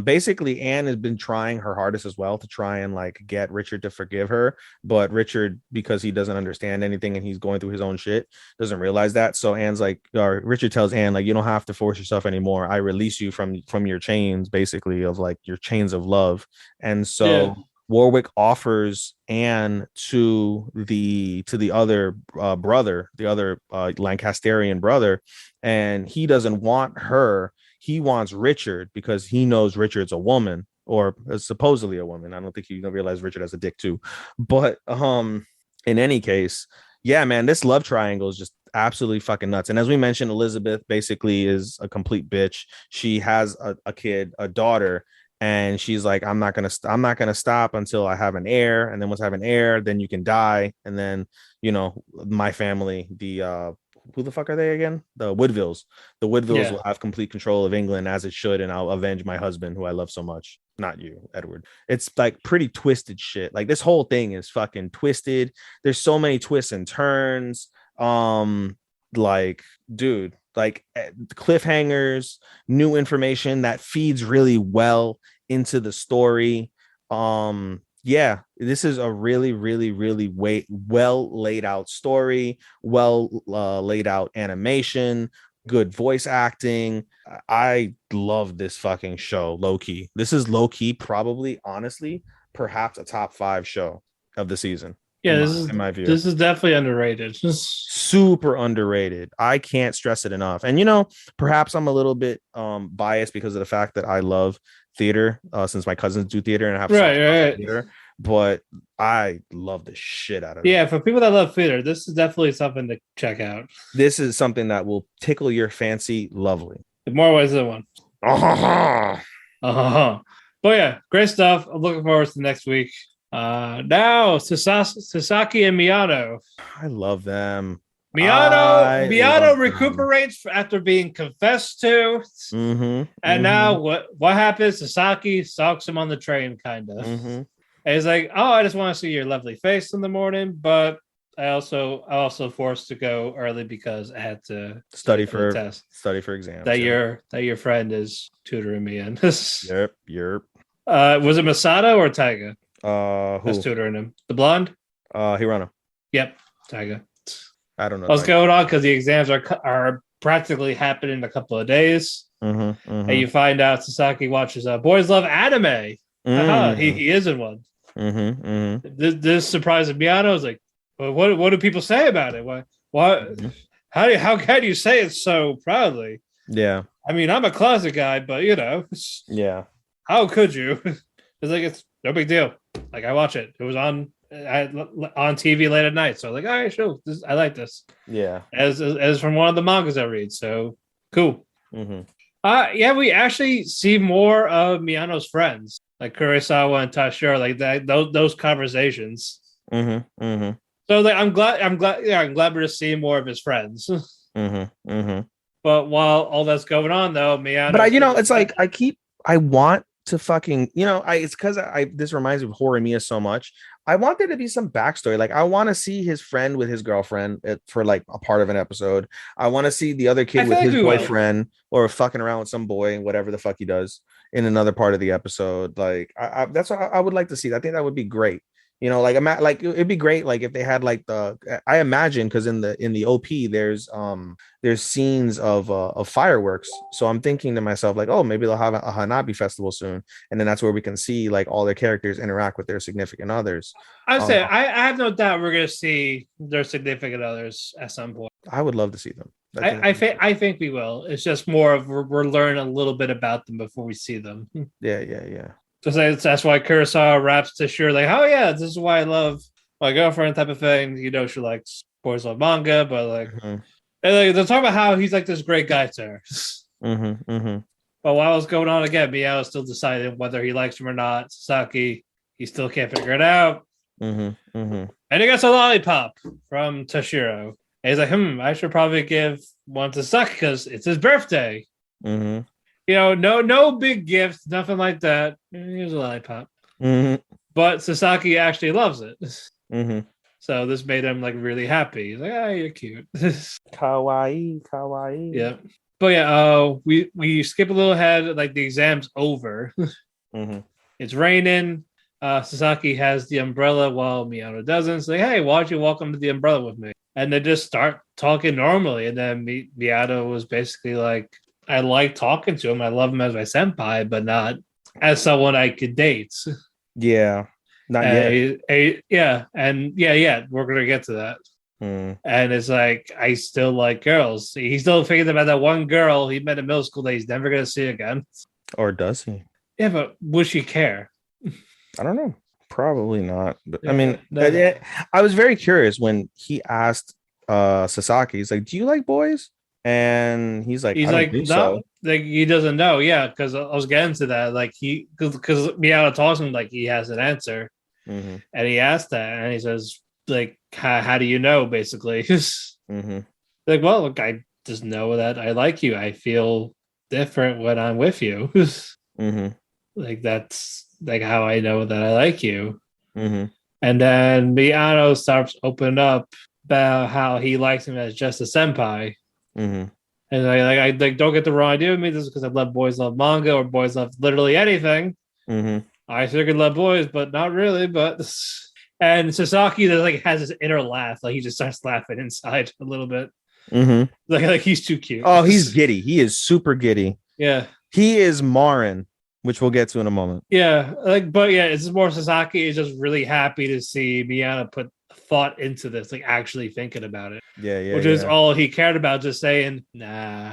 Basically, Anne has been trying her hardest as well to try and like get Richard to forgive her, but Richard, because he doesn't understand anything and he's going through his own shit, doesn't realize that. So Anne's like, or Richard tells Anne, like, you don't have to force yourself anymore. I release you from your chains, basically, of like your chains of love. And so Warwick offers Anne to the other brother, the other Lancasterian brother, and he doesn't want her. He wants Richard because he knows Richard's a woman, or supposedly a woman. I don't think you realize Richard has a dick too. But in any case, yeah, man, this love triangle is just absolutely fucking nuts. And as we mentioned, Elizabeth basically is a complete bitch. She has a kid, a daughter. And she's like, I'm not gonna stop until I have an heir, and then once I have an heir, then you can die, and then my family, the who the fuck are they again? The Woodvilles. The Woodvilles will have complete control of England as it should, and I'll avenge my husband, who I love so much. Not you, Edward. It's like pretty twisted shit. Like this whole thing is fucking twisted. There's so many twists and turns. Like, dude. Like cliffhangers, new information that feeds really well into the story. This is a really, really, really well laid out story, laid out animation, good voice acting. I love this fucking show, low key. This is low key, probably, honestly, perhaps a top 5 show of the season. Yeah, in my view, this is definitely underrated. Super underrated. I can't stress it enough. And perhaps I'm a little bit biased because of the fact that I love theater, since my cousins do theater and I have right. theater. But I love the shit out of it. Yeah, for people that love theater, this is definitely something to check out. This is something that will tickle your fancy, lovely. In more ways than one. But yeah, great stuff. I'm looking forward to next week. Now Sasaki and Miyano. I love them. Miyano recuperates after being confessed to, and now what happens? Sasaki stalks him on the train, kind of. And he's like, "Oh, I just want to see your lovely face in the morning, but I also forced to go early because I had to study for exams. That your friend is tutoring me in." Yep. Was it Masato or Taiga? Who's tutoring him? The blonde? Hirano. Yep, Taiga. I don't know what's going on because the exams are practically happening in a couple of days, and you find out Sasaki watches Boys Love Anime. He is in one. This surprises Miyano. I was like, well, what do people say about it? What? How can you say it so proudly? Yeah, I mean, I'm a closet guy, but yeah. How could you? It's no big deal. Like, I watch it. It was on TV late at night, so I was like, all right, sure, I like this. Yeah, as from one of the mangas I read, so cool. We actually see more of Miyano's friends, like Kurosawa and Tashiro, like that. Those conversations. So like, I'm glad we're just seeing more of his friends. But while all that's going on, though, Miyano. But it's like I want to fucking, it's because this reminds me of Horimiya so much. I want there to be some backstory. Like I want to see his friend with his girlfriend for like a part of an episode. I want to see the other kid with his boyfriend or fucking around with some boy, whatever the fuck he does in another part of the episode. Like that's what I would like to see. I think that would be great. You know, like it'd be great, like if they had like I imagine, because in the OP there's scenes of fireworks. So I'm thinking to myself like, oh, maybe they'll have a Hanabi festival soon, and then that's where we can see like all their characters interact with their significant others. I'd say I have no doubt we're gonna see their significant others at some point. I would love to see them. I think we will. It's just more of we're learning a little bit about them before we see them. Yeah. So that's why Kurosawa raps to sure like, oh yeah, this is why I love my girlfriend type of thing. You know, she likes boys love manga, but like, and like they'll talk about how he's like this great guy to her. But while it's going on again, Miyao is still deciding whether he likes him or not. Sasaki, he still can't figure it out. And he gets a lollipop from Toshiro. And he's like, I should probably give one to Sasaki because it's his birthday. You know, no big gift, nothing like that. Here's a lollipop. But Sasaki actually loves it. So this made him like really happy. He's like, oh, you're cute. Kawaii. Yeah. But yeah, we skip a little ahead, like the exam's over. It's raining. Sasaki has the umbrella while Miyano doesn't. It's like, hey, why don't you walk under the umbrella with me? And they just start talking normally. And then Miyano was basically like, I like talking to him. I love him as my senpai, but not as someone I could date. Yeah. Not yet. We're going to get to that. And it's like, I still like girls. He's still thinking about that one girl he met in middle school that he's never going to see again. Or does he? Yeah, but would she care? I don't know. Probably not. But yeah, I mean, I was very curious when he asked Sasaki, he's like, do you like boys? And he's like, no, so. Like he doesn't know. Yeah, because I was getting to that. Like because Miyano talks to him like he has an answer, and he asked that, and he says like, how do you know? Basically, like, well, look, I just know that I like you. I feel different when I'm with you. Like that's like how I know that I like you. And then Miyano starts opening up about how he likes him as just a senpai. And I don't get the wrong idea with me. This is because I love boys love manga or boys love literally anything. I figured love boys, but not really. But and Sasaki like has this inner laugh, like he just starts laughing inside a little bit. Like he's too cute. Oh, he's giddy. He is super giddy. Yeah, he is Marin, which we'll get to in a moment. Yeah, but it's more Sasaki is just really happy to see Miyano put thought into this, like actually thinking about it. Yeah. Which is all he cared about, just saying, nah.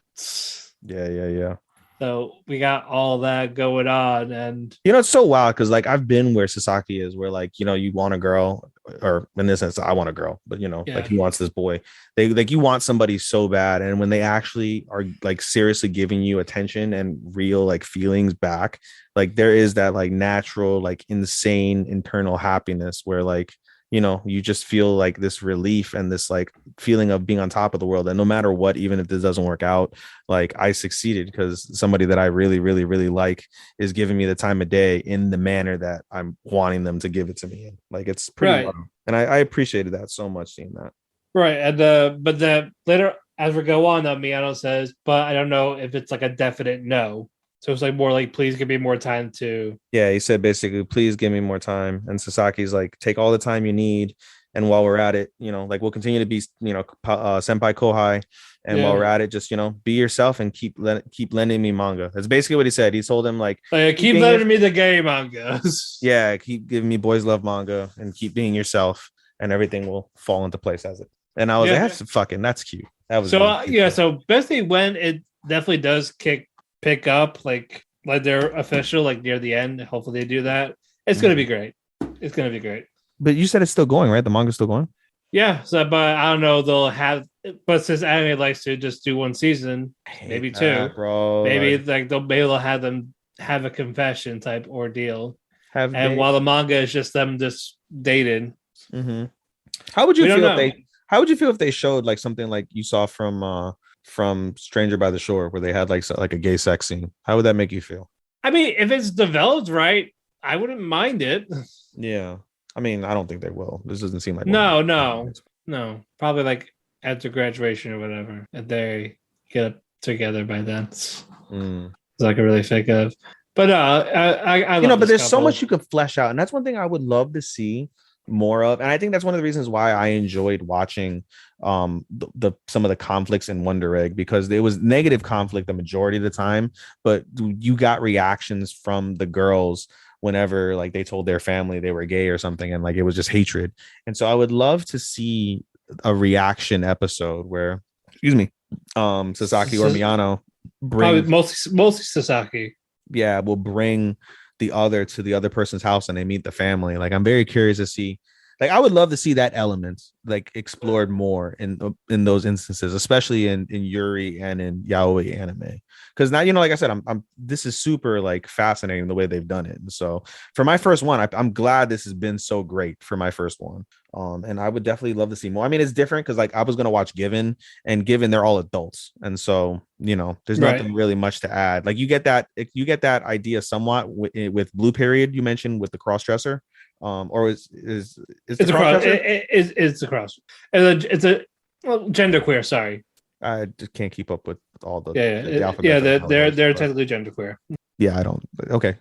Yeah. So we got all that going on, and it's so wild because like I've been where Sasaki is, where like you want a girl, or in this sense, I want a girl, but like he wants this boy. They like you want somebody so bad, and when they actually are like seriously giving you attention and real like feelings back, like there is that like natural like insane internal happiness where like you just feel like this relief and this like feeling of being on top of the world. And no matter what, even if this doesn't work out, like I succeeded because somebody that I really, really, really like is giving me the time of day in the manner that I'm wanting them to give it to me. Like it's pretty wild. And I appreciated that so much, seeing that. Right. And but the later as we go on, Miyano says, but I don't know if it's like a definite no. So it's like more like, please give me more time to. Yeah, he said basically, please give me more time. And Sasaki's like, take all the time you need. And while we're at it, like we'll continue to be, senpai kohai. And while we're at it, just, be yourself and keep lending me manga. That's basically what he said. He told him like keep lending me the gay manga. Yeah, keep giving me boys love manga and keep being yourself, and everything will fall into place as it. And I was like, that's cute. That was so basically when it definitely does pick up like they're official, like near the end. Hopefully they do that. It's gonna be great. It's gonna be great. But you said it's still going, right? The manga's still going. Yeah. So, but I don't know. They'll have, but since anime likes to just do one season, maybe two, bro. Maybe they'll have them have a confession type ordeal. While the manga is just them just dated. How would you feel How would you feel if they showed like something like you saw from Stranger by the Shore, where they had like a gay sex scene? How would that make you feel? I mean, if it's developed right, I wouldn't mind it. Yeah. I mean, I don't think they will. This doesn't seem like no. Probably like after graduation or whatever, and they get together by then. That's all I can really think of. But I love but this there's so couple. much you could flesh out, and that's one thing I would love to see more of. And I think that's one of the reasons why I enjoyed watching the some of the conflicts in Wonder Egg, because there was negative conflict the majority of the time, but you got reactions from the girls whenever like they told their family they were gay or something, and like it was just hatred. And so I would love to see a reaction episode where, excuse me, Sasaki or Miyano Probably bring mostly Sasaki. will bring the other to the other person's house and they meet the family. Like, I'm very curious to see, like, I would love to see that element like explored more in those instances, especially in Yuri and in yaoi anime. Because now, like I said, I'm this is super like fascinating the way they've done it. And so for my first one, I'm glad this has been so great for my first one. And I would definitely love to see more. I mean, it's different because like I was gonna watch Given, and Given, they're all adults, and so there's nothing really much to add. Like you get that idea somewhat with Blue Period you mentioned with the cross dresser. Or is it's a cross? It's a cross. It's a genderqueer. Sorry, I just can't keep up with all the they're technically genderqueer. Yeah, I don't. Okay.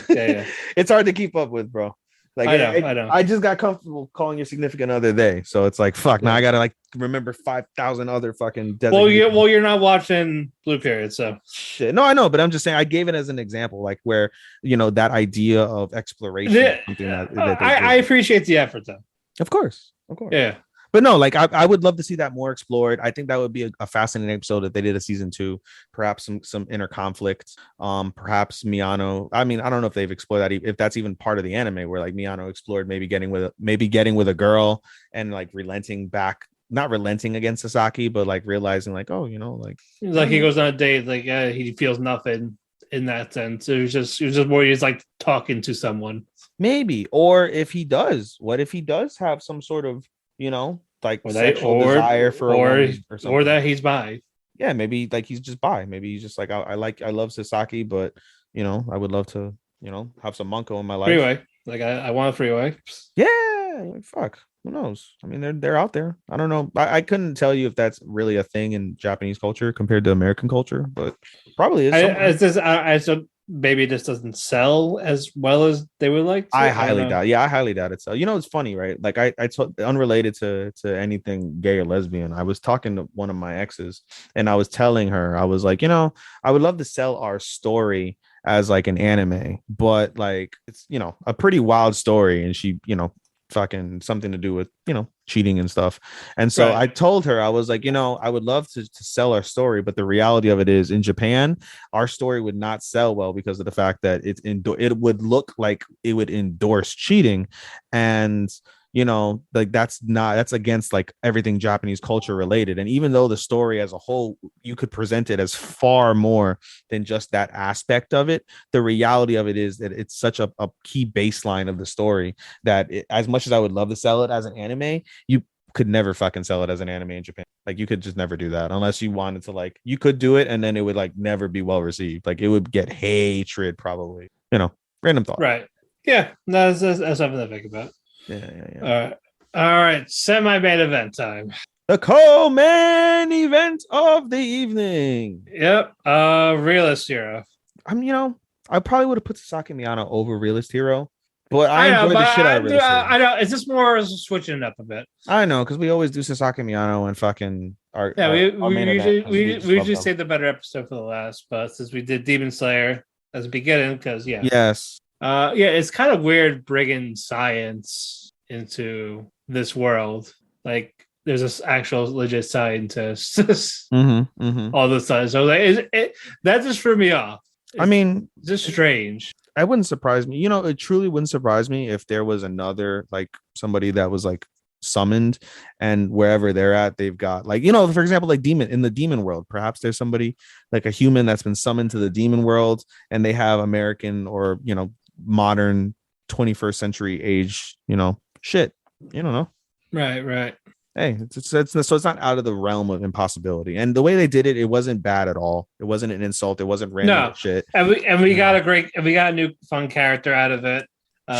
Yeah. It's hard to keep up with, bro. Like I know. I just got comfortable calling your significant other they. So it's like fuck. Now I gotta like remember 5,000 other fucking. You're not watching Blue Period, so shit. No, I know, but I'm just saying I gave it as an example, like where that idea of exploration. Something that I appreciate the effort, though. Of course. Yeah. But no, like I would love to see that more explored. I think that would be a fascinating episode if they did a season 2, perhaps some inner conflict. Perhaps Miyano. I mean, I don't know if they've explored that, if that's even part of the anime, where like Miyano explored maybe getting with a girl and like not relenting against Sasaki, but like realizing like, oh, like he goes on a date, like he feels nothing in that sense. It was just more he's like talking to someone. Maybe, or if he does, what if he does have some sort of like sexual desire for a woman or something, or that he's bi. Yeah, maybe like he's just bi. Maybe he's just like I love Sasaki, but I would love to have some Monko in my life. Freeway, like I want a freeway. Yeah, like, fuck. Who knows? I mean, they're out there. I don't know. I couldn't tell you if that's really a thing in Japanese culture compared to American culture, but probably is. Maybe this doesn't sell as well as they would like to. I highly doubt. Yeah, I highly doubt it. So it's funny, right? Like I unrelated to anything gay or lesbian. I was talking to one of my exes, and I was telling her, I was like, I would love to sell our story as like an anime, but like it's a pretty wild story, and she fucking something to do with cheating and stuff. And so I told her, I was like, I would love to sell our story, but the reality of it is in Japan our story would not sell well because of the fact that it would look like it would endorse cheating, and like that's against like everything Japanese culture related. And even though the story as a whole, you could present it as far more than just that aspect of it, the reality of it is that it's such a key baseline of the story that as much as I would love to sell it as an anime, you could never fucking sell it as an anime in Japan. Like you could just never do that unless you wanted to. Like you could do it and then it would like never be well received. Like it would get hatred probably. Random thought. Right. Yeah, that's something to think about. Yeah. All right. Semi-main event time. The co-main event of the evening. Yep. Realist Hero. I probably would have put Sasaki and Miyano over Realist Hero, but I enjoyed the shit out of Realist Hero. I know. It's just more switching it up a bit. I know, because we always do Sasaki and Miyano and fucking we usually save the better episode for the last, but since we did Demon Slayer as a beginning, because yes. It's kind of weird bringing science into this world. Like, there's this actual legit scientist all the time. So like, that just threw me off. It's just strange. It wouldn't surprise me. It truly wouldn't surprise me if there was another like somebody that was like summoned, and wherever they're at, they've got like for example, like in the demon world, perhaps there's somebody like a human that's been summoned to the demon world, and they have American or modern 21st century age shit. You don't know. Right. Hey, so it's not out of the realm of impossibility. And the way they did it, it wasn't bad at all. It wasn't an insult. It wasn't random shit. And we got a new fun character out of it.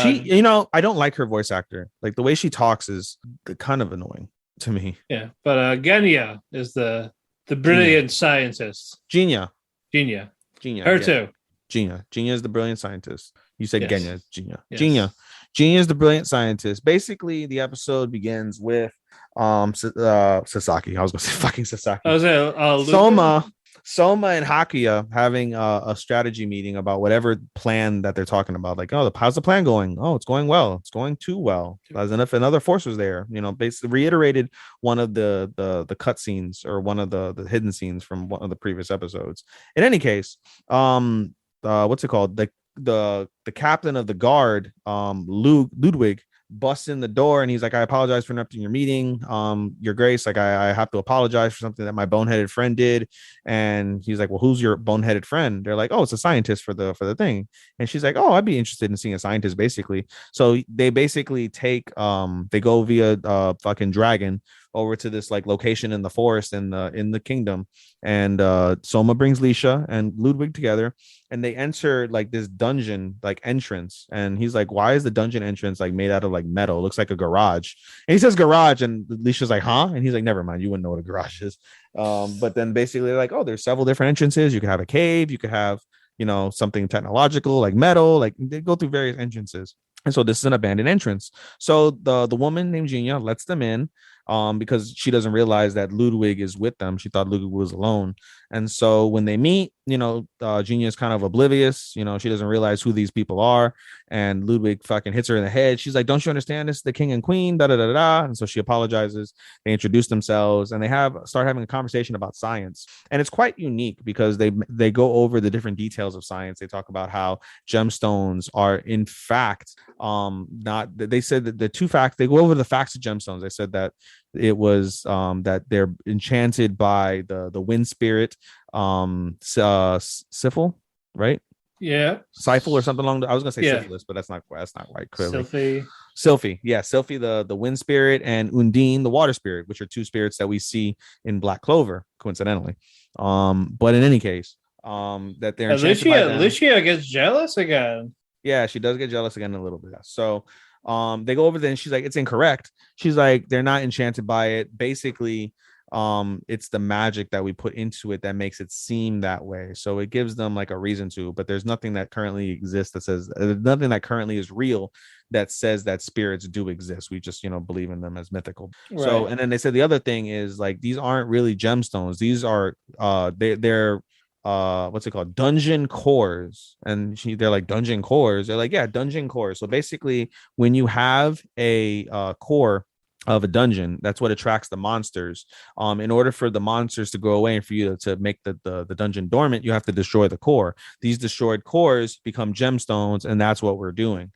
She, I don't like her voice actor. Like the way she talks is kind of annoying to me. Yeah, but Genya is the brilliant scientist. Genya. Her too. Genya is the brilliant scientist. You said Genya. Genya. Yes. Genya is the brilliant scientist. Basically, the episode begins with Sasaki. I was gonna say fucking Sasaki. I was Soma and Hakuya having a strategy meeting about whatever plan that they're talking about. Like, oh, how's the plan going? Oh, it's going well. It's going too well. As if another force was there. Basically reiterated one of the cut scenes or one of the hidden scenes from one of the previous episodes. In any case, what's it called? The captain of the guard, Ludwig, busts in the door and he's like, I apologize for interrupting your meeting, your grace, like I have to apologize for something that my boneheaded friend did. And he's like, well, who's your boneheaded friend? They're like, oh, it's a scientist for the thing. And she's like, oh, I'd be interested in seeing a scientist, basically. So they basically take they go via fucking dragon over to this like location in the forest in the kingdom, and Soma brings Lisha and Ludwig together, and they enter like this dungeon like entrance, and he's like, why is the dungeon entrance like made out of like metal? It looks like a garage. And he says garage, and Lisha's like, huh? And he's like, never mind, you wouldn't know what a garage is. But then basically they're like, oh, there's several different entrances. You could have a cave, you could have something technological like metal, like they go through various entrances. And so this is an abandoned entrance. So the woman named Genia lets them in because she doesn't realize that Ludwig is with them. She thought Ludwig was alone. And so when they meet, Genia is kind of oblivious. She doesn't realize who these people are. And Ludwig fucking hits her in the head. She's like, don't you understand? This is the king and queen, da da da da. And so she apologizes. They introduce themselves and they start having a conversation about science. And it's quite unique because they go over the different details of science. They talk about how gemstones are in fact not. They said that the two facts. They go over the facts of gemstones. They said that it was that they're enchanted by the wind spirit, Syphil, right? Yeah, Syphil or something along. I was gonna say syphilis, but that's not right. Clearly, Sylphie, the wind spirit, and Undine, the water spirit, which are two spirits that we see in Black Clover, coincidentally. But in any case, that they're enchanted by them. Lucia gets jealous again. Yeah, she does get jealous again a little bit. So they go over there and she's like, it's incorrect. She's like, they're not enchanted by it. Basically, it's the magic that we put into it that makes it seem that way. So it gives them like a reason to, but there's nothing that currently exists that says nothing that currently is real that says that spirits do exist. We just, believe in them as mythical. Right. So, and then they said the other thing is like, these aren't really gemstones. These are, they're what's it called, dungeon cores. And they're like, dungeon cores? They're like, yeah, dungeon cores. So basically when you have a core of a dungeon, that's what attracts the monsters. In order for the monsters to go away and for you to make the dungeon dormant, you have to destroy the core. These destroyed cores become gemstones, and that's what we're doing.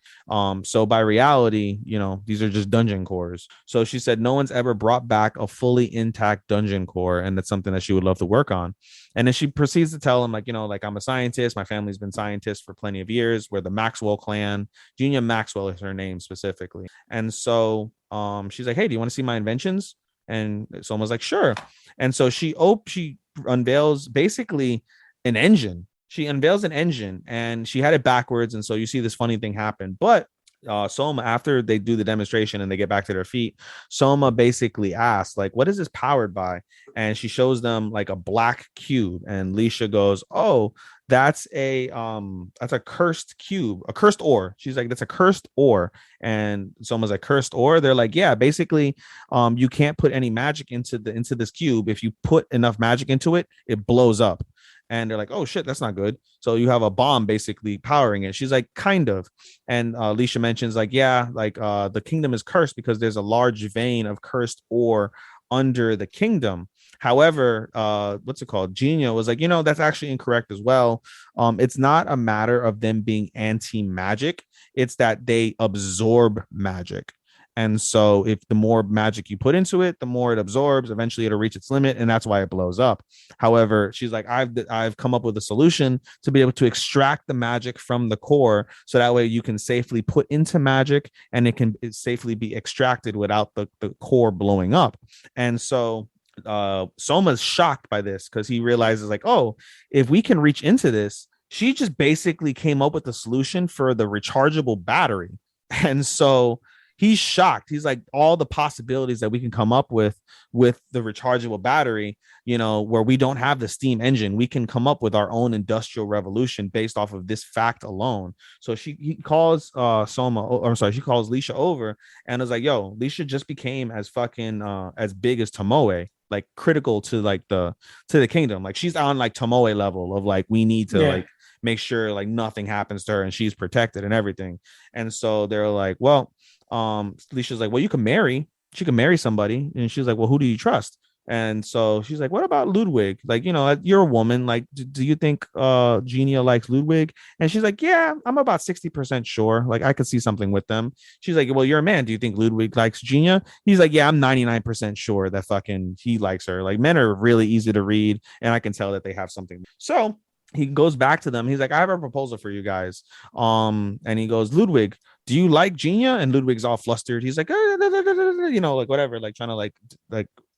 So by reality, these are just dungeon cores. So she said no one's ever brought back a fully intact dungeon core, and that's something that she would love to work on. And then she proceeds to tell him, like, like, I'm a scientist. My family's been scientists for plenty of years. We're the Maxwell clan. Genia Maxwell is her name specifically. And so she's like, hey, do you want to see my inventions? And someone's like, sure. And so she unveils basically an engine. She unveils an engine and she had it backwards. And so you see this funny thing happen. But Soma, after they do the demonstration and they get back to their feet, Soma basically asks, like, what is this powered by? And she shows them like a black cube, and Lisha goes, oh, that's a cursed cube, a cursed ore. She's like, that's a cursed ore. And Soma's like, cursed ore? They're like, yeah, basically you can't put any magic into this cube. If you put enough magic into it, it blows up. And they're like, oh shit, that's not good. So you have a bomb basically powering it. She's like, kind of. And Lisha mentions like, yeah, like the kingdom is cursed because there's a large vein of cursed ore under the kingdom. However, what's it called? Genia was like, that's actually incorrect as well. It's not a matter of them being anti-magic. It's that they absorb magic. And so if the more magic you put into it, the more it absorbs. Eventually it'll reach its limit, and that's why it blows up. However, she's like, I've come up with a solution to be able to extract the magic from the core, so that way you can safely put into magic and it can safely be extracted without the core blowing up. And so Soma's shocked by this because he realizes like, oh, if we can reach into this, she just basically came up with the solution for the rechargeable battery. And so he's shocked. He's like, all the possibilities that we can come up with the rechargeable battery, you know, where we don't have the steam engine, we can come up with our own industrial revolution based off of this fact alone. So he calls she calls Lisha over and is like, yo, Lisha just became as fucking as big as Tomoe, like critical to like to the kingdom. Like she's on like Tomoe level of like, we need to like make sure like nothing happens to her and she's protected and everything. And so they're like, well, Lisha's like, well, she can marry somebody. And she's like, well, who do you trust? And so she's like, what about Ludwig? Like, you know, you're a woman. Like, do you think Genia likes Ludwig? And she's like, yeah, I'm about 60% sure. Like, I could see something with them. She's like, well, you're a man. Do you think Ludwig likes Genia? He's like, yeah, I'm 99% sure that fucking he likes her. Like, men are really easy to read, and I can tell that they have something. So he goes back to them. He's like, I have a proposal for you guys. And he goes, Ludwig, do you like Genia? And Ludwig's all flustered. He's like, you know, like whatever, like trying to like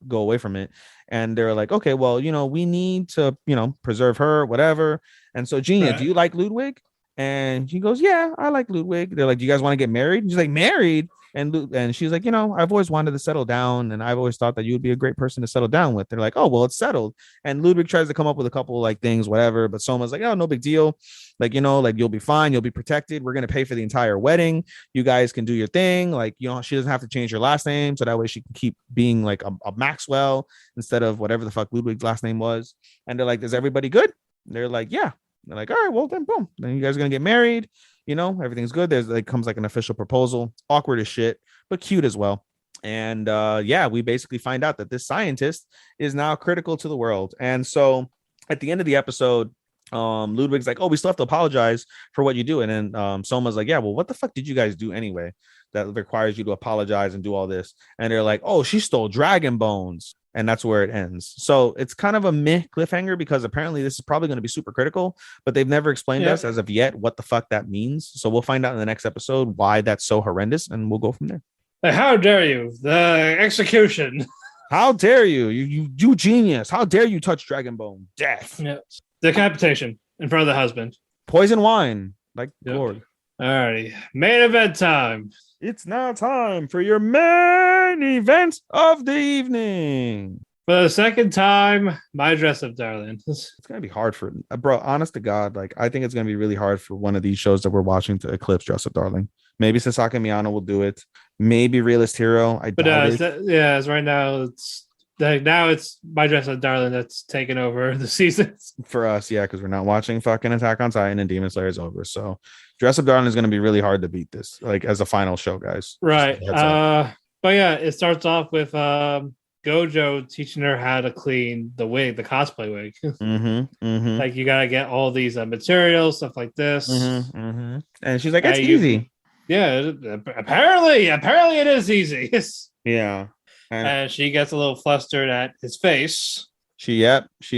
go away from it. And they're like, okay, well, you know, we need to, you know, preserve her, whatever. And so, Genia, do you like Ludwig? And he goes, yeah, I like Ludwig. They're like, do you guys want to get married? He's like, married? And she's like, you know, I've always wanted to settle down, and I've always thought that you would be a great person to settle down with. They're like, oh, well, it's settled. And Ludwig tries to come up with a couple like things, whatever. But Soma's like, oh, no big deal. Like, you know, like you'll be fine. You'll be protected. We're going to pay for the entire wedding. You guys can do your thing. Like, you know, she doesn't have to change her last name. So that way she can keep being like a Maxwell instead of whatever the fuck Ludwig's last name was. And they're like, is everybody good? They're like, yeah. They're like, all right, well, then boom. Then you guys are going to get married. You know, everything's good. There's like comes like an official proposal, awkward as shit, but cute as well. And yeah, we basically find out that this scientist is now critical to the world. And so at the end of the episode, Ludwig's like, oh, we still have to apologize for what you do. And then Soma's like, yeah, well, what the fuck did you guys do anyway that requires you to apologize and do all this? And they're like, oh, she stole dragon bones. And that's where it ends. So it's kind of a meh cliffhanger because apparently this is probably going to be super critical, but they've never explained us as of yet what the fuck that means. So we'll find out in the next episode why that's so horrendous, and we'll go from there. How dare you? The execution. How dare you? You genius. How dare you touch dragon bone? Death. Yeah. Decapitation in front of the husband. Poison wine. Like Lord. Alrighty. Main event time. It's now time for your main event of the evening. For the second time, my dress up, darling. It's gonna be hard for bro. Honest to God, like I think it's gonna be really hard for one of these shows that we're watching to eclipse Dress Up Darling. Maybe Sasaki and Miyano will do it. Maybe Realist Hero. I doubt it. As right now it's my dress up, darling. That's taken over the seasons for us. Yeah, because we're not watching fucking Attack on Titan and Demon Slayer is over. So Dress Up Darling is gonna be really hard to beat this, like as a final show, guys. Right. But yeah, it starts off with Gojo teaching her how to clean the wig, the cosplay wig. Like you gotta get all these materials, stuff like this. And she's like, "It's easy." Yeah, apparently it is easy. Yeah, and she gets a little flustered at his face. She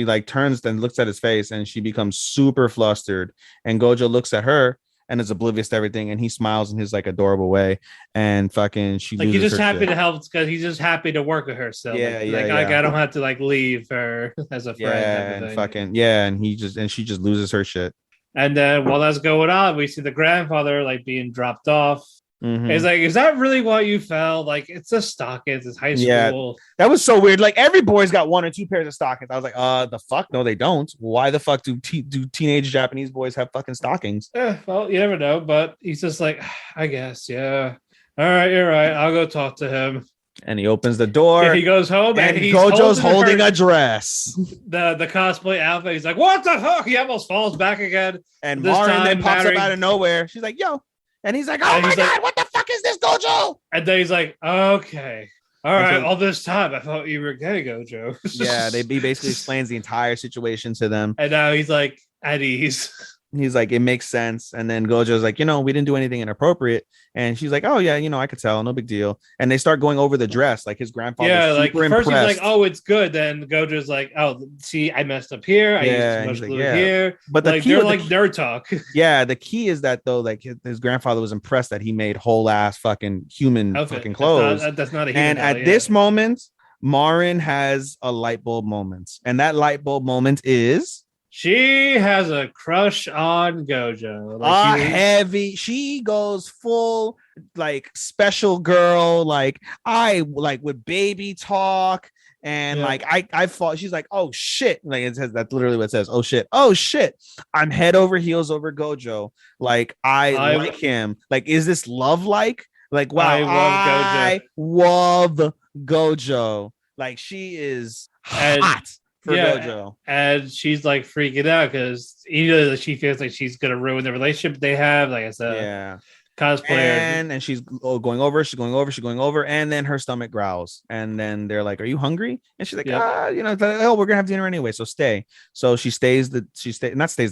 like turns and looks at his face, and she becomes super flustered. And Gojo looks at her and is oblivious to everything, and he smiles in his like adorable way, and fucking she like he's just happy to help because he's just happy to work with her still. Like I don't have to like leave her as a friend. And she just loses her shit. And then while that's going on, we see the grandfather like being dropped off. It's like, is that really what you felt? Like, it's just stockings. It's high school. Yeah, that was so weird. Like, every boy's got 1 or 2 pairs of stockings. I was like, the fuck? No, they don't. Why the fuck do teenage Japanese boys have fucking stockings? Well, you never know. But he's just like, I guess, yeah. All right, you're right. I'll go talk to him. And he opens the door. He goes home and he's Gojo's holding a dress. The cosplay outfit. He's like, what the fuck? He almost falls back again. And Marin then pops up out of nowhere. She's like, yo. And he's like, oh my God, what the fuck is this, Gojo? And then he's like, okay. All right, all this time, I thought you were gay, Gojo. Yeah, he basically explains the entire situation to them. And now he's like, at ease. He's like, it makes sense. And then Gojo's like, we didn't do anything inappropriate. And she's like, oh yeah, I could tell, no big deal. And they start going over the dress, like his grandfather. Like first he's like, oh, it's good. Then Gojo's like, oh, see, I messed up here. I used too much glue here. But like they're like nerd talk. Yeah, the key is that though, like his grandfather was impressed that he made whole ass fucking human fucking clothes. That's not a human. And at this moment, Marin has a light bulb moment, and that light bulb moment is She has a crush on Gojo. Like Heavy. She goes full like special girl. Like I like with baby talk. And like I thought she's like, oh shit. Like it says that's literally what it says. Oh shit. Oh shit. I'm head over heels over Gojo. Like I like him. Like, is this love like? Like, wow, I love Gojo. Like she is hot for Gojo. And she's like freaking out because either she feels like she's gonna ruin the relationship they have, like as a cosplayer, and she's going over, and then her stomach growls, and then they're like, "Are you hungry?" And she's like, "Oh, we're gonna have dinner anyway, so stay." So she stays the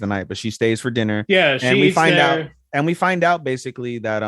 night, but she stays for dinner. Yeah, and we find out basically that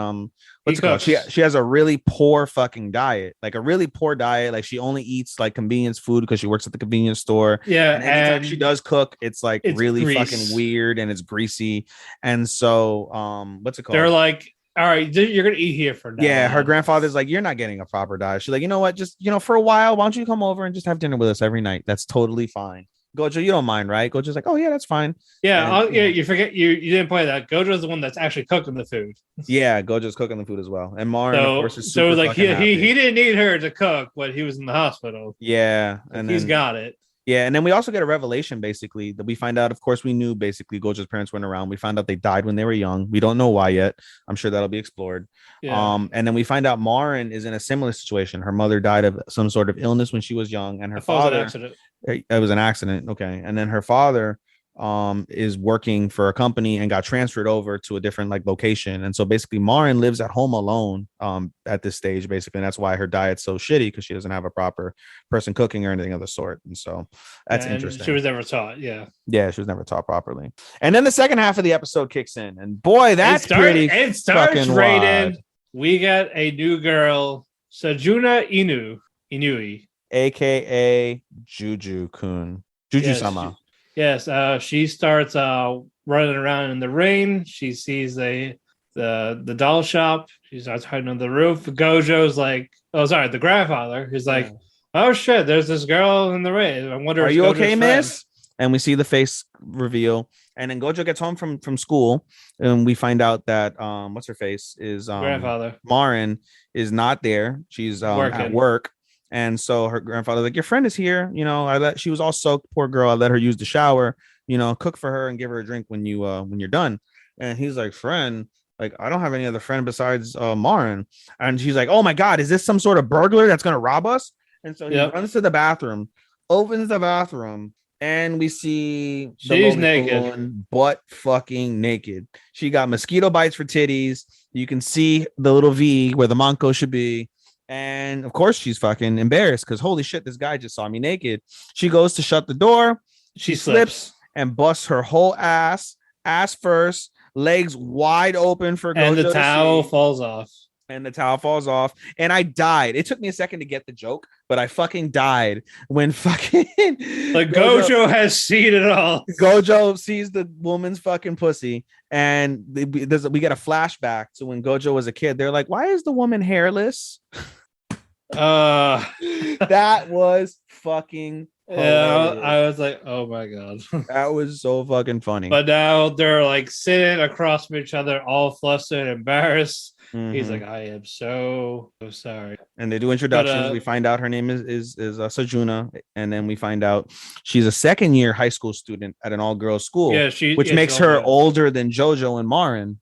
what's it called? She has a really poor fucking diet, like a really poor diet. Like she only eats like convenience food because she works at the convenience store. Yeah, and anytime she does cook, it's like really grease. Fucking weird and it's greasy. And so what's it called? They're like, all right, you're gonna eat here for now. Yeah, her grandfather's like, you're not getting a proper diet. She's like, you know what? Just for a while, why don't you come over and just have dinner with us every night? That's totally fine. Gojo, you don't mind, right? Gojo's like, oh yeah, that's fine. Yeah, you forget you didn't play that. Gojo's the one that's actually cooking the food. Yeah, Gojo's cooking the food as well. And Marin, of course, is super like he didn't need her to cook, but he was in the hospital. Yeah, and he's got it. Yeah, and then we also get a revelation basically that we find out. Of course, we knew basically Gojo's parents went around. We found out they died when they were young. We don't know why yet. I'm sure that'll be explored. Yeah. And then we find out Marin is in a similar situation. Her mother died of some sort of illness when she was young, and her father. It was an accident. Okay, and then her father is working for a company and got transferred over to a different like location. And so basically Marin lives at home alone at this stage, basically. And that's why her diet's so shitty, because she doesn't have a proper person cooking or anything of the sort. And so that's interesting. She was never taught. Yeah, she was never taught properly. And then the second half of the episode kicks in, and boy, that's pretty fucking wild. We got a new girl, Sejuna Inui, aka Juju-kun, Juju-sama. Yes, she starts running around in the rain. She sees the doll shop. She starts hiding on the roof. Gojo's like, the grandfather. He's like, oh shit, there's this girl in the rain. I wonder, are you okay, miss? And we see the face reveal. And then Gojo gets home from school, and we find out that what's her face is grandfather. Marin is not there. She's at work. And so her grandfather's like, your friend is here. She was all soaked. Poor girl. I let her use the shower, cook for her and give her a drink when you're done. And he's like, friend, like, I don't have any other friend besides Marin. And she's like, oh my God, is this some sort of burglar that's going to rob us? And so he runs to the bathroom, opens the bathroom, and we see she's naked, butt fucking naked. She got mosquito bites for titties. You can see the little V where the manko should be. And of course, she's fucking embarrassed because holy shit, this guy just saw me naked. She goes to shut the door. She slips and busts her whole ass first, legs wide open for Gojo. And the towel falls off. And I died. It took me a second to get the joke, but I fucking died when fucking Gojo has seen it all. Gojo sees the woman's fucking pussy, and we get a flashback to when Gojo was a kid. They're like, why is the woman hairless? That was fucking hilarious. I was like, oh my God. That was so fucking funny. But now they're like sitting across from each other, all flustered, embarrassed. Mm-hmm. He's like, I am so sorry. And they do introductions. We find out her name is Sejuna, and then we find out she's a second year high school student at an all-girls school, which makes her older than Jojo and Marin.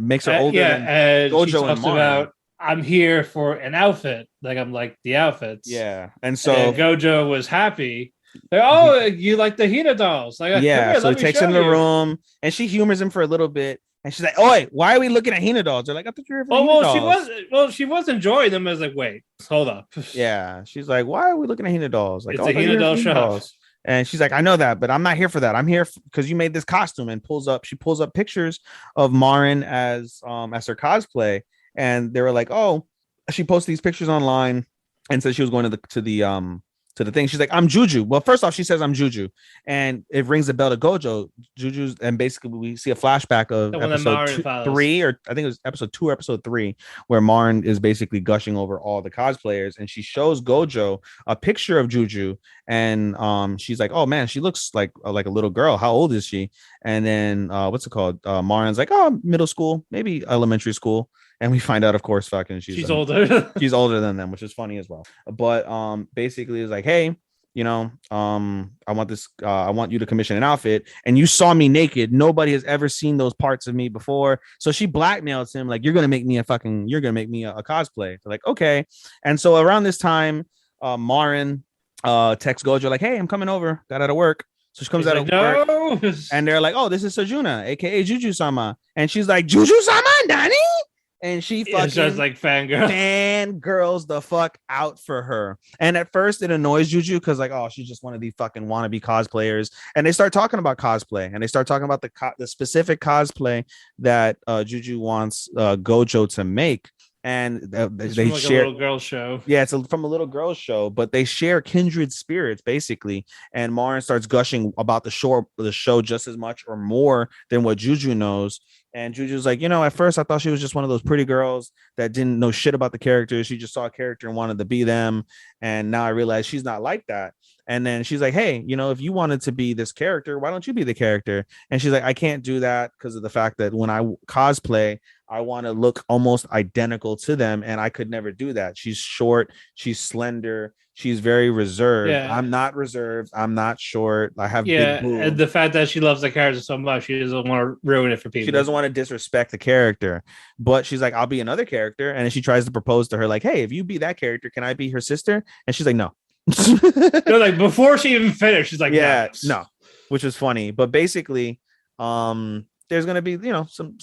Makes her older than Jojo and Marin. I'm here for an outfit. Like, I'm like the outfits. Yeah. And so Gojo was happy. Like, oh, you like the Hina dolls. Like, yeah. So he takes him to the room, and she humors him for a little bit. And she's like, oi, why are we looking at Hina dolls? They're like, I thought you were dolls. She was enjoying them. I was like, wait, hold up. Yeah. She's like, why are we looking at Hina dolls? Like, it's a Hina doll shop. And she's like, I know that, but I'm not here for that. I'm here because you made this costume. And she pulls up pictures of Marin as her cosplay. And they were like, oh, she posted these pictures online and said she was going to to the thing. She's like, I'm Juju. Well, first off, she says I'm Juju, and it rings the bell to Gojo. Juju's, and basically we see a flashback of episode 3, or I think it was episode 2 or episode 3, where Marin is basically gushing over all the cosplayers, and she shows Gojo a picture of Juju, and she's like, oh man, she looks like a little girl. How old is she? And then what's it called? Marin's like, oh, middle school, maybe elementary school. And we find out, of course, fucking she's older. She's older than them, which is funny as well. But basically it's like, hey, you know, I want you to commission an outfit, and you saw me naked. Nobody has ever seen those parts of me before. So she blackmails him, like, you're gonna make me a cosplay. They're like, okay. And so around this time, Marin texts Gojo like, hey, I'm coming over. Got out of work. So she comes out of work, and they're like, oh, this is Sejuna, aka Juju-sama. And she's like, Juju-sama, Nani? And she fucking just like fangirls the fuck out for her. And at first it annoys Juju because like, oh, she's just one of these fucking wannabe cosplayers. And they start talking about cosplay, and they start talking about the specific cosplay that Juju wants Gojo to make. And they share a little girl show. Yeah, it's from a little girl show, but they share kindred spirits basically. And Marin starts gushing about the show just as much or more than what Juju knows. And Juju's like, you know, at first I thought she was just one of those pretty girls that didn't know shit about the characters. She just saw a character and wanted to be them. And now I realize she's not like that. And then she's like, hey, you know, if you wanted to be this character, why don't you be the character? And she's like, I can't do that because of the fact that when I cosplay, I want to look almost identical to them. And I could never do that. She's short. She's slender. She's very reserved. Yeah. I'm not reserved. I'm not short. I have big boobs. And the fact that she loves the character so much, she doesn't want to ruin it for people. She doesn't want to disrespect the character. But she's like, I'll be another character. And she tries to propose to her like, hey, if you be that character, can I be her sister? And she's like, no. No, like before she even finished, she's like, yeah, no, which was funny. But basically, there's gonna be, you know, some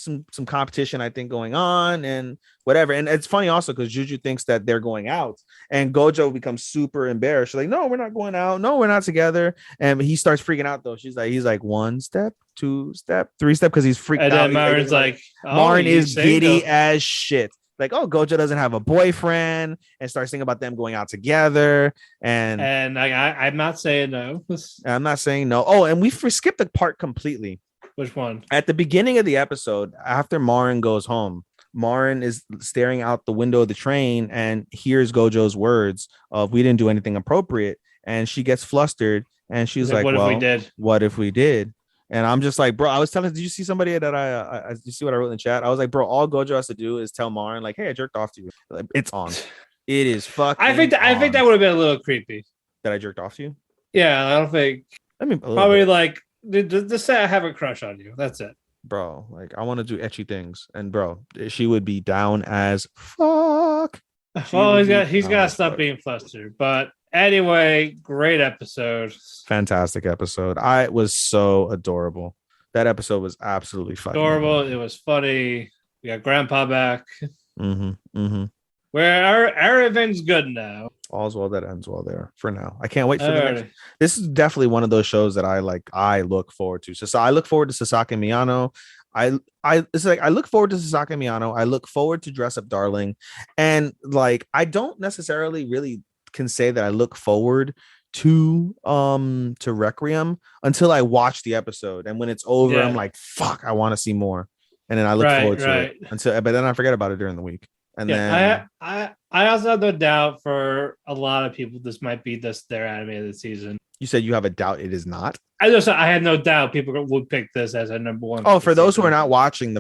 competition, I think, going on and whatever. And it's funny also because Juju thinks that they're going out, and Gojo becomes super embarrassed. She's like, no, we're not going out. No, we're not together. And he starts freaking out though. He's like 1 step, 2 step, 3 step because he's freaked out. And then Marin's like, Marin is giddy as shit. Like, oh, Gojo doesn't have a boyfriend, and starts thinking about them going out together. And I'm not saying no. I'm not saying no. Oh, and we skipped the part completely. Which one? At the beginning of the episode, after Marin goes home, Marin is staring out the window of the train and hears Gojo's words of, we didn't do anything appropriate. And she gets flustered, and she's like, what well, if we did? What if we did? And I'm just like, bro, I was telling, did you see somebody that I you see what I wrote in the chat? I was like, bro, all Gojo has to do is tell Marin, like, hey, I jerked off to you. Like, it's on. It is fucking I think that would have been a little creepy. That I jerked off to you? Yeah, I don't think. I mean, probably bit. Like, just say I have a crush on you. That's it. Bro, like, I want to do ecchi things. And bro, she would be down as fuck. Well, he's got to stop being flustered. But anyway, great episode. Fantastic episode. I was so adorable. That episode was absolutely fucking adorable. It was funny. We got Grandpa back. Where our event's good now. All's well that ends well there for now. I can't wait for the next. This is definitely one of those shows that I look forward to. So I look forward to Sasaki and Miyano. It's like I look forward to Sasaki and Miyano. I look forward to Dress Up Darling. And like I don't necessarily really can say that I look forward to Requiem until I watch the episode. And when it's over, I'm like, fuck, I want to see more. And then I look forward to it but then I forget about it during the week. And then I also have no doubt for a lot of people this might be their anime of the season. You said you have a doubt it is not? I had no doubt people would pick this as a number one. Oh, for those who are not watching even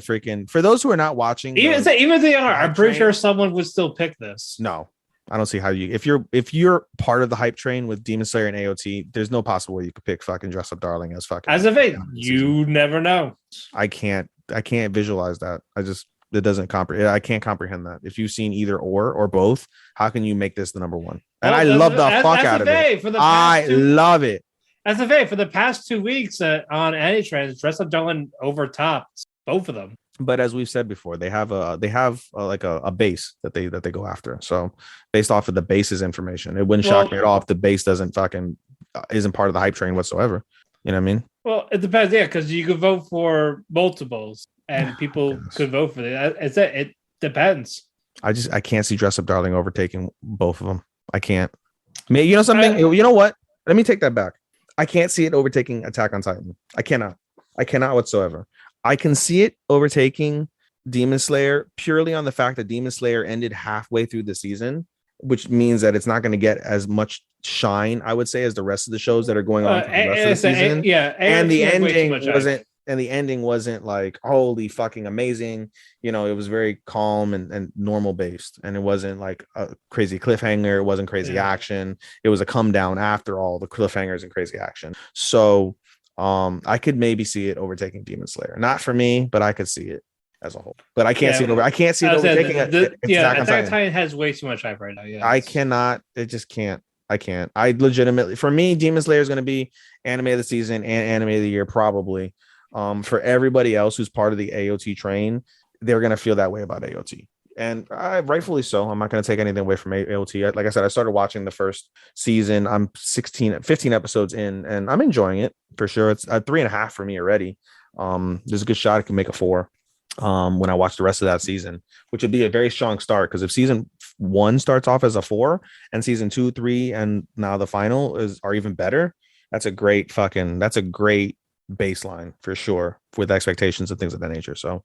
if they are, I'm pretty sure someone would still pick this. No, I don't see how you if you're part of the hype train with Demon Slayer and AOT, there's no possible way you could pick fucking Dress Up Darling as fucking as a fate. You never know. I can't visualize that. It doesn't comprehend. I can't comprehend that. If you've seen either or both, how can you make this the number one? And I love the fuck out of it. I love it. That's the thing. For the past 2 weeks on AniTrends, Dress Up Darling overtopped both of them. But as we've said before, they have a base that they go after. So based off of the base's information, it wouldn't shock me at all if the base isn't part of the hype train whatsoever. You know what I mean? Well, it depends. Yeah, because you could vote for multiples. And people could vote for it. It depends. I can't see Dress Up Darling overtaking both of them. I can't. Maybe, you know something? You know what? Let me take that back. I can't see it overtaking Attack on Titan. I cannot whatsoever. I can see it overtaking Demon Slayer purely on the fact that Demon Slayer ended halfway through the season, which means that it's not going to get as much shine, I would say, as the rest of the shows that are going on for the rest of the season. And the ending wasn't like holy fucking amazing. You know, it was very calm and normal based, and it wasn't like a crazy cliffhanger. It wasn't crazy action. It was a come down after all the cliffhangers and crazy action. So I could maybe see it overtaking Demon Slayer. Not for me, but I could see it as a whole. But I can't see it over. I can't see it overtaking it. Attack on Titan has way too much hype right now. Yeah, I cannot. It just can't. I can't. I legitimately, for me, Demon Slayer is going to be anime of the season and anime of the year probably. For everybody else who's part of the AOT train, they're going to feel that way about AOT. And rightfully so. I'm not going to take anything away from AOT. Like I said, I started watching the first season. I'm 15 episodes in, and I'm enjoying it for sure. It's a 3.5 for me already. There's a good shot it can make a 4 when I watch the rest of that season, which would be a very strong start. Because if season 1 starts off as a 4 and season 2, 3, and now the final are even better, that's a great baseline for sure with expectations and things of that nature. So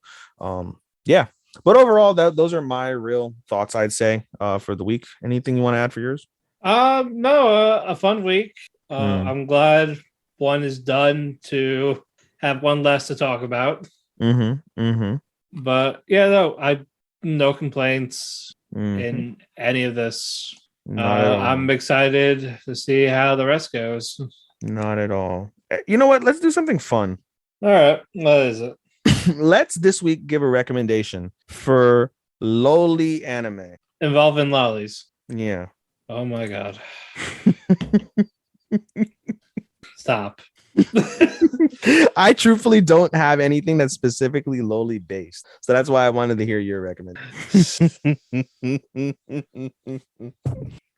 yeah, but overall those are my real thoughts, I'd say, for the week. Anything you want to add for yours? No, a fun week. I'm glad one is done to have one less to talk about. But yeah, no complaints in any of this. I'm excited to see how the rest goes. Not at all. You know what? Let's do something fun. All right. What is it? Let's this week give a recommendation for loli anime involving lollies. Yeah. Oh my god. Stop. I truthfully don't have anything that's specifically loli based, so that's why I wanted to hear your recommendation.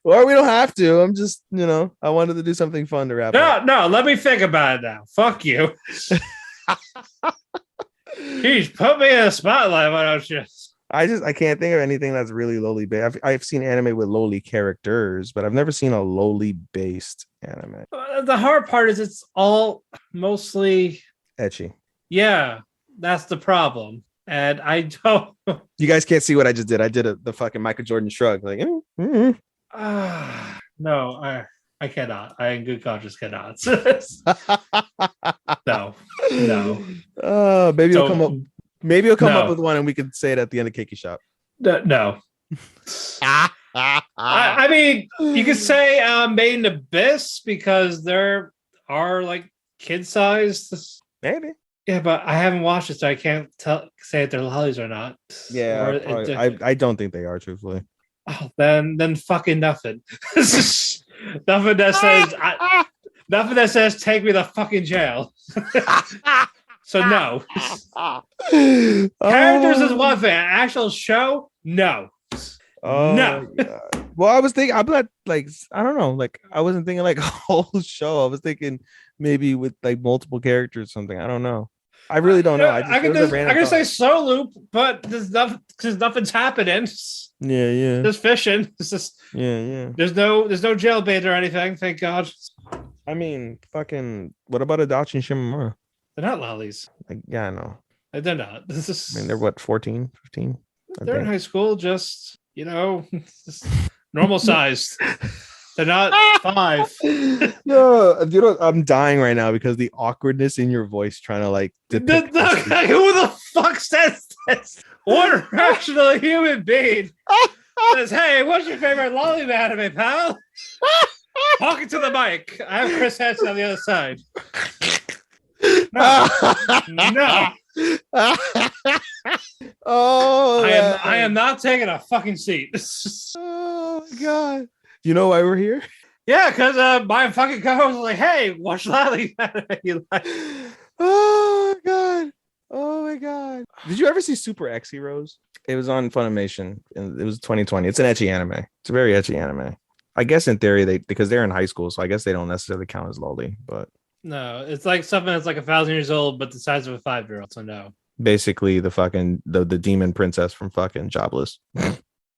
Or we don't have to. I'm just, I wanted to do something fun to wrap up. No, let me think about it now. Fuck you. Jeez, put me in a spotlight. Why don't you? I can't think of anything that's really loli based. I've seen anime with loli characters, but I've never seen a loli based anime. The hard part is it's all mostly ecchi. Yeah, that's the problem. And I don't. You guys can't see what I just did. I did the fucking Michael Jordan shrug. Like, no, I cannot. I in good conscience cannot. No. Maybe it'll come up. Maybe it'll come up with one, and we can say it at the end of Keki Shop. No. I mean, you could say Made in Abyss because there are like kid-sized. Maybe. Yeah, but I haven't watched it, so I can't say if they're lollies or not. Yeah, I don't think they are, truthfully. Oh, then fucking nothing. Nothing that says take me to fucking jail. So no. Characters is one thing. Actual show, no. No. Well, I was thinking, I'm not like, I don't know, like I wasn't thinking like a whole show. I was thinking maybe with like multiple characters or something. I don't know. I really don't know. I can say Soul Loop, but there's nothing because nothing's happening. Yeah. There's fishing. It's just There's no jailbait or anything. Thank God. I mean, fucking. What about Adachi and Shimamura? They're not lollies. Yeah, I know. They're not. I mean, they're what, 14, 15? They're in high school, just just normal sized. They're not 5. No, I'm dying right now because the awkwardness in your voice trying to like depict. Who the fuck says this? What rational human being says, "Hey, what's your favorite lolly anime, pal?" Talking to the mic. I have Chris Hansen on the other side. No. Oh, I am not taking a fucking seat. Oh my god! You know why we're here? Yeah, because my fucking co-host was like, "Hey, watch lolly anime." You like? Oh my god! Did you ever see Super X Heroes? It was on Funimation, and it was 2020. It's an ecchi anime. It's a very ecchi anime. I guess in theory because they're in high school, so I guess they don't necessarily count as loli, but. No, it's like something that's like 1,000 years old, but the size of a 5-year-old. So no. Basically, the fucking the demon princess from fucking Jobless.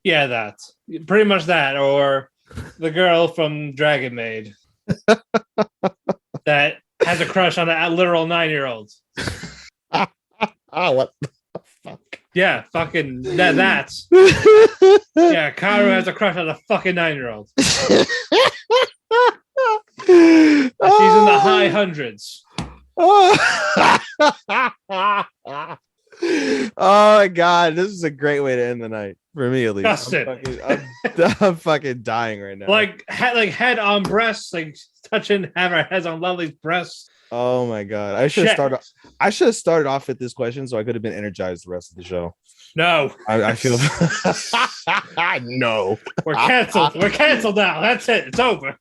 Yeah, that's pretty much that, or the girl from Dragon Maid that has a crush on a literal 9-year-old. What the fuck? Yeah, fucking that's. Yeah, Kaoru has a crush on a fucking 9-year-old. She's in the high hundreds. Oh my god, this is a great way to end the night for me at least. I'm fucking dying right now. Like head on breasts, like have our heads on Lovely's breasts. Oh my god, I should have started off with this question so I could have been energized the rest of the show. No, I feel no. We're canceled. We're canceled now. That's it. It's over.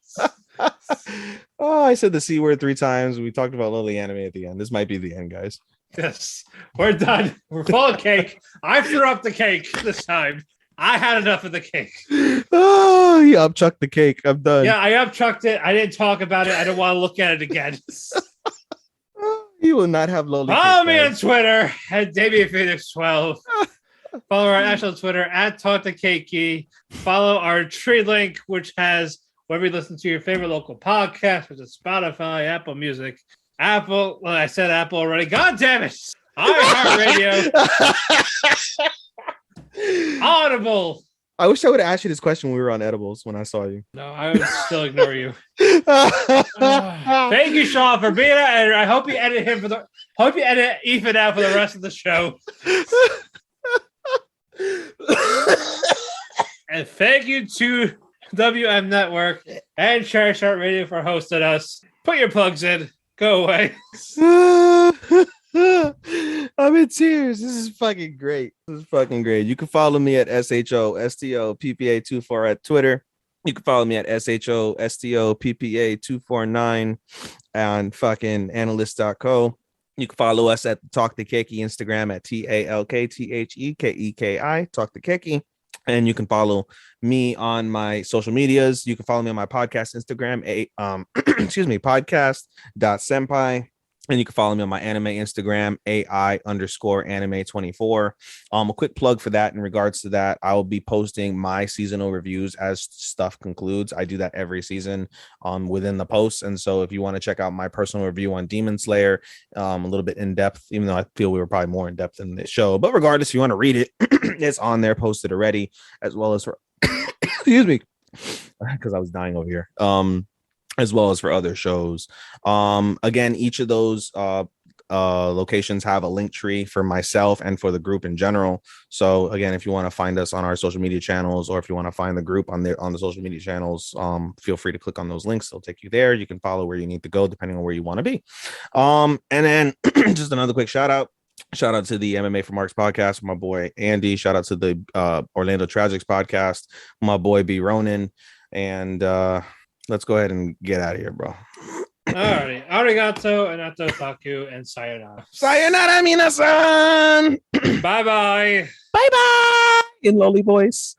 Oh, I said the C word 3 times. We talked about lovely anime at the end. This might be the end, guys. Yes, we're done. We're full of cake. I threw up the cake this time. I had enough of the cake. Oh, you upchucked the cake. I'm done. Yeah, I upchucked it. I didn't talk about it. I don't want to look at it again. You will not have lowly. Follow me on Twitter at DamianPhoenix12. Follow our actual Twitter at Talk to Keki. Follow our tree link, which has wherever you listen to your favorite local podcast, which is Spotify, Apple Music, Apple. Well, I said Apple already. God damn it! iHeartRadio, Audible. I wish I would have asked you this question when we were on edibles when I saw you. No, I would still ignore you. Thank you, Sean, for being an editor. I hope you edit Ethan out for the rest of the show. And thank you to WM Network and Cherry Sharp Radio for hosting us. Put your plugs in. Go away. I'm in tears. This is fucking great. You can follow me at SHOSTOPPA24 at Twitter. You can follow me at SHOSTOPPA249 on fucking analyst.co. You can follow us at Talk to Keki Instagram at TALKTHEKEKI, Talk to Keki. And you can follow me on my social medias. You can follow me on my podcast Instagram, podcast.senpai. And you can follow me on my anime Instagram, AI_anime24. A quick plug for that in regards to that. I will be posting my seasonal reviews as stuff concludes. I do that every season within the posts. And so if you want to check out my personal review on Demon Slayer, a little bit in depth, even though I feel we were probably more in depth in this show. But regardless, if you want to read it, it's on there, posted already, as well as for excuse me, because I was dying over here. As well as for other shows. Again, each of those locations have a link tree for myself and for the group in general. So again, if you want to find us on our social media channels, or if you want to find the group on the social media channels, feel free to click on those links. They'll take you there. You can follow where you need to go depending on where you want to be. And then just another quick shout out to the MMA for Marks podcast, my boy Andy. Shout out to the Orlando Tragics podcast, my boy B Ronan. And let's go ahead and get out of here, bro. Alrighty. Arigato, anato taku, and sayonara. Sayonara, minasan! Bye-bye. Bye-bye! In lowly voice.